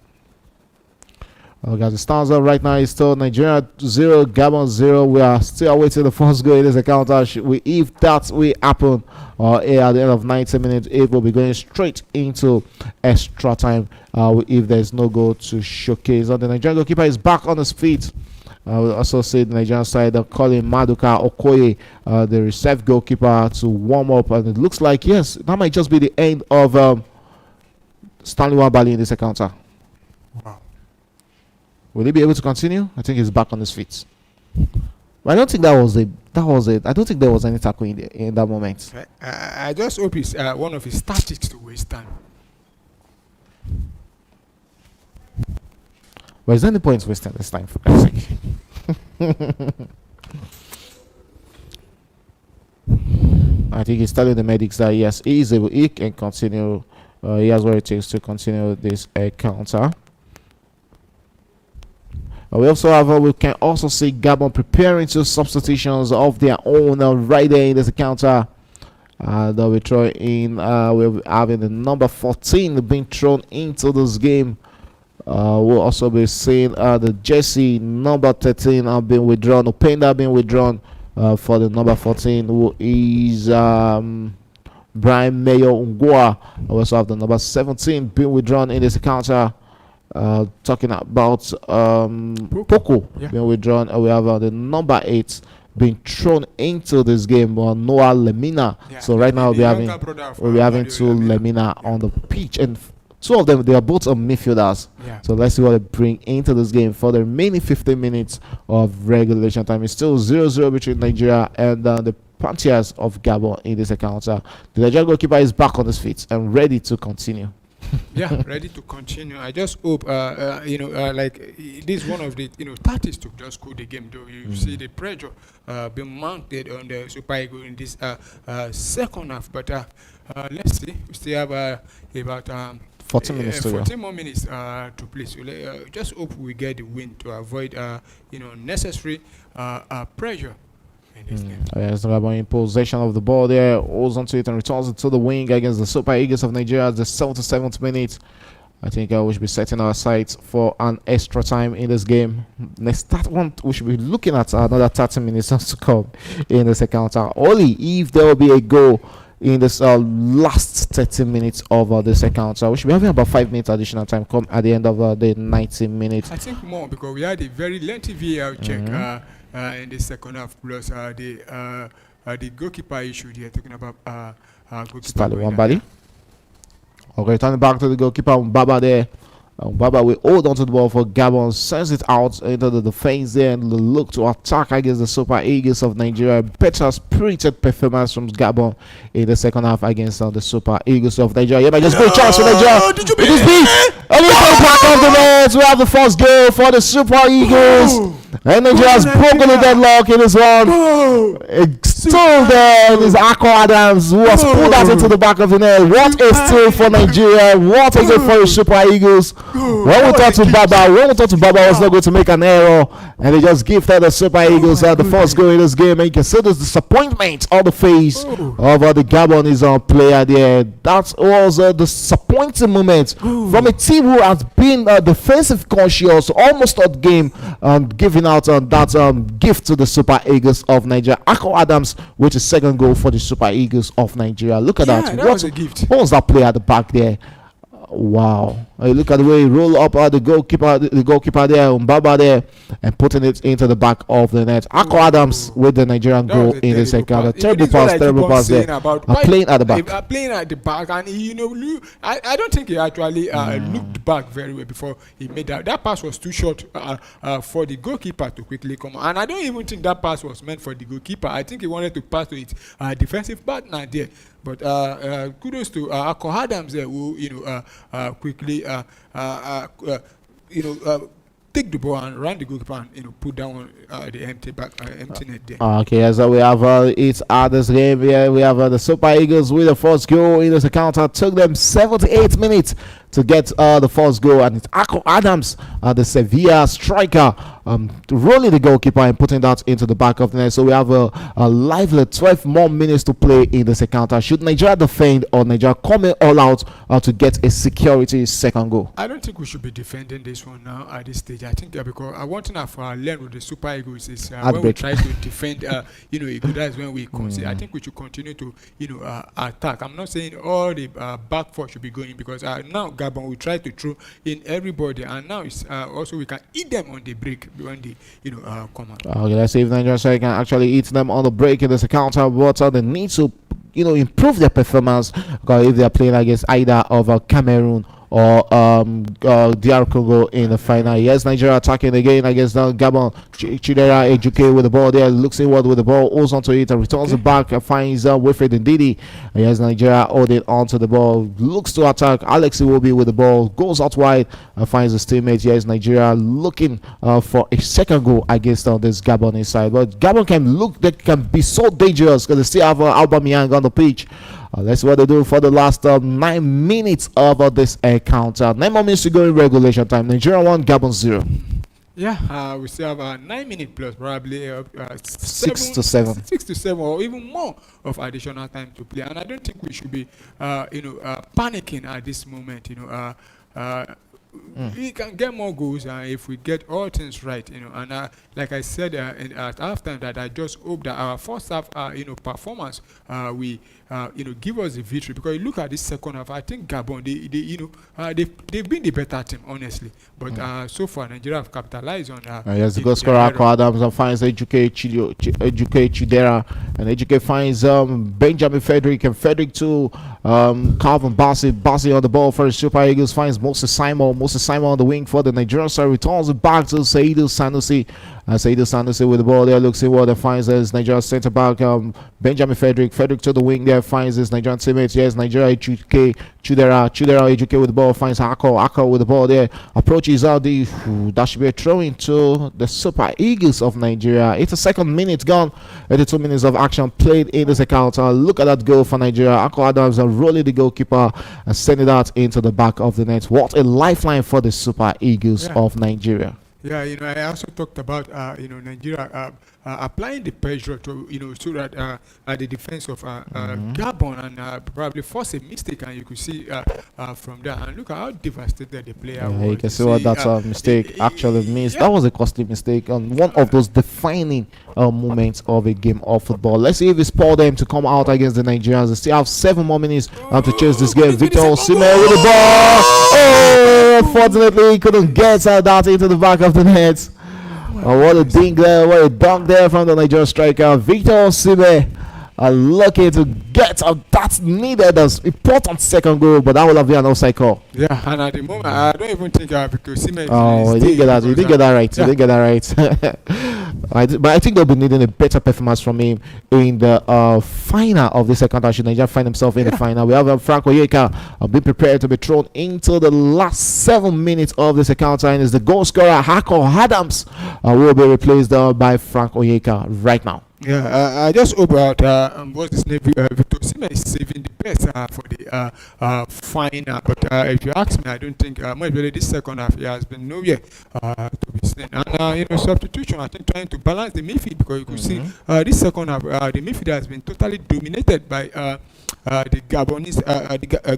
Guys, the stars up right now is still Nigeria 0, Gabon 0. We are still awaiting the first goal in this encounter. If that will happen at the end of 90 minutes, it will be going straight into extra time if there's no goal to showcase. The Nigerian goalkeeper is back on his feet. We also see the Nigerian side calling Maduka Okoye, the reserve goalkeeper, to warm up, and it looks like, yes, that might just be the end of Stanley Wabali in this encounter. Wow. Will he be able to continue? I think he's back on his feet. But I don't think that was it. I don't think there was any tackle in that moment. I just hope it's one of his tactics to waste time. But is there any point wasting this time, for God's sake? I think he's telling the medics that yes, he can continue. He has what it takes to continue this encounter. We can also see Gabon preparing 2 substitutions of their own right there in this encounter. They'll be throwing in. We'll be having the number 14 being thrown into this game. We'll also be seeing the jersey number 13 being withdrawn. Openda being withdrawn for the number 14, who is Brian Mayo Ungwa. We also have the number 17 being withdrawn in this encounter. Talking about Poco being withdrawn. We have the number 8 being thrown into this game, Noah Lemina. So right now we'll be having 2 Lemina on the pitch, and 2 of them, they are both midfielders. So let's see what they bring into this game for the remaining 15 minutes of regulation time. It's still 0-0 between Nigeria and the Panthers of Gabon in this encounter. The Nigerian goalkeeper is back on his feet and ready to continue. Yeah, ready to continue. I just hope, like this is one of the tactics to just cool the game. Though you see the pressure being mounted on the Super Eagles in this second half. But let's see. We still have about 14 minutes to go. 14 more minutes to play. So just hope we get the win to avoid necessary pressure. Yes, Gabon in possession of the ball there, holds onto it and returns it to the wing against the Super Eagles of Nigeria at the 77th minute. I think we should be setting our sights for an extra time in this game. Next that one, we should be looking at another 30 minutes to come in this encounter. Only if there will be a goal in this last 30 minutes of this encounter. We should be having about 5 minutes additional time come at the end of the 90 minutes. I think more because we had a very lengthy VAR check. In the second half, plus the goalkeeper issue here, talking about goalkeeper. Wambali. Okay, turning back to the goalkeeper, Mbaba there. Mbaba will hold onto the ball for Gabon, sends it out into the defense there and look to attack against the Super Eagles of Nigeria. Better spirited performance from Gabon in the second half against the Super Eagles of Nigeria. Yeah, just great chance for Nigeria. It is beat. And we have the back of the net. We have the first goal for the Super Eagles. And Nigeria has broken the deadlock in this one. Still there is Akko Adams, who has pulled that into the back of the net. What a steal for Nigeria. What a goal for the Super Eagles. When we thought to Baba was not going to make an error, and they just gifted the Super Eagles the first goal in this game. And you can see this disappointment on the face of the Gabonese player there. That was a disappointing moment from a team who has been defensive conscious almost all game, giving out that gift to the Super Eagles of Nigeria. Akko Adams with his second goal for the Super Eagles of Nigeria. Look at that. That was a gift. What was that play at the back there? Wow. Look at the way he roll up the goalkeeper there, Mbaba there, and putting it into the back of the net. Akko Adams with the Nigerian goal in the second. Terrible pass there. Playing at the back. Playing at the back, and I don't think he actually looked back very well before he made that. That pass was too short for the goalkeeper to quickly come. And I don't even think that pass was meant for the goalkeeper. I think he wanted to pass to his defensive partner there. But kudos to Akko Adams there, who quickly take the ball and run the goalkeeper and put down the empty net there. Okay, so we have it at this game here. We have the Super Eagles with the first goal in this encounter. Took them 78 minutes to get the first goal, and it's Akko Adams, the Sevilla striker, rolling the goalkeeper and putting that into the back of the net. So we have a lively 12 more minutes to play in this encounter. Should Nigeria defend or Nigeria come in all out to get a security second goal? I don't think we should be defending this one now at this stage. I think because one thing I've learned with the Super Eagles is when we try to defend, that's when we concede. I think we should continue to attack. I'm not saying all the back four should be going, because now Gabon we try to throw in everybody, and now it's also we can eat them on the break when they come out. Okay, let's see if Nigeria can actually eat them on the break in this encounter. But they need to improve their performance, because if they are playing against either of Cameroon or DR Congo in the final. Yes, Nigeria attacking again against Gabon. Chidera Ejuke with the ball there, looks inward with the ball, holds onto it and returns it back, finds Wilfred Ndidi. Yes, Nigeria holding onto the ball, looks to attack. Alex Iwobi with the ball, goes out wide and finds his teammate. Yes, Nigeria looking for a second goal against this Gabon side. But Gabon they can be so dangerous because they still have Aubameyang on the pitch. Let's see what they do for the last 9 minutes of this encounter. 9 more minutes to go in regulation time. Nigeria 1, Gabon 0. Yeah, we still have 9 minutes plus, probably 6 to 7. 6 to 7 or even more of additional time to play. And I don't think we should be, panicking at this moment. We can get more goals if we get all things right, and like I said at halftime, that I just hope that our first half, performance, we give us the victory, because you look at this second half, I think Gabon, they've been the better team, honestly, but so far Nigeria have capitalized on that. Yes, the goal scorer Akko Adams finds Ejuke Chidera, and Ejuke finds Benjamin Frederick, and Frederick to Calvin Bassi on the ball for the Super Eagles, finds Moses Simon on the wing for the Nigerian side, returns it back to Seydou Sanusi, Saidu Sanusi with the ball there, looks at what the finds his Nigeria centre back Benjamin Frederick to the wing there, finds his Nigerian teammates. Yes, Nigeria Chudera Ejuke with the ball, finds Ako with the ball there, approaches out that should be a throw into the Super Eagles of Nigeria. 82nd minute gone, 82 minutes of action played in this account. Look at that goal for Nigeria. Ako Adams rolling the goalkeeper and sending that into the back of the net. What a lifeline for the Super Eagles of Nigeria. Yeah, I also talked about Nigeria applying the pressure to so that the defense of Gabon and probably force a mistake, and you could see from there. And look at how devastated the player was. You can see what that mistake actually means. That was a costly mistake and one of those defining moments of a game of football. Let's see if it's Paul them to come out against the Nigerians. They still have 7 more minutes to chase this game. Victor Osimhen with the ball. Oh, unfortunately, he couldn't get that into the back of the net. What a dink there, what a dunk there from the Nigerian striker. Victor Osimhen lucky to get that needed as important second goal, but that will have been an offside call. Yeah, and at the moment, I don't even think because Osimhen. Oh, he didn't get that. He didn't get that right. He didn't get that right. But I think they'll be needing a better performance from him in the final of the second half. Should Nigeria find himself in the final? We have Frank Oyeka being prepared to be thrown into the last 7 minutes of the second time. Is the goal scorer Hako Adams will be replaced by Frank Oyeka right now. Yeah, I just hope that what's his name, Victor Osimhen is saving the best for the final. But if you ask me, I don't think much really this second half he has been nowhere to be seen. And substitution, I think trying to balance the midfield, because you could see this second half the midfield has been totally dominated by the Gabonese,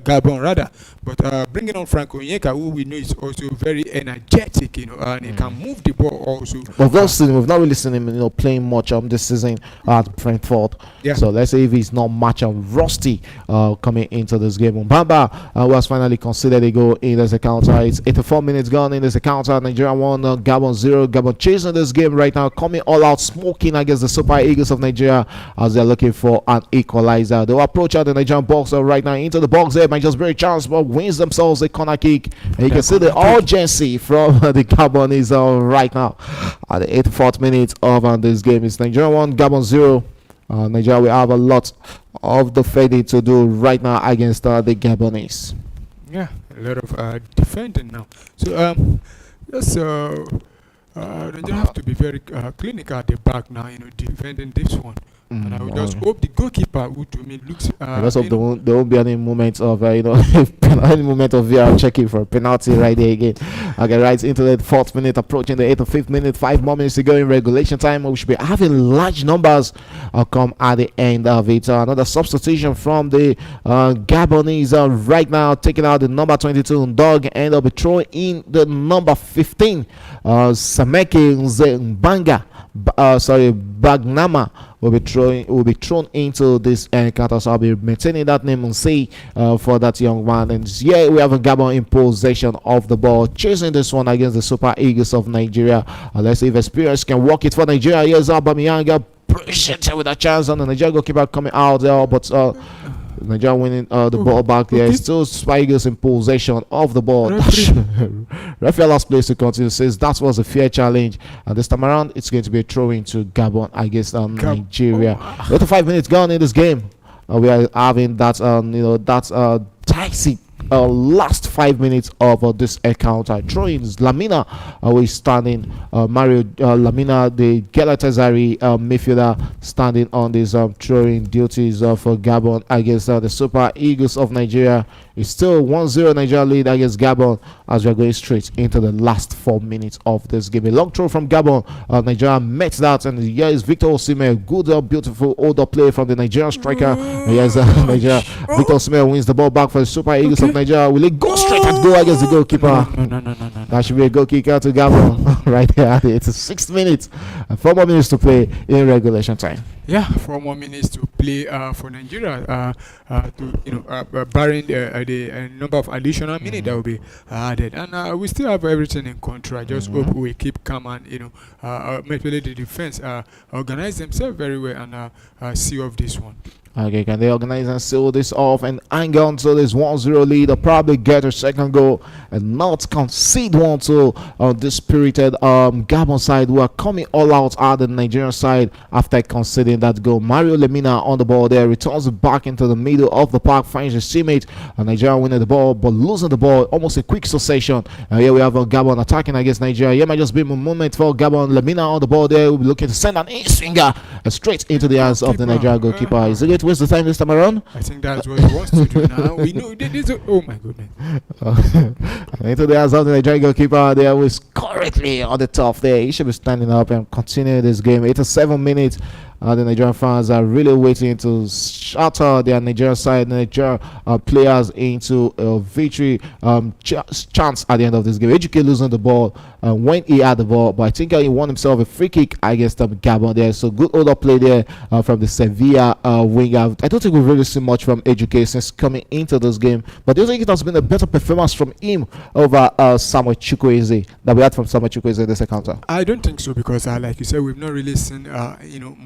Gabon rather. But bringing on Frank Onyeka, who we know is also very energetic, and he can move the ball also. We've not really seen him, playing much this season at Brentford. Yeah. So let's say if he's not much rusty coming into this game. Mbamba was finally considered a goal in this encounter. It's 84 minutes gone in this encounter. Nigeria 1, Gabon 0. Gabon chasing this game right now, coming all out, smoking against the Super Eagles of Nigeria as they're looking for an equalizer. They will approach out the Nigerian box right now into the box there. Might just very chance, but wins themselves a corner kick. And you can see the urgency from the Gabonese right now at the 84th minute of this game. It's Nigeria 1, Gabon 0. Nigeria will have a lot of defending to do right now against the Gabonese. Yeah, a lot of defending now. So Nigeria have to be very clinical at the back now, defending this one. And I would just hope the goalkeeper, who to me looks. Because of there won't be any moment of any moment of VR checking for a penalty right there again. Okay, right into the 4th minute, approaching the 85th minute. 5 more minutes to go in regulation time. We should be having large numbers come at the end of it. Another substitution from the Gabonese right now, taking out the number 22 Ndog, and they'll be throwing in the number 15 Sameke Nzembanga. Bagnama will be thrown into this encounter. So I'll be maintaining that name and say for that young man. And yeah, we have a Gabon in possession of the ball, chasing this one against the Super Eagles of Nigeria. Let's see if experience can work it for Nigeria. Here's Aubameyang, brilliant with a chance, and the Nigeria goalkeeper coming out there, but Nigeria winning the ball back there. Okay. Still Super Eagles in possession of the ball. Referee last place to continue, says that was a fair challenge, and this time around it's going to be a throw into Gabon against Nigeria. 85 minutes gone in this game. We are having that taxi last 5 minutes of this encounter. Throwing Lamina away, standing Mario Lamina, the Galatasaray midfielder, standing on these throwing duties for Gabon against the Super Eagles of Nigeria. It's still 1-0 Nigeria lead against Gabon as we are going straight into the last 4 minutes of this game. A long throw from Gabon. Nigeria met that, and here is Victor Osimhen. Good, beautiful older play from the Nigerian striker. Here's Nigeria. Victor Osimhen wins the ball back for the Super Eagles of Nigeria. Will it go straight and go against the goalkeeper? No. That should be a goal kick out to Gabon right there. It's a 6 minutes and 4 more minutes to play in regulation time. Yeah, 4 more minutes to play for Nigeria. Barring the number of additional minutes that will be added, and we still have everything in control. I just hope we keep calm and maybe the defense organize themselves very well and see off this one. Okay, can they organize and seal this off and hang on to this 1-0 lead, or probably get a second goal and not concede one to this spirited Gabon side, who are coming all out at the Nigerian side after conceding that goal. Mario Lemina on the ball there, returns it back into the middle of the park, finds his teammate, and Nigeria winning the ball but losing the ball almost a quick succession. Here we have Gabon attacking against Nigeria. Here might just be a moment for Gabon. Lemina on the ball there, will be looking to send an in-swinger straight into the hands of the Nigerian goalkeeper. Is it going to waste the time this time around? I think that's what he wants to do now. We know this. Oh my goodness! Into the hands of the Nigerian goalkeeper. There was correctly on the top there. He should be standing up and continuing this game. 87 minutes. The Nigerian fans are really waiting to shatter their Nigerian side, Nigerian players into a victory chance at the end of this game. Ejike losing the ball when he had the ball, but I think he won himself a free kick against Gabon there. So good order play there from the Sevilla winger. I don't think we've really seen much from Ejike since coming into this game, but do you think it has been a better performance from him over Samuel Chukwueze that we had from Samuel Chukwueze in this encounter? I don't think so, because like you said, we've not really seen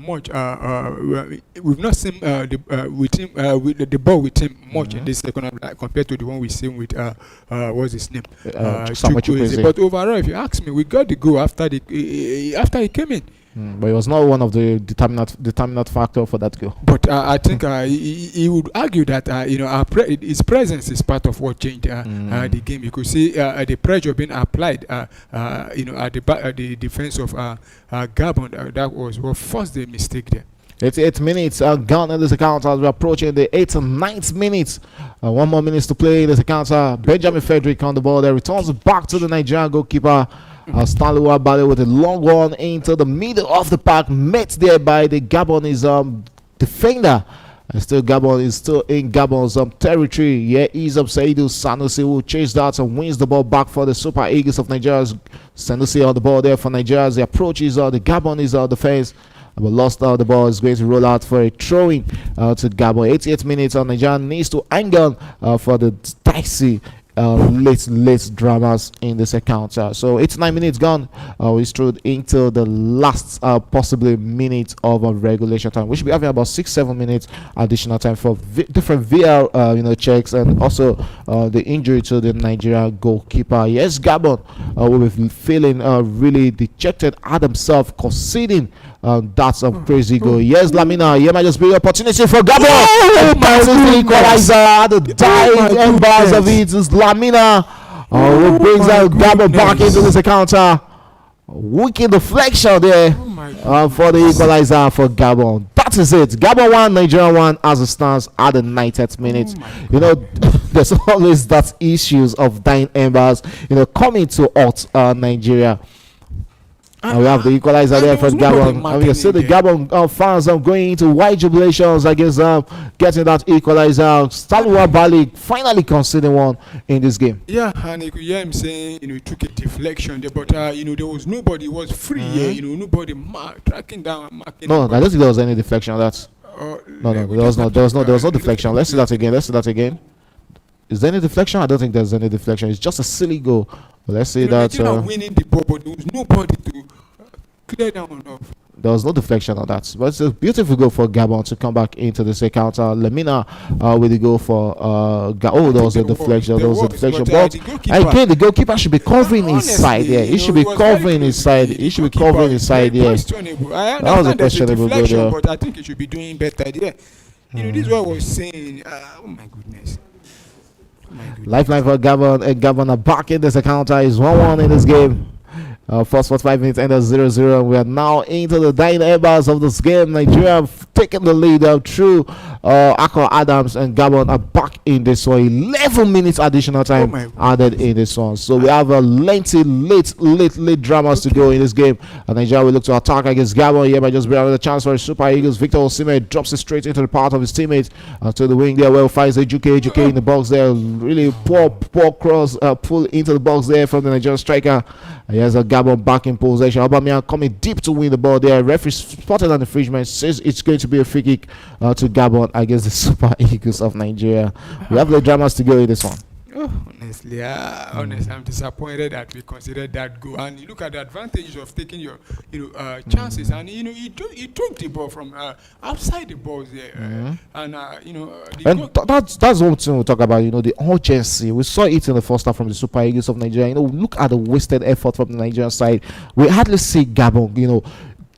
much. We've not seen with him with the ball with him much in this second half compared to the one we seen with what's his name, Chukwueze. But overall, if you ask me, we got the goal after he came in. But it was not one of the determinant factor for that goal. But I think he would argue that his presence is part of what changed the game. You could see the pressure being applied at the defense of Gabon. That was what forced the mistake there. 88 minutes gone in this encounter as we're approaching the 8th and 9th minutes. 1 more minutes to play in this encounter. Benjamin Frederick on the ball there, returns it back to the Nigerian goalkeeper. Stanley Wabale with a long one into the middle of the park, met there by the Gabonese defender. And still Gabon is still in Gabon's territory. Yeah, he's Saidu Sanusi, who chased that and wins the ball back for the Super Eagles of Nigeria. Sanusi on the ball there for Nigeria as he approaches the Gabonese defense. But lost out the ball, is going to roll out for a throwing to Gabon. 88 minutes on Nigeria needs to hang on for the dicey late dramas in this encounter. So 89 minutes gone. We strode into the last possibly minute of regulation time. We should be having about 6-7 minutes additional time for different VR checks, and also the injury to the Nigeria goalkeeper. Yes, Gabon will be feeling really dejected at himself, conceding that's a crazy goal. Yes, Lamina, here might just be an opportunity for Gabon. The equalizer at the dying embers of it is Lamina, who brings out Gabon back into this encounter. Wicked deflection there for the equalizer for Gabon. That is it. Gabon 1, Nigeria 1 as it stands at the 90th minute. There's always that issues of dying embers, coming to hurt Nigeria. And we have the equalizer there for Gabon. And we can see the Gabon fans going into wide jubilations against getting that equalizer. Stalwa Bali finally conceding one in this game. Yeah, and you could hear him saying, he took a deflection there, but there was nobody was free here. Nobody tracking down, marking. No, I don't think there was any deflection on that. No, there was no deflection. Let's see that again. Is there any deflection? I don't think there's any deflection. It's just a silly goal. But let's see that. Winning the ball, but there was nobody to clear down enough. There was no deflection on that. But it's a beautiful goal for Gabon to come back into this encounter. Lemina with the goal for there was a deflection. There was a deflection. But again, the goalkeeper should be covering his side here. He should be covering his side. He should be covering his side here. That was a questionable goal there. But I think he should be doing better there. This is what I was saying. Oh my goodness. Lifeline for Gabon. Gabon are back in this encounter. Is 1-1 in this game. First 45 minutes ended 0-0. We are now into the dying embers of this game. Nigeria taking the lead through Akon Adams, and Gabon are back in this one. 11 minutes additional time added in this one. So we have a lengthy late dramas to go in this game. And Nigeria will look to attack against Gabon. Here might just be another chance for Super Eagles. Victor Osimhen drops it straight into the path of his teammates to the wing there. Well, finds Ejike in the box there. Really poor cross pull into the box there from the Nigerian striker. Here's a Gabon back in possession. Aubameyang coming deep to win the ball there. Referee spotted an infringement, says it's going to be a free kick to Gabon against the Super Eagles of Nigeria. We have the dramas to go in this one. Honestly, I'm disappointed that we considered that goal. And you look at the advantages of taking your, chances. And he took the ball from outside the balls there, and the And goal, that's one thing we talk about. The urgency. We saw it in the first half from the Super Eagles of Nigeria. Look at the wasted effort from the Nigerian side. We hardly see Gabon.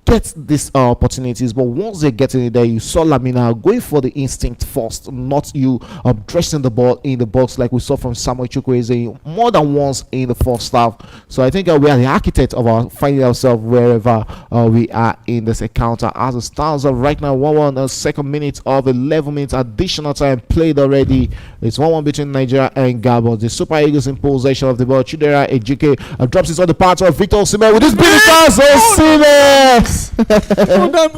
Get these opportunities, but once they get in there, you saw Lamina going for the instinct first, not you dressing the ball in the box like we saw from Samuel Chukwueze more than once in the first half. So I think we are the architect of our finding ourselves wherever we are in this encounter. As it stands right now, 1-1, second minute of 11 minutes additional time played already. It's 1-1 between Nigeria and Gabon. The Super Eagles in possession of the ball. Chidera Ejike drops it on the part of Victor Osimhen with this big pass. Osimhen! my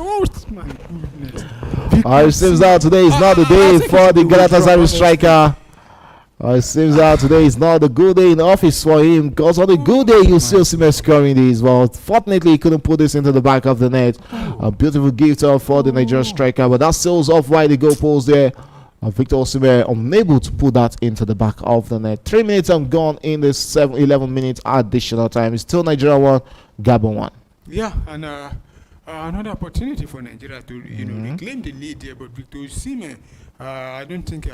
goodness. It seems out today is not the day for the Galatasaray striker. It seems out today is not the good day in office for him, because on the good day you see Osimhen scoring these. Well, fortunately he couldn't put this into the back of the net. A beautiful gift for the Nigerian striker, but that sails off wide the goalpost there. Victor Osimhen unable to put that into the back of the net. 3 minutes gone in this 11 minutes additional time. It's still Nigeria 1, Gabon 1. Yeah, and another opportunity for Nigeria to reclaim the lead there, but Victor Osimhen, I don't think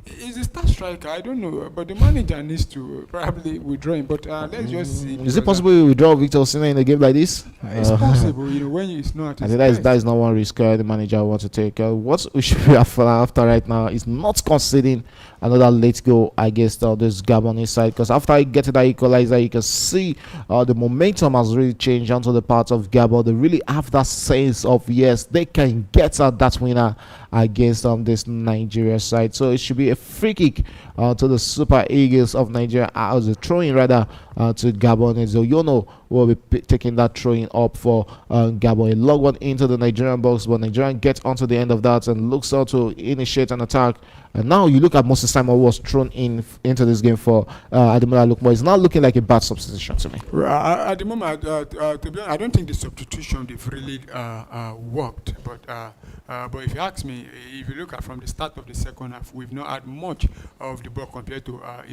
he's a star striker. I don't know, but the manager needs to probably withdraw him. But let's just see. Is it possible we withdraw Victor Osimhen in a game like this? It's possible, when it's not. I think that is not one risk the manager wants to take. What we should be after right now is not conceding another late goal against this Gabonese side, because after getting that equalizer, you can see the momentum has really changed onto the part of Gabon. They really have that sense of, yes, they can get that winner against this Nigeria side. So it should be a free kick to the Super Eagles of Nigeria, as a throw-in rather to Gabon. And so will be taking that throw-in up for Gabon. A long one into the Nigerian box, but Nigeria gets onto the end of that and looks out to initiate an attack. And now you look at Moses Simon, who was thrown into this game for Ademola Lookman. It's not looking like a bad substitution to me. At the moment, to be honest, I don't think the substitution they've really worked. But if you ask me, if you look at from the start of the second half, we've not had much of the ball compared to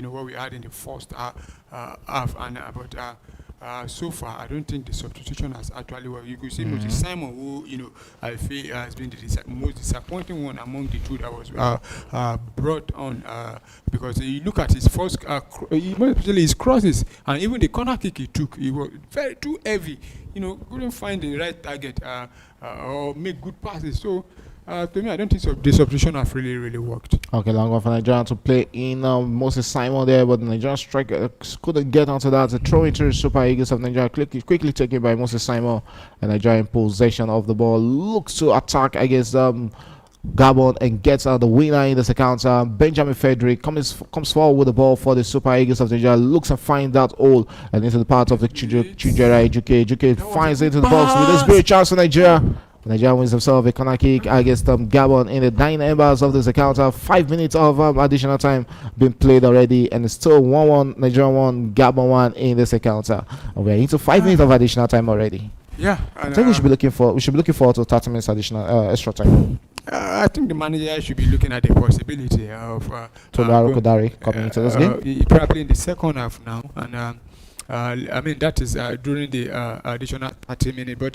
what we had in the first half. And so far, I don't think the substitution has actually worked. You could see Moses Simon, who I feel has been the most disappointing one among the two that was brought on, because you look at his first, especially his crosses, and even the corner kick he took, he was very too heavy. Couldn't find the right target or make good passes. So to me, I don't think the substitution have really worked. Okay, long one for Nigeria to play in Moses Simon there, but the Nigerian striker couldn't get onto that. A throw into the Super Eagles of Nigeria, quickly taken by Moses Simon, and Nigeria in possession of the ball. Looks to attack against Gabon and gets the winner in this encounter. Benjamin Frederick comes forward with the ball for the Super Eagles of Nigeria. Looks and finds that hole and into the part of the Chidera Ejike. Ejike finds it into the box with this great chance for Nigeria. Nigeria wins themselves a corner kick against Gabon in the 9 embers of this encounter. 5 minutes of additional time been played already, and it's still 1-1, Nigeria 1, Gabon 1 in this encounter. And we're into 5 minutes of additional time already. Yeah, I think we should be looking forward to 30 minutes additional extra time. I think the manager should be looking at the possibility of Todaro Kodari coming into this game. Probably in the second half now, and I mean that is during the additional 30 minutes. But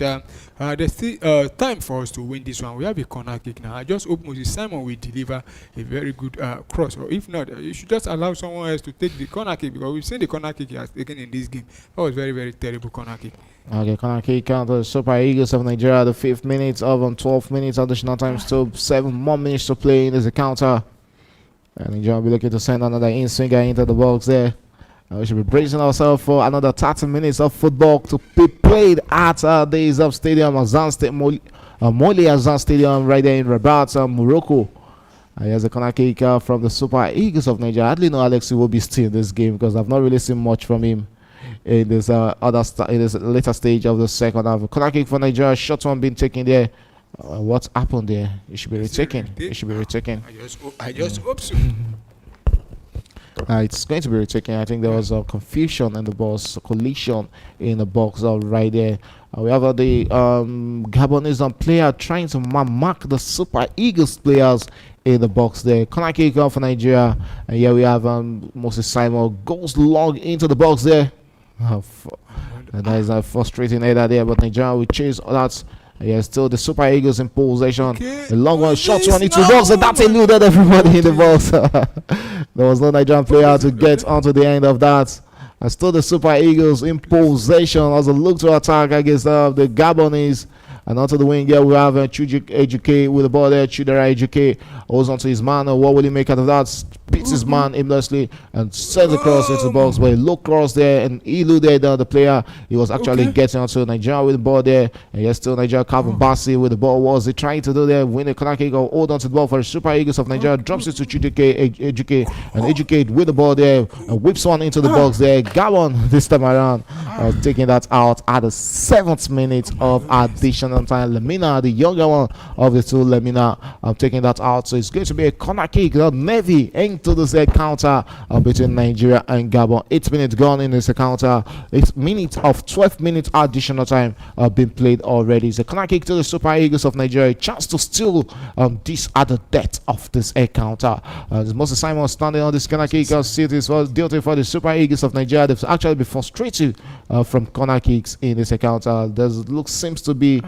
there's still time for us to win this one. We have a corner kick now. I just hope Moses Simon will deliver a very good cross, or if not, you should just allow someone else to take the corner kick, because we've seen the corner kick he has taken in this game. That was very terrible corner kick. Okay, corner kick counter the Super Eagles of Nigeria. The 5th minute of 12 minutes additional time. Still 7 more minutes to play in this encounter. And Nigeria will be looking to send another in-swinger into the box there. We should be bracing ourselves for another 30 minutes of football to be played at the Izab Stadium, Moli Azan Stadium, right there in Rabat, Morocco. Here's a corner kick from the Super Eagles of Nigeria. I hardly know Alexi will be still in this game, because I've not really seen much from him in this later stage of the second half. Corner kick for Nigeria, shot one being taken there. What's happened there? It should be retaken. I just hope so. It's going to be retaken. I think there was a confusion in the box, a collision in the box right there. We have the Gabonese player trying to mark the Super Eagles players in the box there. Corner kick off for Nigeria. And here we have Moses Simon goes long into the box there. And that is a frustrating header there, but Nigeria will chase that. Yeah, still the Super Eagles in possession. Okay. The long one, shot one into the box, and that eluded everybody in the box. There was no Nigerian player to get onto the end of that. And still the Super Eagles in possession as a look to attack against the Gabonese. And onto the wing here, we have Chuji Ejuke with the ball there. Chidera Ejuke holds onto his man. What will he make out of that? Beats his man aimlessly and sends across into the box. But he looked cross there and eluded the player. He was actually getting onto Nigeria with the ball there. And yes, still Nigeria. Calvin Bassi with the ball. What was he trying to do there? Win the corner kick or hold onto the ball for the Super Eagles of Nigeria. Drops it to Chidera Ejuke. And Ejuke with the ball there. And whips one into the box there. Gabon this time around. Taking that out at the 7th minute of additional time. Lemina, the younger one of the two, Lemina, taking that out. So it's going to be a corner kick. Navy into this counter between Nigeria and Gabon. 8 minutes gone in this encounter. 8 minutes of 12 minutes additional time been played already. It's a corner kick to the Super Eagles of Nigeria. Chance to steal this at the death of this encounter. Moses Simon standing on this corner kick. Cities was guilty for the Super Eagles of Nigeria. They've actually been frustrated from corner kicks in this encounter. There seems to be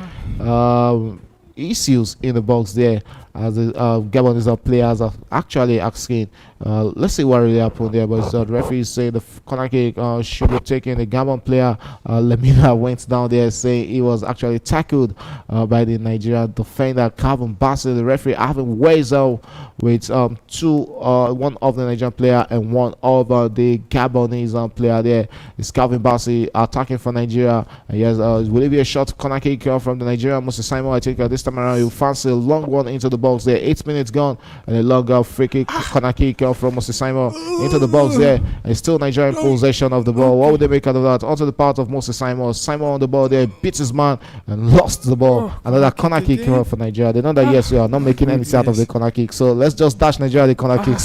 issues in the box there as the Gabonese players are actually asking. Let's see what really happened there, but the referee said the corner kick should be taken. The Gabon player Lemina went down there saying he was actually tackled by the Nigerian defender Calvin Bassi. The referee having ways out with one of the Nigerian player and one of the Gabonese player there. It's Calvin Bassi attacking for Nigeria. And yes, will it be a short corner kick from the Nigerian Moses Simon? I think this time around you fancy a long one into the box there. 8 minutes gone and a long free kick corner kick from Moses Simon into the box there. And still Nigerian possession of the ball. What would they make out of that? Onto the part of Moses Simon. Simon on the ball there, beats his man and lost the ball. Another corner kick for Nigeria. They know that yes, we are not making anything out of the corner kick, so let's just dash Nigeria the corner kicks.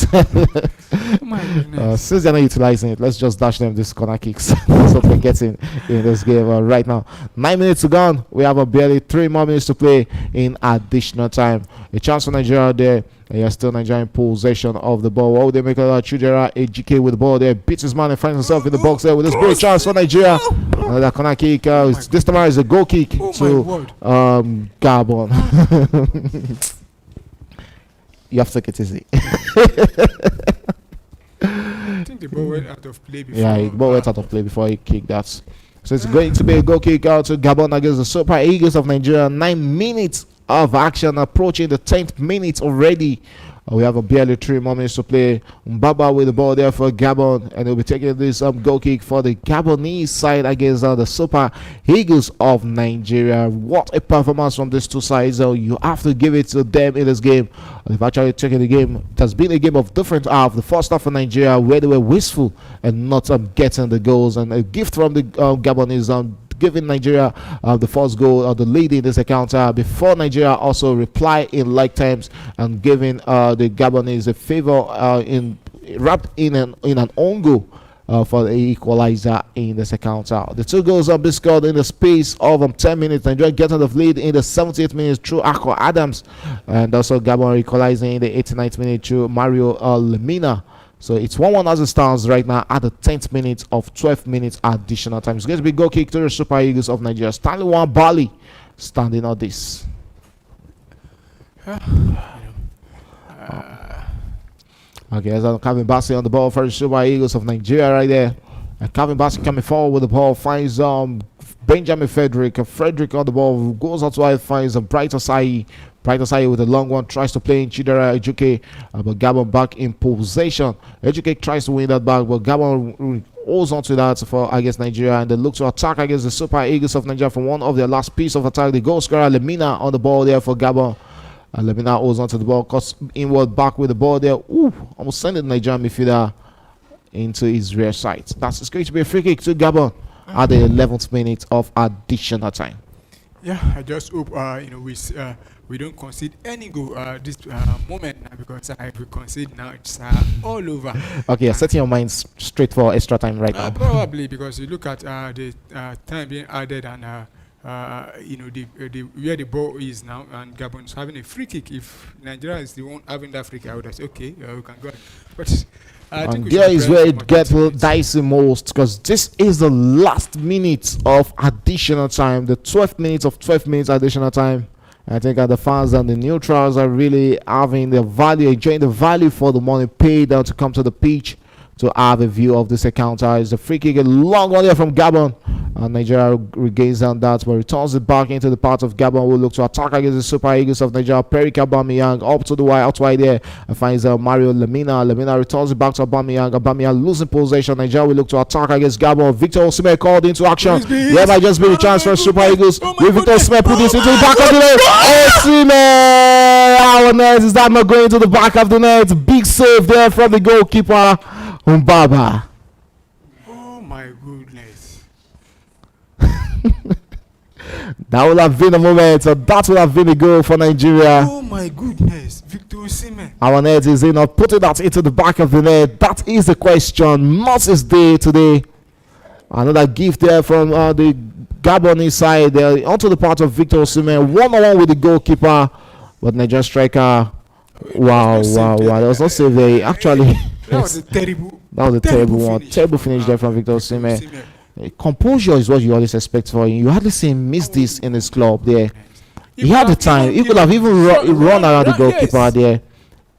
Since they're not utilizing it, let's just dash them these corner kicks. That's what we're getting in this game right now. 9 minutes to go. We have barely 3 more minutes to play in additional time. A chance for Nigeria there. And you're still Nigeria in possession of the ball. What would they make of that? Chidera Ejike with the ball there. Beats his man and finds himself in the box there with this great chance for Nigeria. Another corner kick. This time around is a goal kick to Gabon. You have to take it easy. I think the ball went out of play before. Yeah, the ball went out of play before he kicked that. So it's going to be a goal kick out to Gabon against the Super Eagles of Nigeria. 9 minutes of action approaching the 10th minute already. We have barely 3 more minutes to play. Mbaba with the ball there for Gabon, and they'll be taking this goal kick for the Gabonese side against the Super Eagles of Nigeria. What a performance from these two sides. You have to give it to them in this game. They've actually taken the game. It has been a game of different half. The first half for Nigeria where they were wasteful and not getting the goals, and a gift from the Gabonese giving Nigeria the first goal or the lead in this encounter before Nigeria also reply in like times and giving the Gabonese a favor wrapped in an own goal for the equalizer in this encounter. The 2 goals have been scored in the space of 10 minutes. Nigeria getting the lead in the 78th minute through Akko Adams, and also Gabon equalizing in the 89th minute through Mario Lemina. So it's 1-1 as it stands right now at the 10th minute of 12 minutes additional time. It's going to be goal kick to the Super Eagles of Nigeria. Stanley Bali standing on this. Okay, as Calvin Bassi on the ball for the Super Eagles of Nigeria right there. And Calvin Bassi coming forward with the ball, finds Benjamin Frederick. Frederick on the ball, goes out wide, finds Bright Osai. Bright Osai with a long one, tries to play in Chidera Ejuke, but Gabon back in possession. Ejuke tries to win that back, but Gabon holds on to that for against Nigeria, and they look to attack against the Super Eagles of Nigeria from one of their last piece of attack. The goal scorer Lemina on the ball there for Gabon. And Lemina holds on to the ball, cuts inward back with the ball there. Ooh, almost sending the Nigerian midfielder into his rear sight. That's going to be a free kick to Gabon at the 11th minute of additional time. Yeah, I just hope we don't concede any goal this moment now, because if we concede now, it's all over. Okay, you're setting your mind straight for extra time right now. Probably because you look at the time being added, and where the ball is now, and Gabon's having a free kick. If Nigeria is the one having that free kick, I would have said, okay, we can go. But I think And we there should is prepare where for it more gets 30 minutes. dicey most, because this is the last minute of additional time, the 12th minute of 12 minutes additional time. I think the fans and the neutrals are really having the value, enjoying the value for the money paid to come to the pitch to have a view of this encounter. It's a free kick, a long one here from Gabon. And Nigeria regains on that, but returns it back into the part of Gabon. Will look to attack against the Super Eagles of Nigeria. Peric Aubameyang up to the wide, out wide there, and finds Mario Lemina. Lemina returns it back to Aubameyang. Aubameyang losing possession. Nigeria will look to attack against Gabon. Victor Osimhen called into action. There might just be a chance for Super Eagles. Will Victor Osimhen put this into the back of the net? Osimhen! Our net, is that not going to the back of the net? Big save there from the goalkeeper, Mbaba. Oh my goodness. That would have been a moment. That would have been a goal for Nigeria. Oh my goodness. Victor Osimhen. Our net is in, or putting that into the back of the net. That is the question. Not is day today. Another gift there from the Gabonese side there onto the part of Victor Osimhen. 1-on-1 with the goalkeeper, but Nigeria striker. Wow. There was no save there. Actually, That was a terrible. that was a terrible one. Terrible finish there from Victor Osimhen. Composure is what you always expect for him. You hardly see him miss this in his club there. He had the time. He could have even run around the goalkeeper there.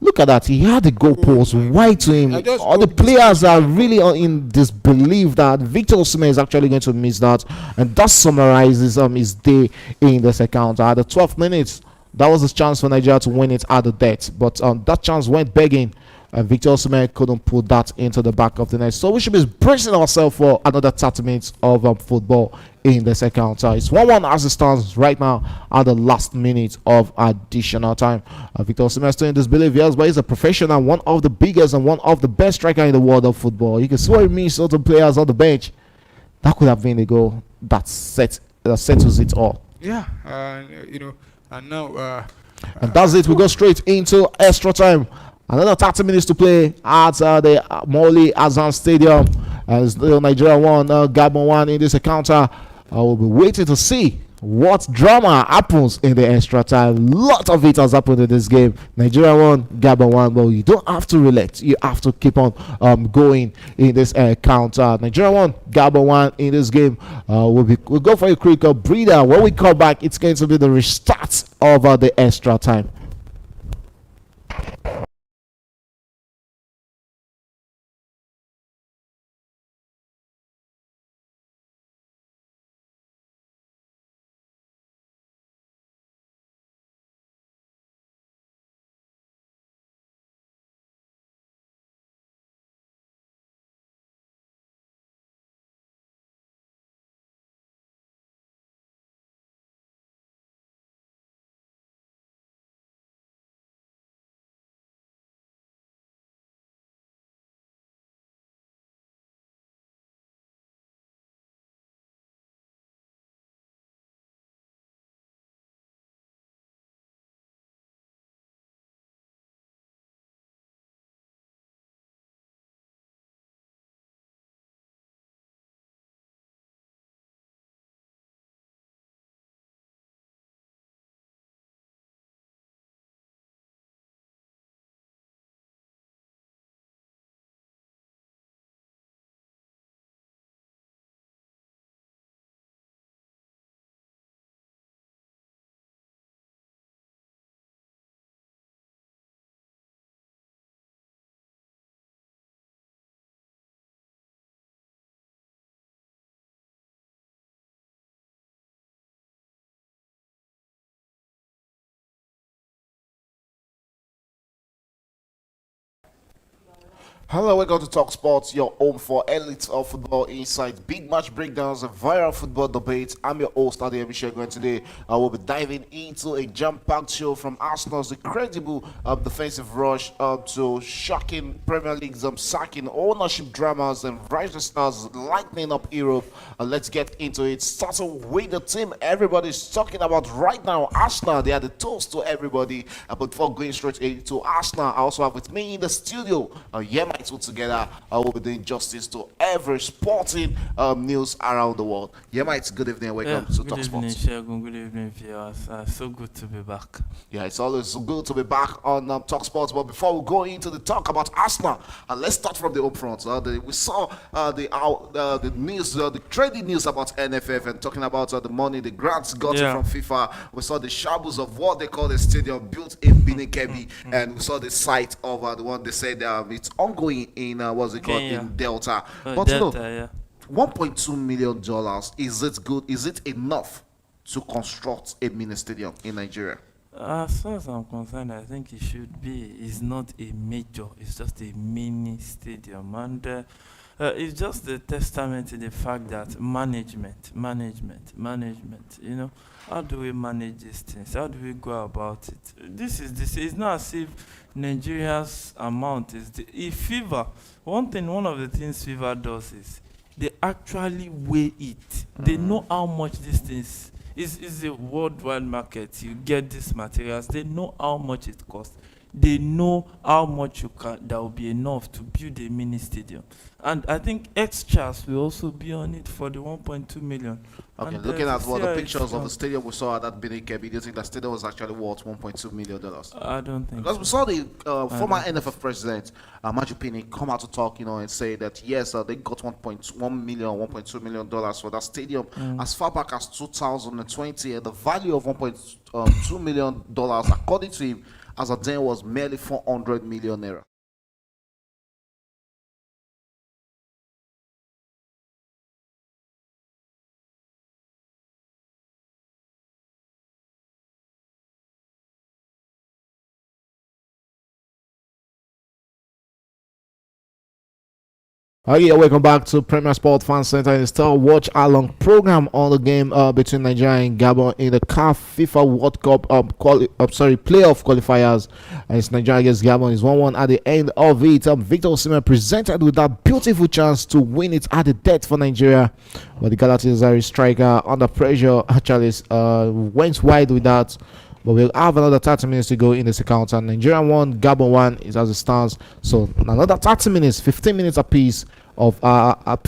Look at that. He had the goalpost wide to him. All the players are really in disbelief that Victor Osimhen is actually going to miss that. And that summarizes his day in this encounter. At the 12th minutes, that was his chance for Nigeria to win it at the death. But that chance went begging. And Victor Osimhen couldn't put that into the back of the net. So we should be bracing ourselves for another 30 minutes of football in this encounter. It's 1-1 as it stands right now at the last minute of additional time. Victor Osimhen is still in disbelief, yes, but he's a professional, one of the biggest and one of the best striker in the world of football. You can see what it means to the players on the bench. That could have been a goal that settles it all. Yeah, and now. And that's it. We go straight into extra time. Another 30 minutes to play at the Moli Azan Stadium. As Nigeria 1, Gabon 1 in this encounter. We'll be waiting to see what drama happens in the extra time. Lot of it has happened in this game. Nigeria 1, Gabon 1. But you don't have to relent. You have to keep on going in this encounter. Nigeria 1, Gabon 1 in this game. We'll go for a quick breather. When we come back, it's going to be the restart of the extra time. Hello, welcome to Talk Sports, your home for elite of football insights, big match breakdowns, and viral football debates. I'm your host, Adi Abishek, and today I will be diving into a jam-packed show from Arsenal's incredible defensive rush to shocking Premier League's sacking, ownership dramas, and rising stars lightening up Europe. Let's get into it. Starting with the team everybody's talking about right now, Arsenal. They are the toast to everybody. But before going straight into Arsenal, I also have with me in the studio, my title together. We'll be doing justice to every sporting news around the world. Yeah, mate, good evening. Welcome to Good Talk evening, Sports. Shagun. Good evening, viewers. So good to be back. Yeah, it's always good to be back on Talk Sports. But before we go into the talk about Arsenal, let's start from the upfront. We saw the news, the trading news about NFF and talking about the money, the grants got from FIFA. We saw the shambles of what they call the stadium built in Binikebi, and we saw the site of the one they said it's ongoing in what's it called in Delta. But Delta, $1.2 million, is it good? Is it enough to construct a mini stadium in Nigeria? As far as I'm concerned, I think it should be. It's not a major, it's just a mini stadium. And it's just a testament to the fact that management, you know, how do we manage these things? How do we go about it? This. It's not as if Nigeria's amount is if FIFA. One of the things FIFA does is they actually weigh it. They know how much this things is a worldwide market. You get these materials. They know how much it costs. They know how much that will be enough to build a mini stadium. And I think extras will also be on it for the 1.2 million. Okay, and looking at what the pictures of the stadium we saw at that Binikebi, do you think that stadium was actually worth $1.2 million? I don't think Because we saw the former NFF president, Majupini, come out to talk, and say that yes, they got $1.2 million for that stadium as far back as 2020, and the value of $1.2 million, according to him, as of then was merely 400 million naira. Yeah, welcome back to Premier Sport Fan Center and still watch along program on the game between Nigeria and Gabon in the CAF FIFA World Cup playoff qualifiers. And it's Nigeria against Gabon is 1-1 at the end of it. Victor Osimhen presented with that beautiful chance to win it at the death for Nigeria, but the Galatasaray striker under pressure actually went wide with that. But we'll have another 30 minutes to go in this account. And Nigeria 1, Gabon 1 is as it stands. So another 30 minutes, 15 minutes apiece of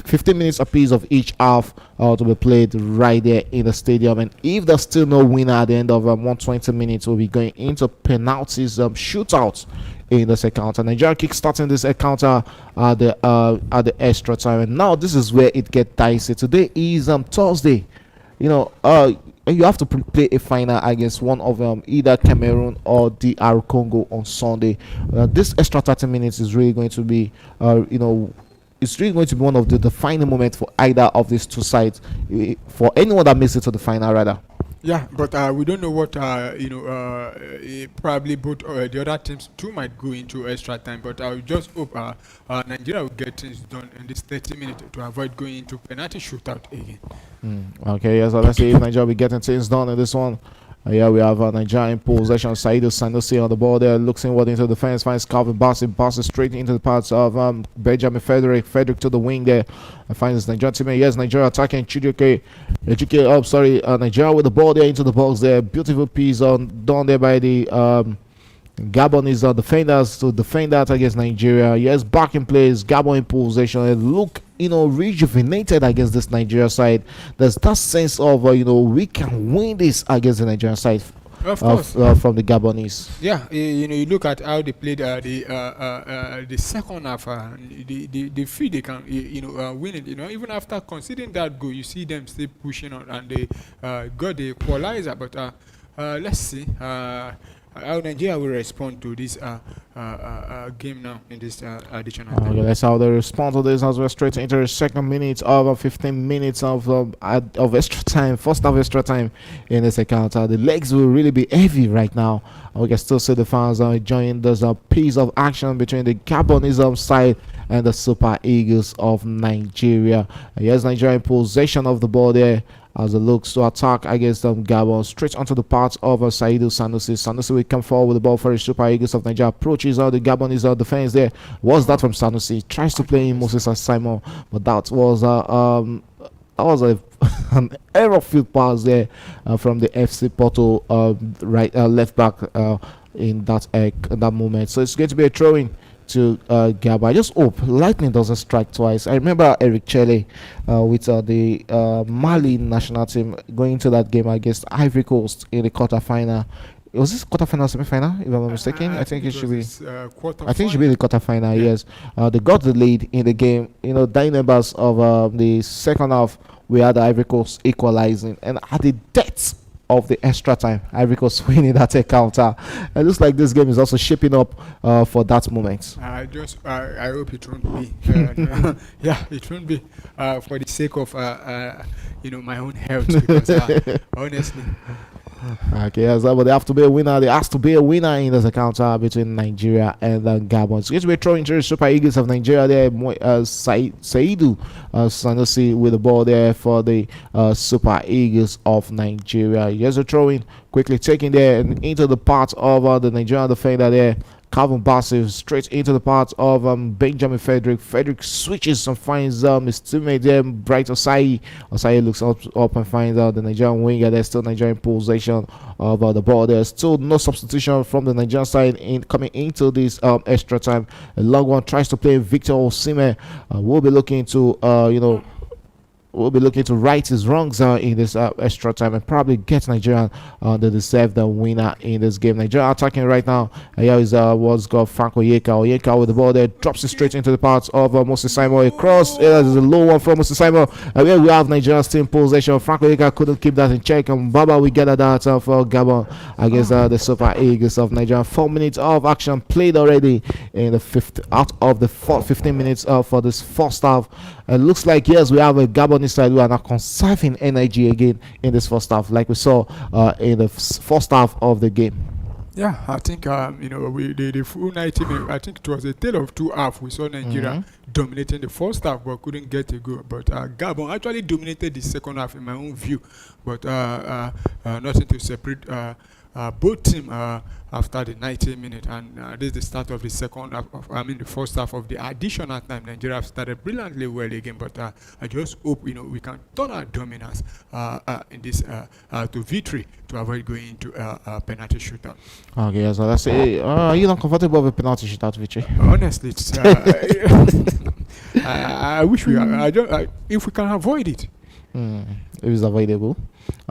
15 minutes apiece of each half to be played right there in the stadium. And if there's still no winner at the end of 120 minutes, we'll be going into penalties shootouts in this account. And Nigeria kick starting this encounter at the extra time. And now this is where it gets dicey. Today is Thursday. You have to play a final against one of either Cameroon or DR Congo on Sunday. This extra 30 minutes is really going to be, it's really going to be one of the defining moments for either of these two sides, for anyone that makes it to the final, rather. Yeah, but we don't know what probably both the other teams too might go into extra time. But I just hope Nigeria will get things done in this 30 minutes to avoid going into penalty shootout again. Okay, yes, so let's see if Nigeria will be getting things done in this one. We have Nigeria in possession. Saidou Sanusi on the ball there, looks inward into the defense, finds Calvin Bassey straight into the paths of Benjamin Frederick to the wing there, and finds Nigeria teammate. Yes, Nigeria attacking Nigeria with the ball there into the box there. Beautiful piece done there by the Gabonese defenders to defend that against Nigeria. Yes, back in place, Gabon in possession, and look rejuvenated against this Nigeria side. There's that sense of we can win this against the Nigerian side, of course, from the Gabonese. Yeah, you look at how they played the second half. They feel they can win it. Even after conceding that goal, you see them still pushing on, and they got the equalizer. But let's see how Nigeria will respond to this game now in this additional time. Okay, that's how they respond to this as we're straight into the second minute of 15 minutes of extra time, first half extra time in this account. The legs will really be heavy right now. We can still see the fans enjoying this piece of action between the Gabonese side and the Super Eagles of Nigeria. Yes, Nigeria in possession of the ball there as it looks to attack against Gabon, straight onto the path of Saidou Sanusi. Sanusi will come forward with the ball for the Super Eagles of Nigeria. Approaches the Gabonese defense there. What's that from Sanusi? Tries to play in Moses and Simon, but that was an error field pass there from the FC Porto left back in that moment. So it's going to be a throw-in to Gabon. I just hope lightning doesn't strike twice. I remember Eric Chelle with the Mali national team going to that game against Ivory Coast in the quarterfinal. Was this quarterfinal, semi-final? If I'm not mistaken, I think it should be. I think it should be the quarterfinal. Yeah. Yes, they got the lead in the game. You know, dying numbers of the second half, we had the Ivory Coast equalizing, and at the depth of the extra time, Ivory Coast winning that encounter. It looks like this game is also shaping up for that moment. I hope it won't be. Yeah, it won't be for the sake of my own health. Because honestly. Okay, yes, but they have to be a winner. There has to be a winner in this encounter between Nigeria and Gabon. It's going to be throwing to the Super Eagles of Nigeria there. Saidu Sanusi with the ball there for the Super Eagles of Nigeria. Here's a throw in, quickly taking there and into the part of the Nigerian defender there. Calvin Bassett straight into the part of Benjamin Frederick. Frederick switches and finds his teammate there, Bright Osai. Osai looks up and finds the Nigerian winger. There's still Nigerian possession of the ball. There's still no substitution from the Nigerian side coming into this extra time. A long one tries to play Victor Osimhen. We'll be looking to will be looking to right his wrongs in this extra time and probably get Nigeria the deserved winner in this game. Nigeria attacking right now. Here is what's got Frank Oyeka. Oyeka with the ball there, drops it straight into the parts of Moses Simon. Across, there's a low one from Moses Simon. Here we have Nigeria's team possession. Frank Oyeka couldn't keep that in check, and Baba we gather that for Gabon against the Super Eagles of Nigeria. 4 minutes of action played already in the out of the 15 minutes for this first half. It looks like yes, we have a Gabon side who are now conserving energy again in this first half, like we saw in the first half of the game. Yeah, I think the full 90 minutes. I think it was a tale of two halves. We saw Nigeria dominating the first half, but couldn't get a goal. But Gabon actually dominated the second half, in my own view. But nothing to separate both teams after the 90 minutes, and this is the start of the second half. The first half of the additional time. Nigeria have started brilliantly well again, but I just hope we can turn our dominance in this to victory to avoid going into a penalty shootout. Okay, so let's say you're not comfortable with penalty shootout victory. Honestly, it's, I wish we if we can avoid it. It is available.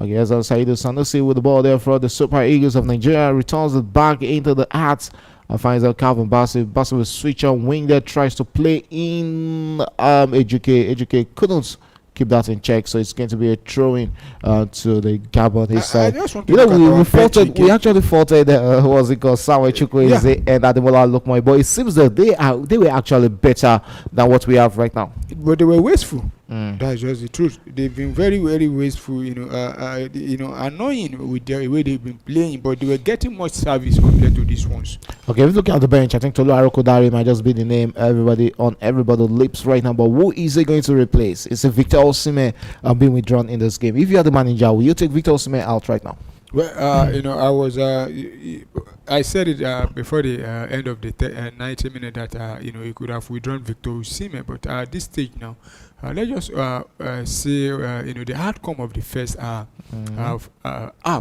Okay, as Saidu Sanusi with the ball there for the Super Eagles of Nigeria, returns it back into the arts and finds out Calvin Bassett. Bassett will switch on wing there, tries to play in Ejuke. Ejuke couldn't keep that in check, so it's going to be a throw-in to the Gabon his side. We actually faulted what's it called, Samuel Chukwueze and Ademola Lokman, but it seems that they were actually better than what we have right now. But they were wasteful. That's just the truth. They've been very, very wasteful. Annoying with the way they've been playing, but they were getting much service compared to these ones. Okay, if you look at the bench, I think Tolu Arokodare might just be the name everybody's lips right now. But who is it going to replace? It's a Victor Osimhen being withdrawn in this game. If you are the manager, will you take Victor Osimhen out right now? Well, I said it before the end of the 90 minutes that he could have withdrawn Victor Osimhen, but at this stage now, let's just say the outcome of the first half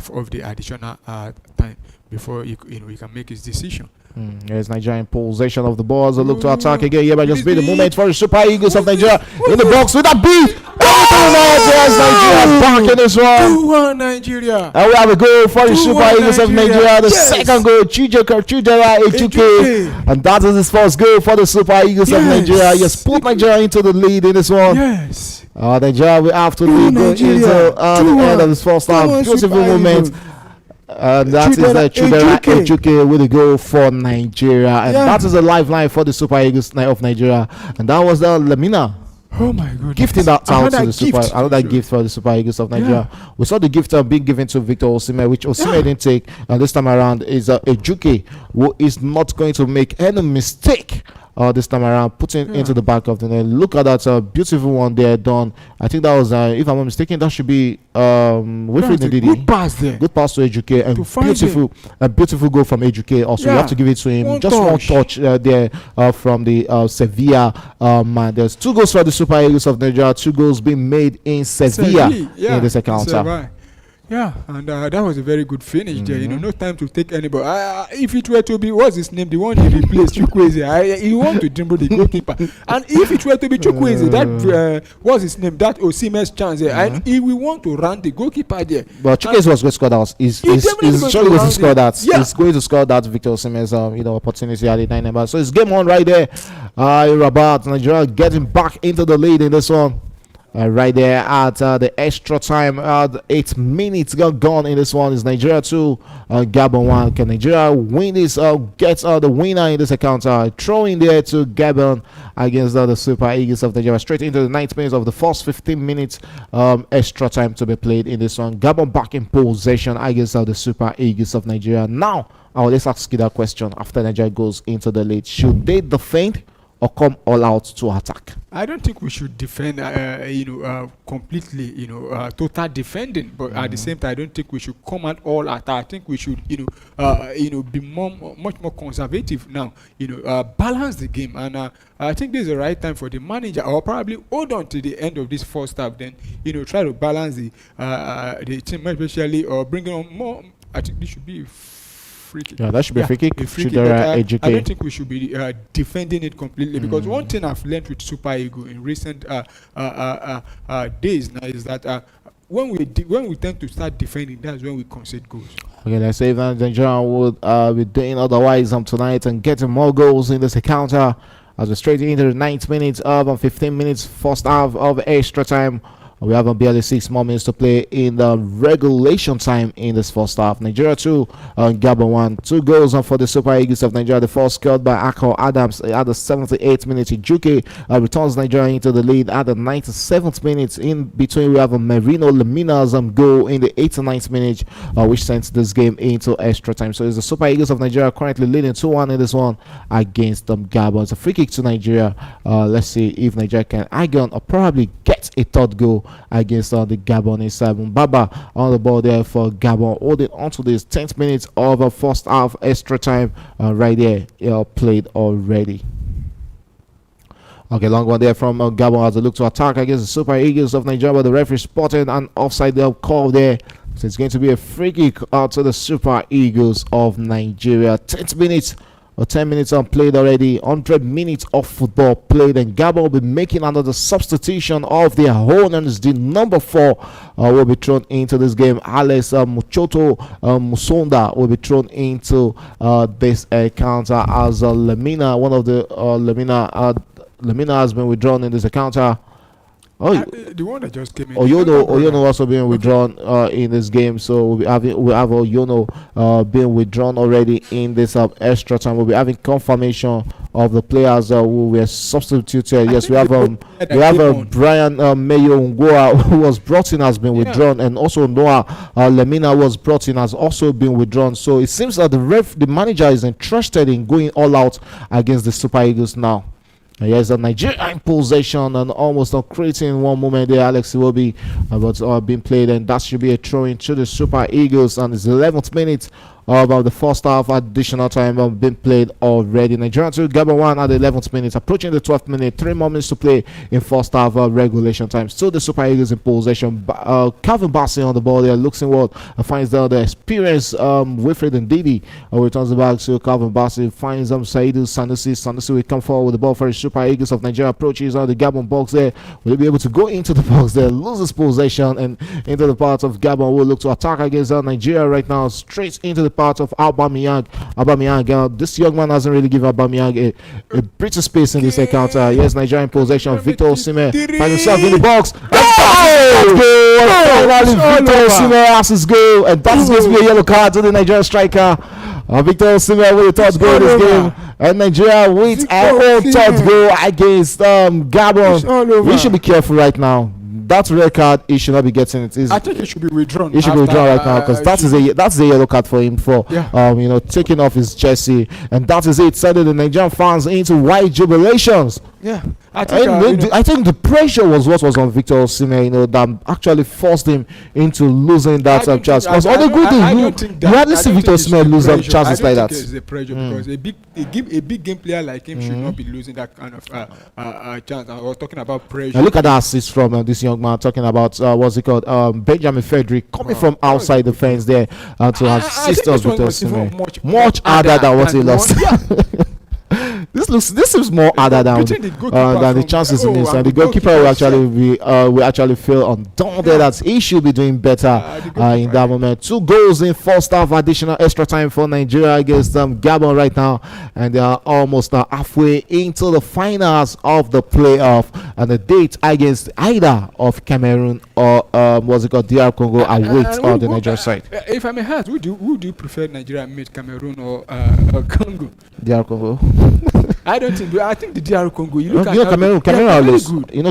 of the additional time before he can make his decision. There's Nigerian possession of the ball as they look to attack again. Yeah, but just be the moment for the Super Eagles of Nigeria in the box with a beat. There's Nigeria back in this one. 2-1 Nigeria. And we have a goal for the Super Eagles of Nigeria. The second goal, Chidera Ejuke. And that is his first goal for the Super Eagles of Nigeria. He has put Nigeria into the lead in this one. Yes. Nigeria will have to lead into the end of this first half. Beautiful moment. That is Chidera Ejuke with a goal for Nigeria, and that is a lifeline for the Super Eagles of Nigeria. And that was the Lamina. Oh my goodness! Gifting that out to the another gift for the Super Eagles of Nigeria. We saw the gift being given to Victor Osimhen, which Osimhen didn't take, and this time around is Ejuke, who is not going to make any mistake. This time around, putting into the back of the net. Look at that beautiful one there done. I think that was, if I'm not mistaken, that should be Wilfred Ndidi. Good pass there. Good pass to Ejuke, and a beautiful goal from Ejuke. Also, you have to give it to him. One touch there from the Sevilla man. There's 2 goals for the Super Eagles of Nigeria. 2 goals being made in Sevilla in this encounter. Yeah, and that was a very good finish there. No time to take anybody. If it were to be, what's his name? The one he replaced, Chukwueze. He want to dribble the goalkeeper. And if it were to be Chukwueze, that what's his name? That Osimhen's chance there. And he will want to run the goalkeeper there. But Chukwueze was going to score that. He's surely going to score that. Yeah. He's going to score that Victor Osimhen's opportunity at the 9 number. So it's game on right there. Rabat, Nigeria getting back into the lead in this one. Right there at the extra time, 8 minutes gone in this one. Is Nigeria 2, Gabon 1. Can Nigeria win this? Get the winner in this account? Throw in there to Gabon against the Super Eagles of Nigeria. Straight into the 9th minute of the first 15 minutes extra time to be played in this one. Gabon back in possession against the Super Eagles of Nigeria. Now, let's ask you that question after Nigeria goes into the lead. Should they defend or come all out to attack? I don't think we should defend, completely, total defending. But at the same time, I don't think we should come out all attack. I think we should, be much more conservative now. Balance the game, and I think this is the right time for the manager, or probably hold on to the end of this first half. Then, try to balance the team, especially or bring on more. I think this should be. Free kick. Yeah, that should be a free kick. I don't think we should be defending it completely, because one thing I've learned with Super Eagles in recent days now is that when we tend to start defending, that's when we concede goals. Okay, let's say that Nigeria would be doing otherwise tonight and getting more goals in this encounter as we're straight into the 9th minute of 15 minutes first half of extra time. We have barely 6 more minutes to play in the regulation time in this first half. Nigeria 2, Gabon 1. 2 goals for the Super Eagles of Nigeria. The first scored by Akol Adams at the 78th minute. Ijuke returns Nigeria into the lead at the 97th minute. In between, we have a Merino Lemina's goal in the 89th minute, which sends this game into extra time. So it's the Super Eagles of Nigeria currently leading 2-1 in this one against Gabon. It's a free kick to Nigeria. Let's see if Nigeria can again or probably get a third goal against the Gabonese. Baba on the ball there for Gabon, holding on to this 10th minute of a first half extra time right there played already. Okay, long one there from Gabon as a look to attack against the Super Eagles of Nigeria, but the referee spotted an offside call there. So it's going to be a free kick out to the Super Eagles of Nigeria. 10th minute. 10 minutes played already, 100 minutes of football played, and Gabon will be making another substitution of their owners. The number 4 will be thrown into this game. Alex Muchoto Musonda will be thrown into this encounter as Lemina. One of the Lemina has been withdrawn in this encounter. The one that just came in. Oyono also being withdrawn in this game, so we'll have Oyono being withdrawn already in this extra time. We'll be having confirmation of the players who were substituted. Yes, we have Brian Mayo Ngoa, who was brought in, has been withdrawn, and also Noah Lemina was brought in, has also been withdrawn. So it seems that the manager is interested in going all out against the Super Eagles now. Yes, the Nigeria in possession and almost not creating one moment there. Alex Iwobi but being played, and that should be a throw in to the Super Eagles, and it's 11th minute of the first half additional time been played already. Nigeria 2, Gabon 1 at the 11th minute, approaching the 12th minute. 3 more minutes to play in first half regulation time. Still the Super Eagles in possession. Calvin Bassey on the ball there. Looks inward, finds the experienced Wilfred Ndidi, returns the back to Calvin Bassey, finds Saidu Sanusi. Sanusi will come forward with the ball for the Super Eagles of Nigeria. Approaches the Gabon box there. Will he be able to go into the box there, loses possession, and into the part of Gabon will look to attack against Nigeria right now, straight into the part of Aubameyang. This young man hasn't really given Aubameyang a British space in this encounter. Yes, Nigeria in possession. Victor Osimhen finds himself in the box. Finally, Victor Osimhen has his goal, and that is going to be a yellow card to the Nigerian striker. Victor Osimhen with the third goal in this game, and Nigeria with our own third goal against Gabon. We should be careful right now. That red card, he should not be getting it. I think he should be withdrawn. He should be withdrawn right now, because that's a yellow card for him for taking off his jersey, and that is it. Sending the Nigerian fans into white jubilations. Yeah, I think the pressure was what was on Victor Osimhen, that actually forced him into losing that chance. Because all the good thing, you hardly see Victor Osimhen lose chances like that. It's the pressure because a big game player like him should not be losing that kind of chance. I was talking about pressure. Now look at that assist from this young man talking about what's it called, Benjamin Frederick coming from outside the fence there to assist us Victor Osimhen. Much harder than what he lost. This seems more harder than the chances in this, and the goalkeeper will actually feel undaunted that he should be doing better in that moment. 2 goals in first half, additional extra time for Nigeria against Gabon right now, and they are almost now halfway into the finals of the playoff, and the date against either of Cameroon or what's it called, DR Congo awaits on the Nigeria side. If I may ask, would you prefer Nigeria meet Cameroon or Congo? DR Congo. I think the DR Congo.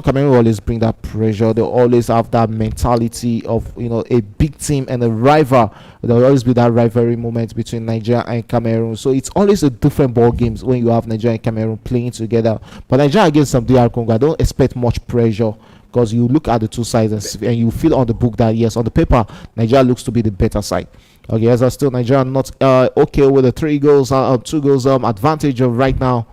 Cameroon always bring that pressure. They always have that mentality of a big team and a rival. There will always be that rivalry moment between Nigeria and Cameroon. So it's always a different ball games when you have Nigeria and Cameroon playing together. But Nigeria against some DR Congo, I don't expect much pressure. Because you look at the two sides and you feel on the book that yes, on the paper, Nigeria looks to be the better side. Okay, as I still Nigeria not okay with the 2 goals advantage of right now.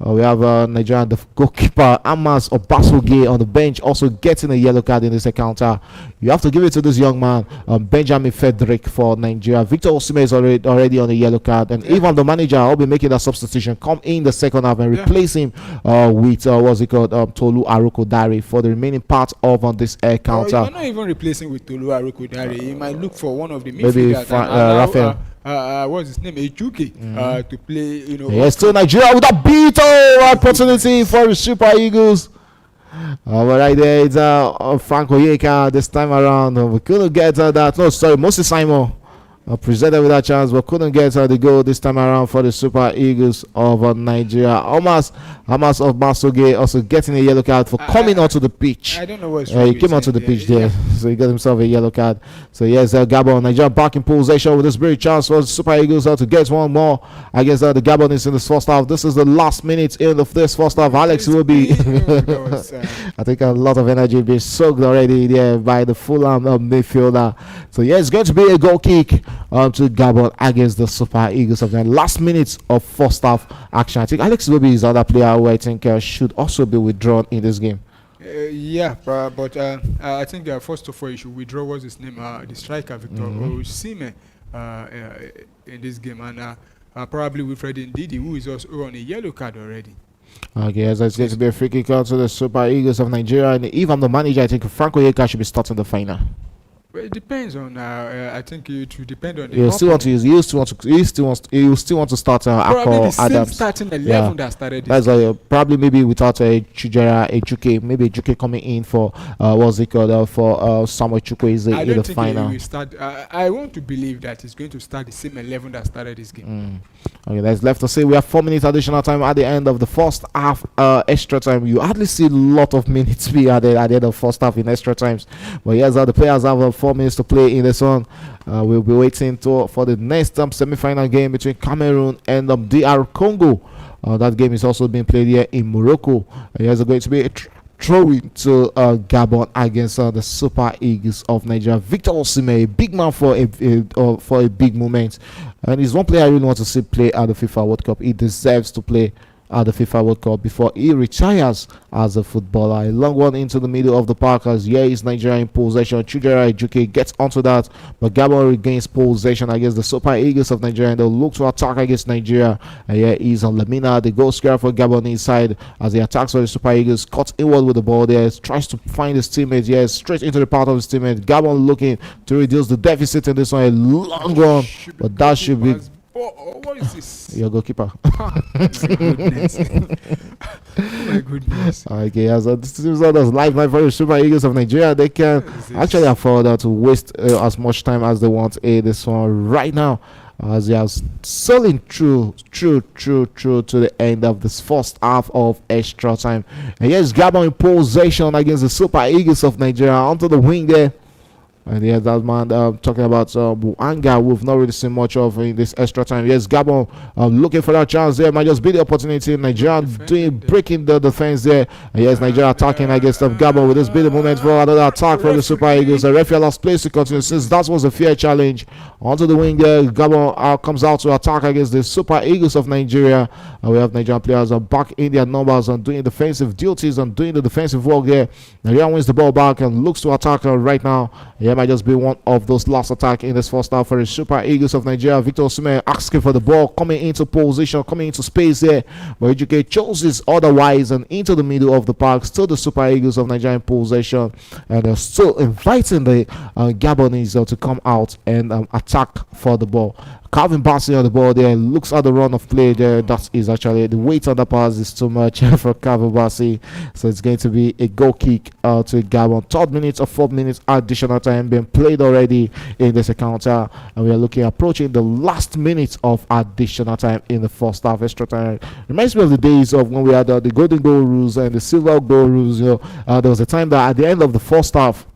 We have Nigeria, the goalkeeper Amas Obasoge on the bench, also getting a yellow card in this encounter. You have to give it to this young man, Benjamin Frederick for Nigeria. Victor Osimhen is already on a yellow card, and even the manager will be making that substitution, come in the second half and replace him with Tolu Arokodare for the remaining part of this encounter. You're not even replacing with Tolu Arokodare. You might look for one of the maybe midfielders. What's his name? Ejuke to play. Yes, still Nigeria with a beat opportunity for the Super Eagles. But right there, it's Frank Oyeka this time around. We couldn't get that. No, sorry, Moses Simon presented with that chance, but couldn't get the goal this time around for the Super Eagles of Nigeria. Hamas of Masoge also getting a yellow card for coming onto the pitch. I don't know what's he came onto the pitch there, so he got himself a yellow card. So yes, Gabon, Nigeria back in possession with this great chance for the Super Eagles to get one more. I guess the Gabon is in this first half. This is the last minute in of this first half. Alex will be I think a lot of energy being soaked already there by the Fulham midfielder. So yeah, it's going to be a goal kick to Gabon against the Super Eagles of the last minutes of first half action. I think Alex Iwobi is another player who I think should also be withdrawn in this game. But I think first of all you should withdraw what's his name, the striker Victor Osimhen in this game, and probably Wilfred Ndidi, who is also on a yellow card already. Okay, as it's going to be a free kick out to the Super Eagles of Nigeria, and if I'm the manager, I think Frank Oyeka should be starting the final. Well, it depends on. I think it will depend on. You still want to use. You still want to start probably the same Adams. starting 11 that started. That's probably maybe without a Chujera, a Chuke, maybe a Chuke coming in for what's it called for Samuel Chukwueze in the final. He will start. I want to believe that he's going to start the same 11 that started this game. Okay, that's left to say we have 4 minutes additional time at the end of the first half. Extra time. You hardly see a lot of minutes be added at the end of first half in extra times. But yes, the players have 4 minutes to play in this one. We'll be waiting for the next semi-final game between Cameroon and DR Congo. That game is also being played here in Morocco. There's going to be a throw-in to Gabon against the Super Eagles of Nigeria. Victor Osimhen, a big man for a big moment, and he's one player I really want to see play at the FIFA World Cup. He deserves to play at the FIFA World Cup before he retires as a footballer. A long one into the middle of the park as here is Nigeria in possession. Chujera Ejuke gets onto that, but Gabon regains possession against the Super Eagles of Nigeria, and they'll look to attack against Nigeria. And here is Lamina, the goal scorer for Gabon inside as he attacks for the Super Eagles. Cuts inward with the ball there, tries to find his teammate. Yes, straight into the path of his teammate. Gabon looking to reduce the deficit in this one. A long run, but that should be. What is this? Your goalkeeper. Oh my goodness. My goodness. Okay, as this is live for the Super Eagles of Nigeria. They can actually afford to waste as much time as they want this one right now, as they are selling through to the end of this first half of extra time. And yes, Gabon in possession against the Super Eagles of Nigeria onto the wing there. And yeah, that man talking about Buanga, we've not really seen much of in this extra time. Yes, Gabon looking for that chance there. Might just be the opportunity. Nigeria breaking the defense there. And yes, Nigeria attacking against Gabon. Will this be the moment for another attack from the Super Eagles? The referee has placed to continue since that was a fair challenge. Onto the wing there. Gabon comes out to attack against the Super Eagles of Nigeria. We have Nigerian players back in their numbers and doing defensive duties and doing the defensive work there. Nigeria wins the ball back and looks to attack right now. Yeah, might just be one of those last attack in this first half for the Super Eagles of Nigeria. Victor Osimhen asking for the ball, coming into position, coming into space there, but Ejuke chooses otherwise and into the middle of the park. Still the Super Eagles of Nigeria in possession, and they're still inviting the Gabonese to come out and attack for the ball. Calvin Bassey on the ball there, looks at the run of play there. That is actually the weight on the pass is too much for Calvin Bassey, so it's going to be a goal kick to Gabon. 3rd minute of 4 minutes additional time being played already in this encounter, and we are approaching the last minute of additional time in the first half. Extra time reminds me of the days of when we had the golden goal rules and the silver goal rules. There was a time that at the end of the first half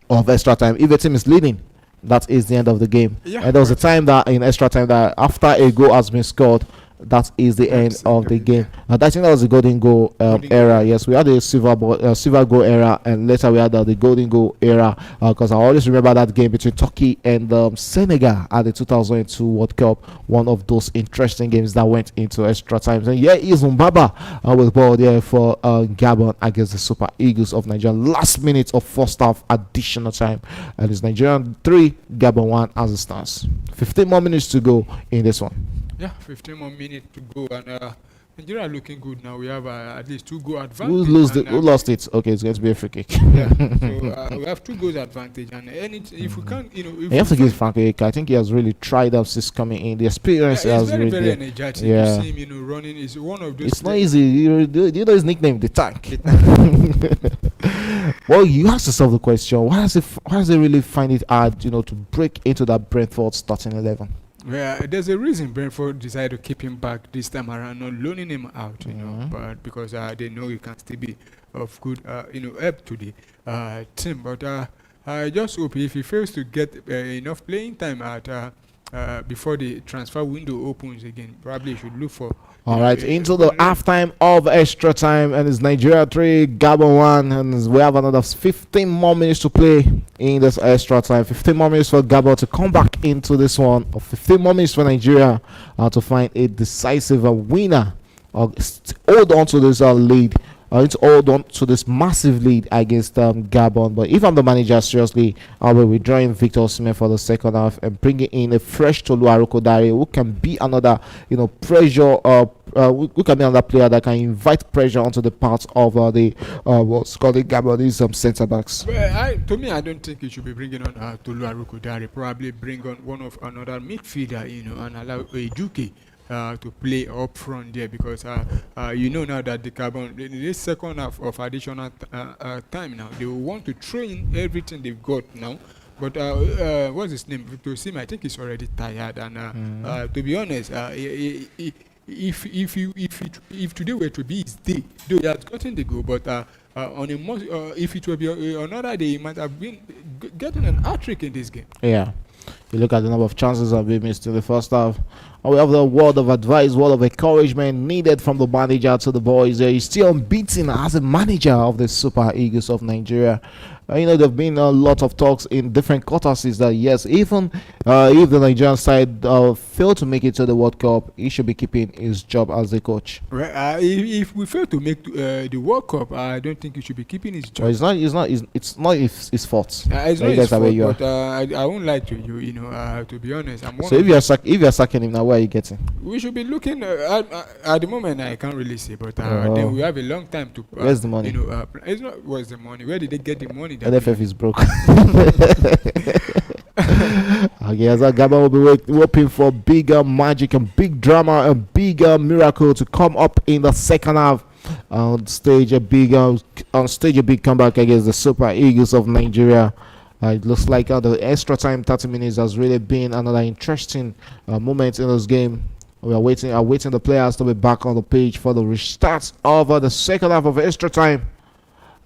of extra time, if the team is leading, that is the end of the game. Yeah, and there was a time that in extra time that after a goal has been scored, that is the end of the game. I think that was the golden goal era. Yes, we had the silver goal era, and later we had the golden goal era. Because I always remember that game between Turkey and Senegal at the 2002 World Cup. One of those interesting games that went into extra times. And yeah, is Mbaba with the ball there for Gabon against the Super Eagles of Nigeria. Last minute of first half additional time, and it's Nigerian 3, Gabon 1 as it stands. 15 more minutes to go in this one. Yeah, 15 more minutes to go, and Nigeria are looking good now. We have at least 2 goal advantage. Who lost it? Okay, it's going to be a free kick. Yeah, so we have 2 goals advantage, and if we can't, you have to give Frank a kick. I think he has really tried up since coming in. The experience has very, really very energetic. Yeah. You see him, running is one of those. It's not easy. You know his nickname, the Tank. Well, you ask yourself the question: why does it really find it hard, to break into that Brentford starting 11? Yeah, there's a reason Brentford decided to keep him back this time around, not loaning him out, but because they know he can still be of good, help to the team. But I just hope if he fails to get enough playing time before the transfer window opens again, probably he should look for. All right, into the halftime of extra time, and it's Nigeria 3, Gabon 1, and we have another 15 more minutes to play in this extra time. 15 more minutes for Gabon to come back into this one, or 15 more minutes for Nigeria to find a decisive winner, or hold on to this lead. It's hold on to this massive lead against Gabon. But if I'm the manager, seriously, I'll be withdrawing Victor Osimhen for the second half and bringing in a fresh Tolu Arokodare, who can be another, pressure. Who can be another player that can invite pressure onto the parts of the what's called the Gabonese centre backs. Well, to me, I don't think you should be bringing on Tolu Arokodare. Probably bring on one of another midfielder, and allow Ejuke to play up front there, because now that the Gabon, this second half of additional time now, they will want to throw in everything they've got now. But what's his name? Victor Osimhen, I think he's already tired, and to be honest, if today were to be his day, though he has gotten the goal, but on a if it will be another day, he might have been getting an hat-trick in this game. Yeah. You look at the number of chances that we missed in the first half. And we have the word of advice, word of encouragement needed from the manager to the boys. He's still unbeaten as a manager of the Super Eagles of Nigeria. There have been a lot of talks in different quarters that yes, even if the Nigerian side fail to make it to the World Cup, he should be keeping his job as a coach. Right. If we fail to make the World Cup, I don't think he should be keeping his job. Well, it's not his fault. It's not his fault, but I won't lie to you. To be honest, so if you're sacking him now, where are you getting? We should be looking at the moment. I can't really say, but then we have a long time to. Where's the money? It's not where's the money. Where did they get the money? NFF is broke. Okay, as Gabon will be hoping for bigger magic and big drama and bigger miracle to come up in the second half. Stage a big comeback against the Super Eagles of Nigeria. It looks like the extra time 30 minutes has really been another interesting moment in this game. We are waiting the players to be back on the page for the restart of the second half of extra time.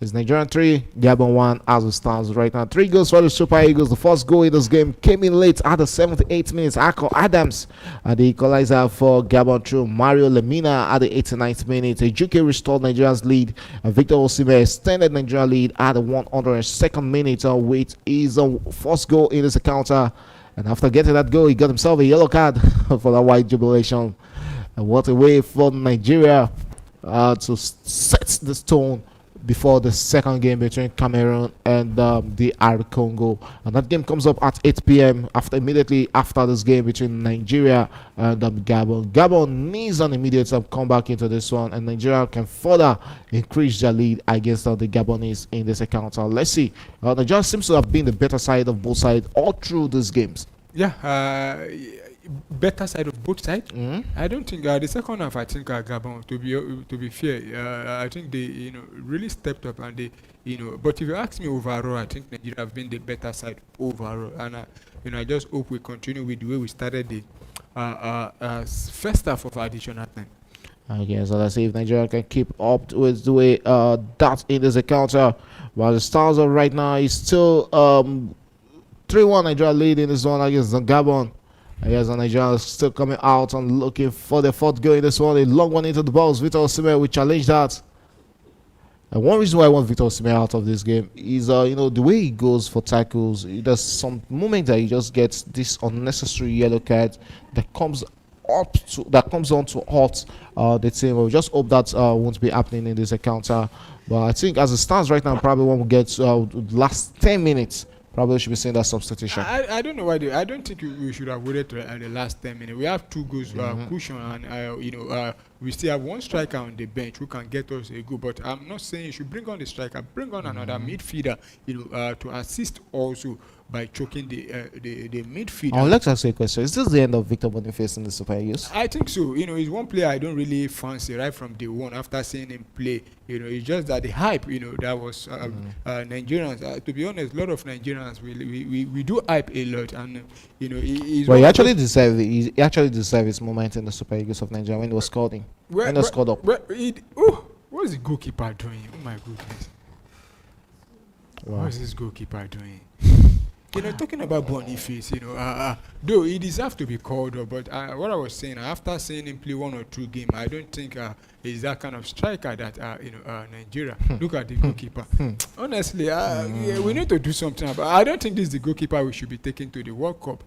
It's Nigerian 3, Gabon 1 as it stands right now. 3 goals for the Super Eagles. The first goal in this game came in late at the 78th minute. Akko Adams at the equalizer for Gabon through Mario Lemina at the 89th minute. Ejuke restored Nigeria's lead. Victor Osimhen extended Nigeria's lead at the 102nd minute with his first goal in this encounter. And after getting that goal, he got himself a yellow card for that white jubilation. And what a way for Nigeria to set the tone before the second game between Cameroon and the R Congo. And that game comes up at 8 p.m. immediately after this game between Nigeria and Gabon. Gabon needs an immediate comeback into this one, and Nigeria can further increase their lead against the Gabonese in this encounter. Let's see. Nigeria seems to have been the better side of both sides all through these games. Yeah, better side of both sides. I don't think the second half. I think Gabon, to be fair, I think they really stepped up and they But if you ask me overall, I think Nigeria have been the better side overall, and I just hope we continue with the way we started the first half of additional time. Okay, so let's see if Nigeria can keep up with the way that in this encounter. While the Stars are right now is still 3-1 Nigeria leading this one against Gabon. Yes, and Nigeria is still coming out and looking for the fourth goal in this one. A long one into the balls. Victor Osimhen will challenge that. And one reason why I want Victor Osimhen out of this game is, the way he goes for tackles. There's some moment that he just gets this unnecessary yellow card that comes on to hurt the team. We just hope that won't be happening in this encounter. But I think as it stands right now, probably when we get the last 10 minutes, probably should be seeing that substitution. I don't know why I don't think we should have waited till the last 10 minutes. We have 2 goals cushion, and we still have 1 striker on the bench who can get us a goal. But I'm not saying you should bring on the striker, bring on another midfielder, to assist also by choking the midfielder. Let's ask you a question. Is this the end of Victor Boniface in the Super Eagles? I think so. He's one player I don't really fancy right from day one after seeing him play. It's just that the hype, that was Nigerians. To be honest, a lot of Nigerians we do hype a lot, and he actually deserved it. He actually deserved his moment in the Super Eagles of Nigeria when he was scored in. When he scored up. What's the goalkeeper doing? Oh my goodness! Wow. What's this goalkeeper doing? Talking about Boniface, though he deserves to be called up, but what I was saying, after seeing him play 1 or 2 games, I don't think he's that kind of striker that, Nigeria. Look at the goalkeeper. Honestly, we need to do something about it. I don't think this is the goalkeeper we should be taking to the World Cup.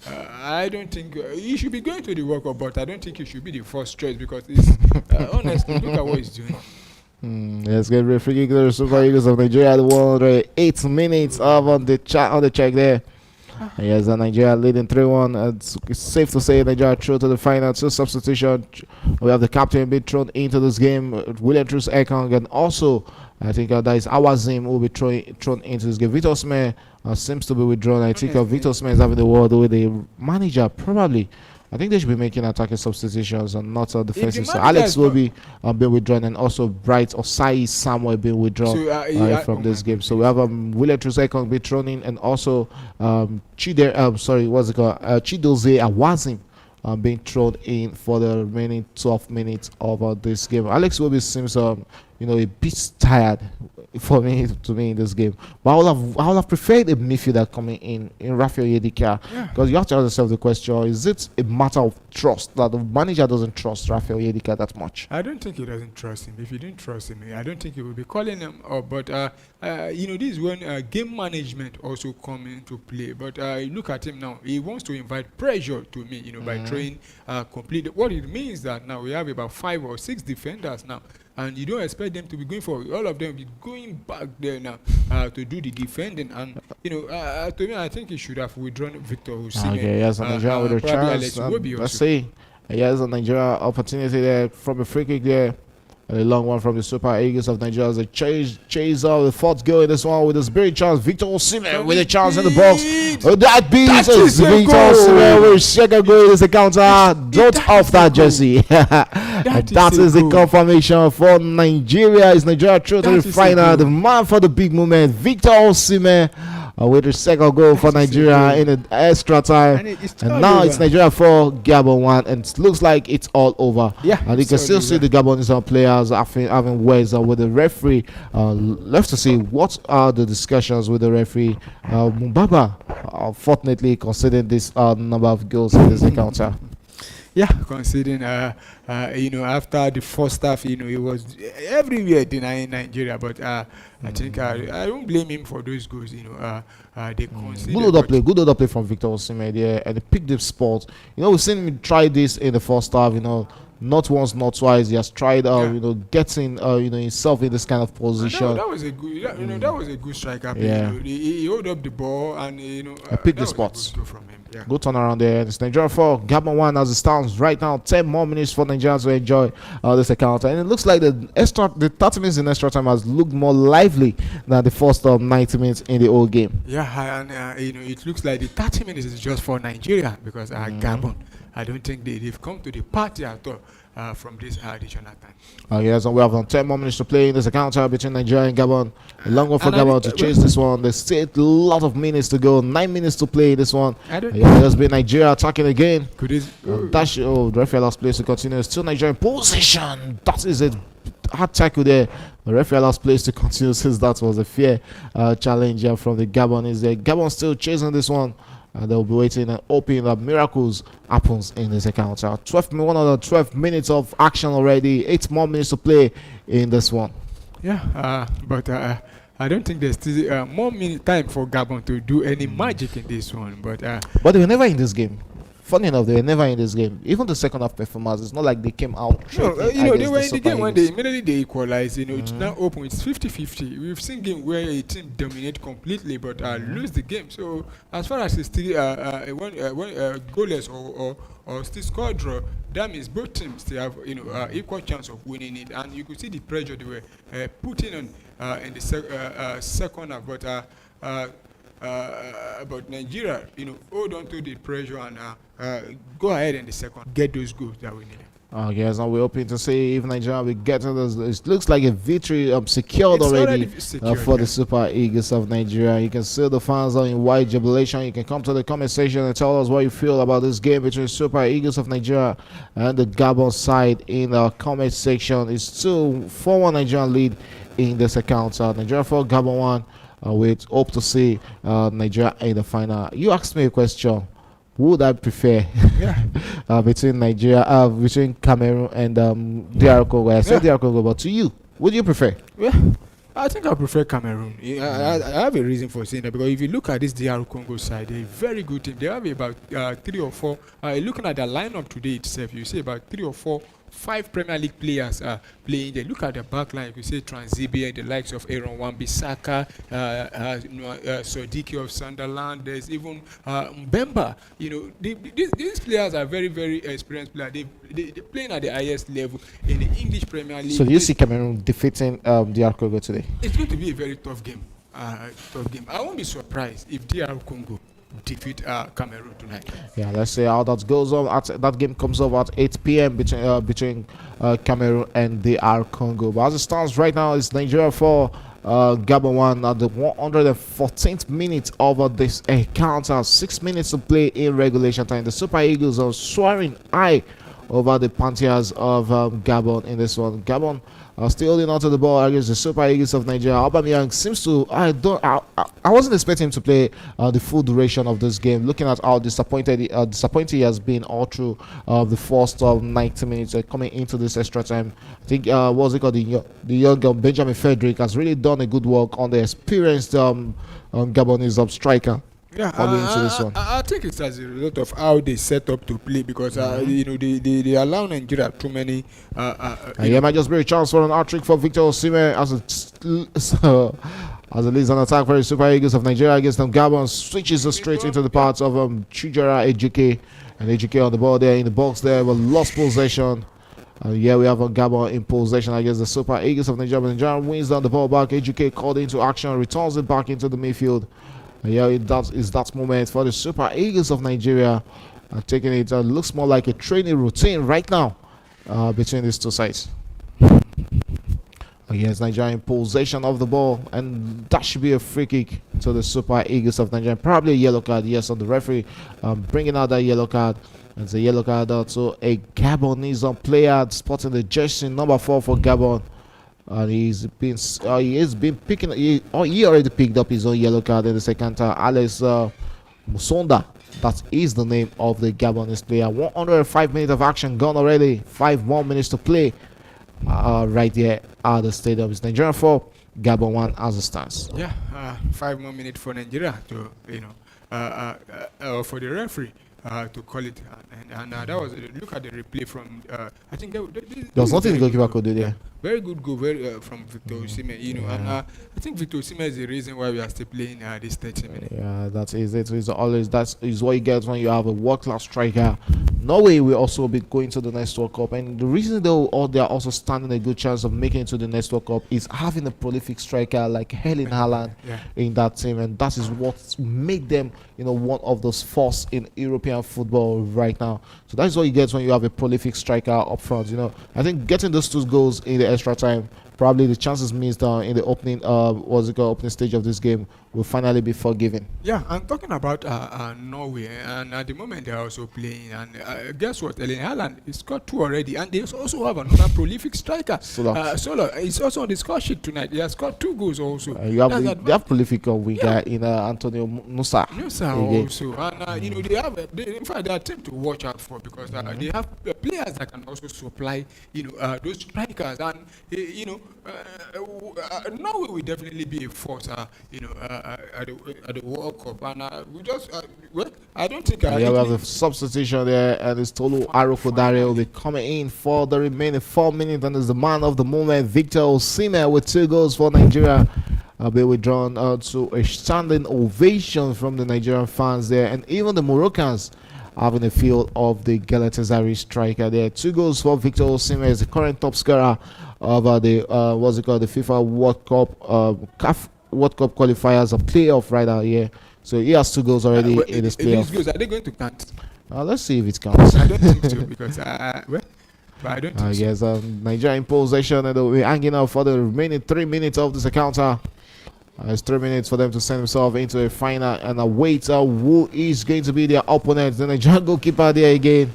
I don't think he should be going to the World Cup, but I don't think he should be the first choice because honestly, look at what he's doing. Let's get free kick to the Super Eagles of Nigeria at 108 minutes on the check there. Yes, Nigeria leading 3-1. It's safe to say Nigeria through to the final. 2 substitution. We have the captain being thrown into this game, William Truss Ekong, and also I think that is Awazim who will be thrown into this game. Victor Osimhen seems to be withdrawn. I think Victor Osimhen is having the word with the manager probably. I think they should be making attacking substitutions and not defensive. So Alex will be being withdrawn, and also Bright Osai Samuel being withdrawn from this game. So we have William Trusecon being thrown in, and also Chidozie Awazim being thrown in for the remaining 12 minutes of this game. Alex Iwobi seems a bit tired to me in this game. But I would have preferred a midfielder coming in Rafael Yedika, because you have to ask yourself the question: is it a matter of trust that the manager doesn't trust Rafael Yedika that much? I don't think he doesn't trust him. If he didn't trust him, I don't think he would be calling him up. But this is when game management also come into play. But look at him now; he wants to invite pressure to me, by throwing complete. What it means that now we have about 5 or 6 defenders now. And you don't expect them to be going forward. All of them be going back there now to do the defending. And, to me, I think he should have withdrawn Victor Osimhen. Okay, yes, Nigeria with a chance. Let's see. Yes, a Nigeria opportunity there from a free kick there. A long one from the Super Eagles of Nigeria as they chase out the 4th goal in this one with a spirit chance. Victor Osimhen with a chance in the box. That beats Victor Osimhen with a 2nd goal in this encounter. Don't off that, Jesse. That is the confirmation for Nigeria. Is Nigeria through to the final? The man for the big moment, Victor Osimhen, with the second goal for Nigeria in the extra time. And now it's Nigeria 4, Gabon 1, and it looks like it's all over. Yeah, and you can still see the Gabonese players having words with the referee. Left to see what are the discussions with the referee. Mumbaba, unfortunately, considering this number of goals in this encounter. Yeah, considering after the first half, it was everywhere denying Nigeria, but I think I don't blame him for those goals. They conceded. Good other play from Victor Osimhen there, and he picked the spot. We've seen him try this in the first half. Not once, not twice. He has tried, getting, himself in this kind of position. That was a good, that was a good striker. Yeah. He held up the ball and picked the spots. Good from him. Yeah. Good turnaround there. It's Nigeria 4, Gabon 1 as it stands right now. 10 more minutes for Nigeria to enjoy this encounter, and it looks like the 30 minutes in extra time has looked more lively than the first 90 minutes in the whole game. Yeah, and it looks like the 30 minutes is just for Nigeria because Gabon, I don't think they've come to the party at all from this additional time. Yes, and we have 10 more minutes to play in this encounter between Nigeria and Gabon. A long one for Gabon to chase this one. There's still a lot of minutes to go. 9 minutes to play this one. There's been Nigeria attacking again. The referee allows place to continue. Still Nigeria in position. That is a hard tackle there. The referee allows place to continue since that was a fair challenge from the Gabonese there. Gabon still chasing this one. They'll be waiting and hoping that miracles happens in this encounter. 12 minutes of action already. 8 more minutes to play in this one. Yeah, but I don't think there's still more time for Gabon to do any magic in this one. But they were never in this game. Funny enough, they were never in this game. Even the second half performance, it's not like they came out. No, they were in the game when immediately they equalized. It's now open. It's 50-50. We've seen game where a team dominate completely but lose the game. So as far as it's still goalless or still score draw, that means both teams still have equal chance of winning it. And you could see the pressure they were putting on in the second half. But Nigeria, hold on to the pressure and go ahead in the second, get those goals that we need. Yes, and we're hoping to see if Nigeria will get to this. It looks like a victory secured already for the Super Eagles of Nigeria. You can see the fans are in wide jubilation. You can come to the comment section and tell us what you feel about this game between Super Eagles of Nigeria and the Gabon side in the comment section. It's 2-4-1 Nigerian lead in this account. Nigeria 4, Gabon 1. We hope to see Nigeria in the final. You asked me a question. Who would I prefer between Nigeria, between Cameroon and DR Congo? I said DR Congo, but to you, what do you prefer? Yeah, I think I prefer Cameroon. I have a reason for saying that because if you look at this DR Congo side, they're a very good team. They have about 3 or 4. Looking at the lineup today itself, you see about 3 or 4. 5 Premier League players are playing there. Look at the back line. You can say Tranzibia, the likes of Aaron Wan-Bissaka, Sodiki of Sunderland. There's even Mbemba. These players are very, very experienced players. They're playing at the highest level in the English Premier League. So do you see Cameroon defeating DR Congo today? It's going to be a very tough game. I won't be surprised if DR Congo defeat Cameroon tonight. Yeah, let's see how that goes on. That game comes over at 8 p.m. between Cameroon and DR Congo. But as it stands right now, it's Nigeria 4, Gabon 1 at the 114th minute of this encounter. 6 minutes to play in regulation time. The Super Eagles are soaring high over the Panthers of Gabon in this one. Gabon still holding on to the ball against the Super Eagles of Nigeria. Aubameyang seems to. I wasn't expecting him to play the full duration of this game. Looking at how disappointed he has been all through the first 90 minutes coming into this extra time. I think what's it called, the young Benjamin Frederick has really done a good work on the experienced Gabonese striker. Yeah, I think it's as a result of how they set up to play because they allow Nigeria too many. It might just be a chance for an hat-trick for Victor Osimhen as it leads an attack for the Super Eagles of Nigeria against them. Gabon switches straight into the parts of Chijera Ejike, and Ejike on the ball there in the box there, but lost possession. We have a Gabon in possession against the Super Eagles of Nigeria. Nigeria wins down the ball back. Ejike called into action, returns it back into the midfield. That moment for the Super Eagles of Nigeria. Taking it, looks more like a training routine right now between these two sides. Yes, Nigeria in possession of the ball, and that should be a free kick to the Super Eagles of Nigeria. Probably a yellow card, yes, on the referee bringing out that yellow card. It's a yellow card to a Gabonese player spotting the jersey number 4 for Gabon. And he's been picking. He already picked up his own yellow card in the second half. Alex Musonda, that is the name of the Gabonese player. 105 minutes of action gone already. 5 more minutes to play. Right there at the stadium. It's Nigeria 4, Gabon 1 as it stands. Yeah, 5 more minutes for Nigeria to, for the referee to call it. And that was, look at the replay from, I think there was nothing the goalkeeper could do there. Very good goal from Victor Osimhen, and I think Victor Osimhen is the reason why we are still playing this 30 minutes. Yeah, that is it. That is what you get when you have a world-class striker. Norway will also be going to the next World Cup, and the reason they are also standing a good chance of making it to the next World Cup is having a prolific striker like Erling Haaland in that team, and that is what made them, one of those force in European football right now. So that's what you get when you have a prolific striker up front. I think getting those 2 goals in the extra time, probably the chances missed in the opening opening stage of this game will finally be forgiven. Yeah, I'm talking about Norway, and at the moment they are also playing, and guess what? Erling Haaland has got 2 already, and they also have another prolific striker. Solo is also on the score sheet tonight. He has got 2 goals also. They have prolific winger in Antonio Nusa also, and they have in fact they are a team to watch out for, because they have players that can also supply those strikers, and Norway will definitely be a force at the World Cup, and we just I don't think we have a substitution there, and it's Tolu Arokodare will be coming in for the remaining 4 minutes, and is the man of the moment, Victor Osimhen, with 2 goals for Nigeria. Be withdrawn to a standing ovation from the Nigerian fans there, and even the Moroccans having a feel of the Galatasaray striker there. 2 goals for Victor Osimhen, is the current top scorer of the the FIFA World Cup CAF World Cup qualifiers, a playoff right out here. So he has 2 goals already in this playoff. These goals, are they going to count? Let's see if it counts. I don't think so, because but I don't think so. Yes, Nigeria in possession, and they'll be hanging out for the remaining 3 minutes of this encounter. It's 3 minutes for them to send themselves into a final and await who is going to be their opponent. The Nigerian goalkeeper there again.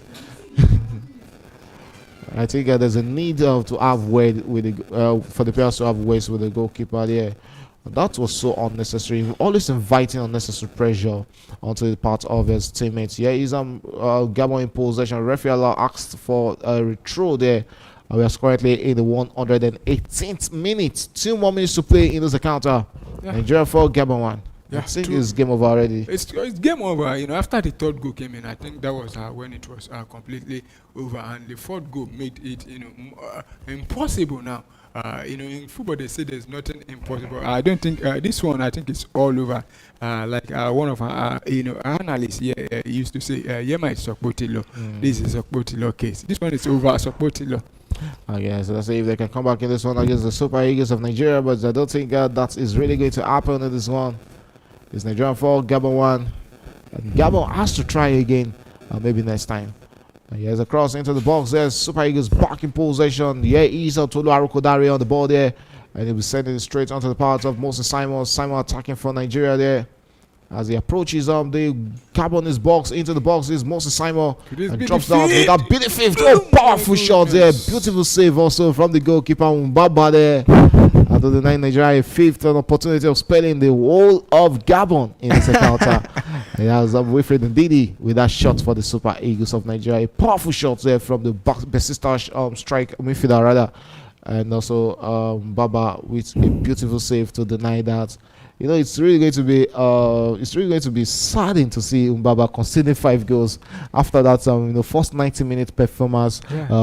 I think there's a need to have weight with for the players to have weight with the goalkeeper there. That was so unnecessary. Always inviting unnecessary pressure onto the part of his teammates. Yeah, he's Gabon in possession. Referee asked for a retro there. We are currently in the 118th minute. 2 more minutes to play in this encounter. Nigeria 4, Gabon 1. I think it's game over already. It's game over. After the 3rd goal came in, I think that was when it was completely over, and the 4th goal made it impossible now. In football they say there's nothing impossible. I don't think this one. I think it's all over. Like one of our analysts here used to say, Yema is Sokpotilo. This is Sokpotilo case. This one is over Sokpotilo. Okay, so let's see if they can come back in this one against the Super Eagles of Nigeria, but I don't think that is really going to happen in this one. It's Nigeria 4, Gabon 1. And Gabon has to try again, maybe next time. Here's a cross into the box. There's Super Eagles back in possession. Yeah, he's Tolu Arokodare on the ball there, and he'll be sending it straight onto the part of Moses Simon. Simon attacking for Nigeria there. As he approaches the Gabonese box, into the box is Moses Simon, and drops down with that beat the 5th. Oh, powerful shot there. Beautiful save also from the goalkeeper Mbaba there. After the Nigeria 5th, an opportunity of spelling the whole of Gabon in this encounter. And that was Wilfred Ndidi with that shot for the Super Eagles of Nigeria. Powerful shot there from the Besista strike midfielder rather, and also Baba with a beautiful save to deny that. It's really going to be saddening to see Mbaba conceding 5 goals after that first 90-minute performance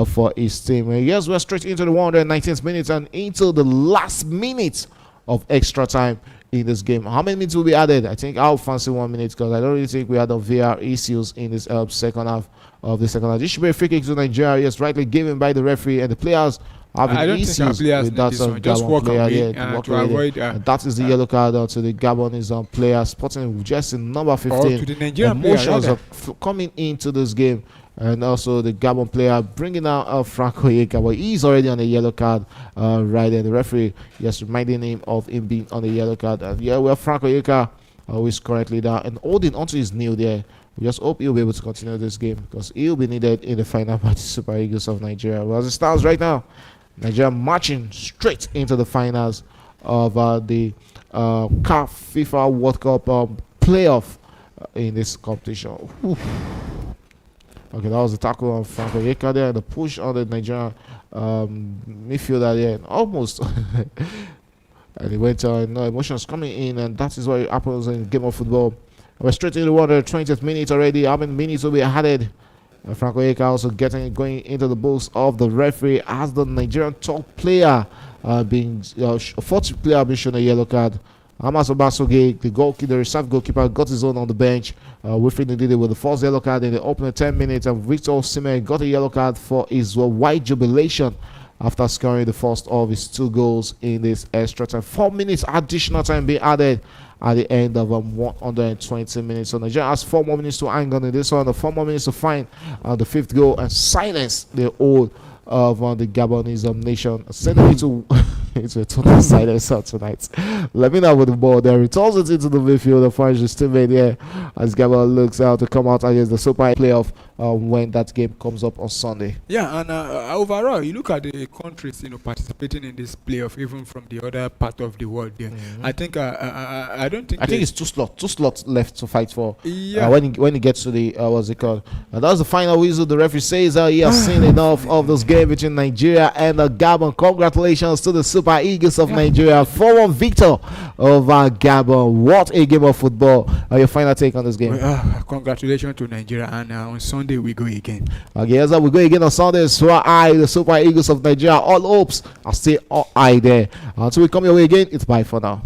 for his team. Yes, we're straight into the 119th minute and into the last minute of extra time in this game. How many minutes will be added? I think I'll fancy 1 minute, because I don't really think we had the VR issues in this second half of the second half. This should be a free kick to Nigeria. Yes, rightly given by the referee, and the players having issues with that Gabon player to avoid that is the yellow card to the Gabonese player, spotting just in number 15. To the Nigerian emotions player, of coming into this game, And also the Gabon player bringing out Franco Yeka, but he's already on a yellow card right there. The referee just reminding him of him being on a yellow card. And yeah, well, Franco Yeka who is currently down and holding onto his knee there. We just hope he'll be able to continue this game because he'll be needed in the final match, Super Eagles of Nigeria. Well, as it stands right now, Nigeria marching straight into the finals of the CAF FIFA World Cup playoff in this competition. Oof. Okay, that was the tackle on Franco Yeka there, and the push on the Nigerian midfielder there, almost. And he went no emotions coming in, and that is what happens in game of football. We're straight into the water, 20th minute already. How many minutes will be added? Franco Yeka also going into the books of the referee as the Nigerian top player being fourth player being shown a yellow card. Amas Obasoge, the reserve goalkeeper, got his own on the bench. Wilfred did it with the first yellow card in the opening 10 minutes, and Victor Osimhen got a yellow card for his wide jubilation after scoring the first of his 2 goals in this extra time. 4 minutes additional time being added at the end of 120 minutes. So Nigeria has 4 more minutes to hang on in this one, 4 more minutes to find the 5th goal and silence the whole of the Gabonese nation, sending it to into a total silence tonight. Let me know with the ball there. Returns it into the midfield and finds his teammate there as Gabon looks out to come out against the Super playoff when that game comes up on Sunday. Yeah, and overall, you look at the countries participating in this playoff, even from the other part of the world. There, I think I don't think. I think it's two slots left to fight for. Yeah. When he gets to the what's it called? And that's the final whistle. The referee says he has seen enough of this game between Nigeria and Gabon. Congratulations to the Super Eagles of Nigeria. 4-1 victor over Gabon. What a game of football. Your final take on this game? Congratulations to Nigeria, and on Sunday we go again. Okay, so we go again on Sunday. So the Super Eagles of Nigeria. All hopes are still high there. Until we come your way again, it's bye for now.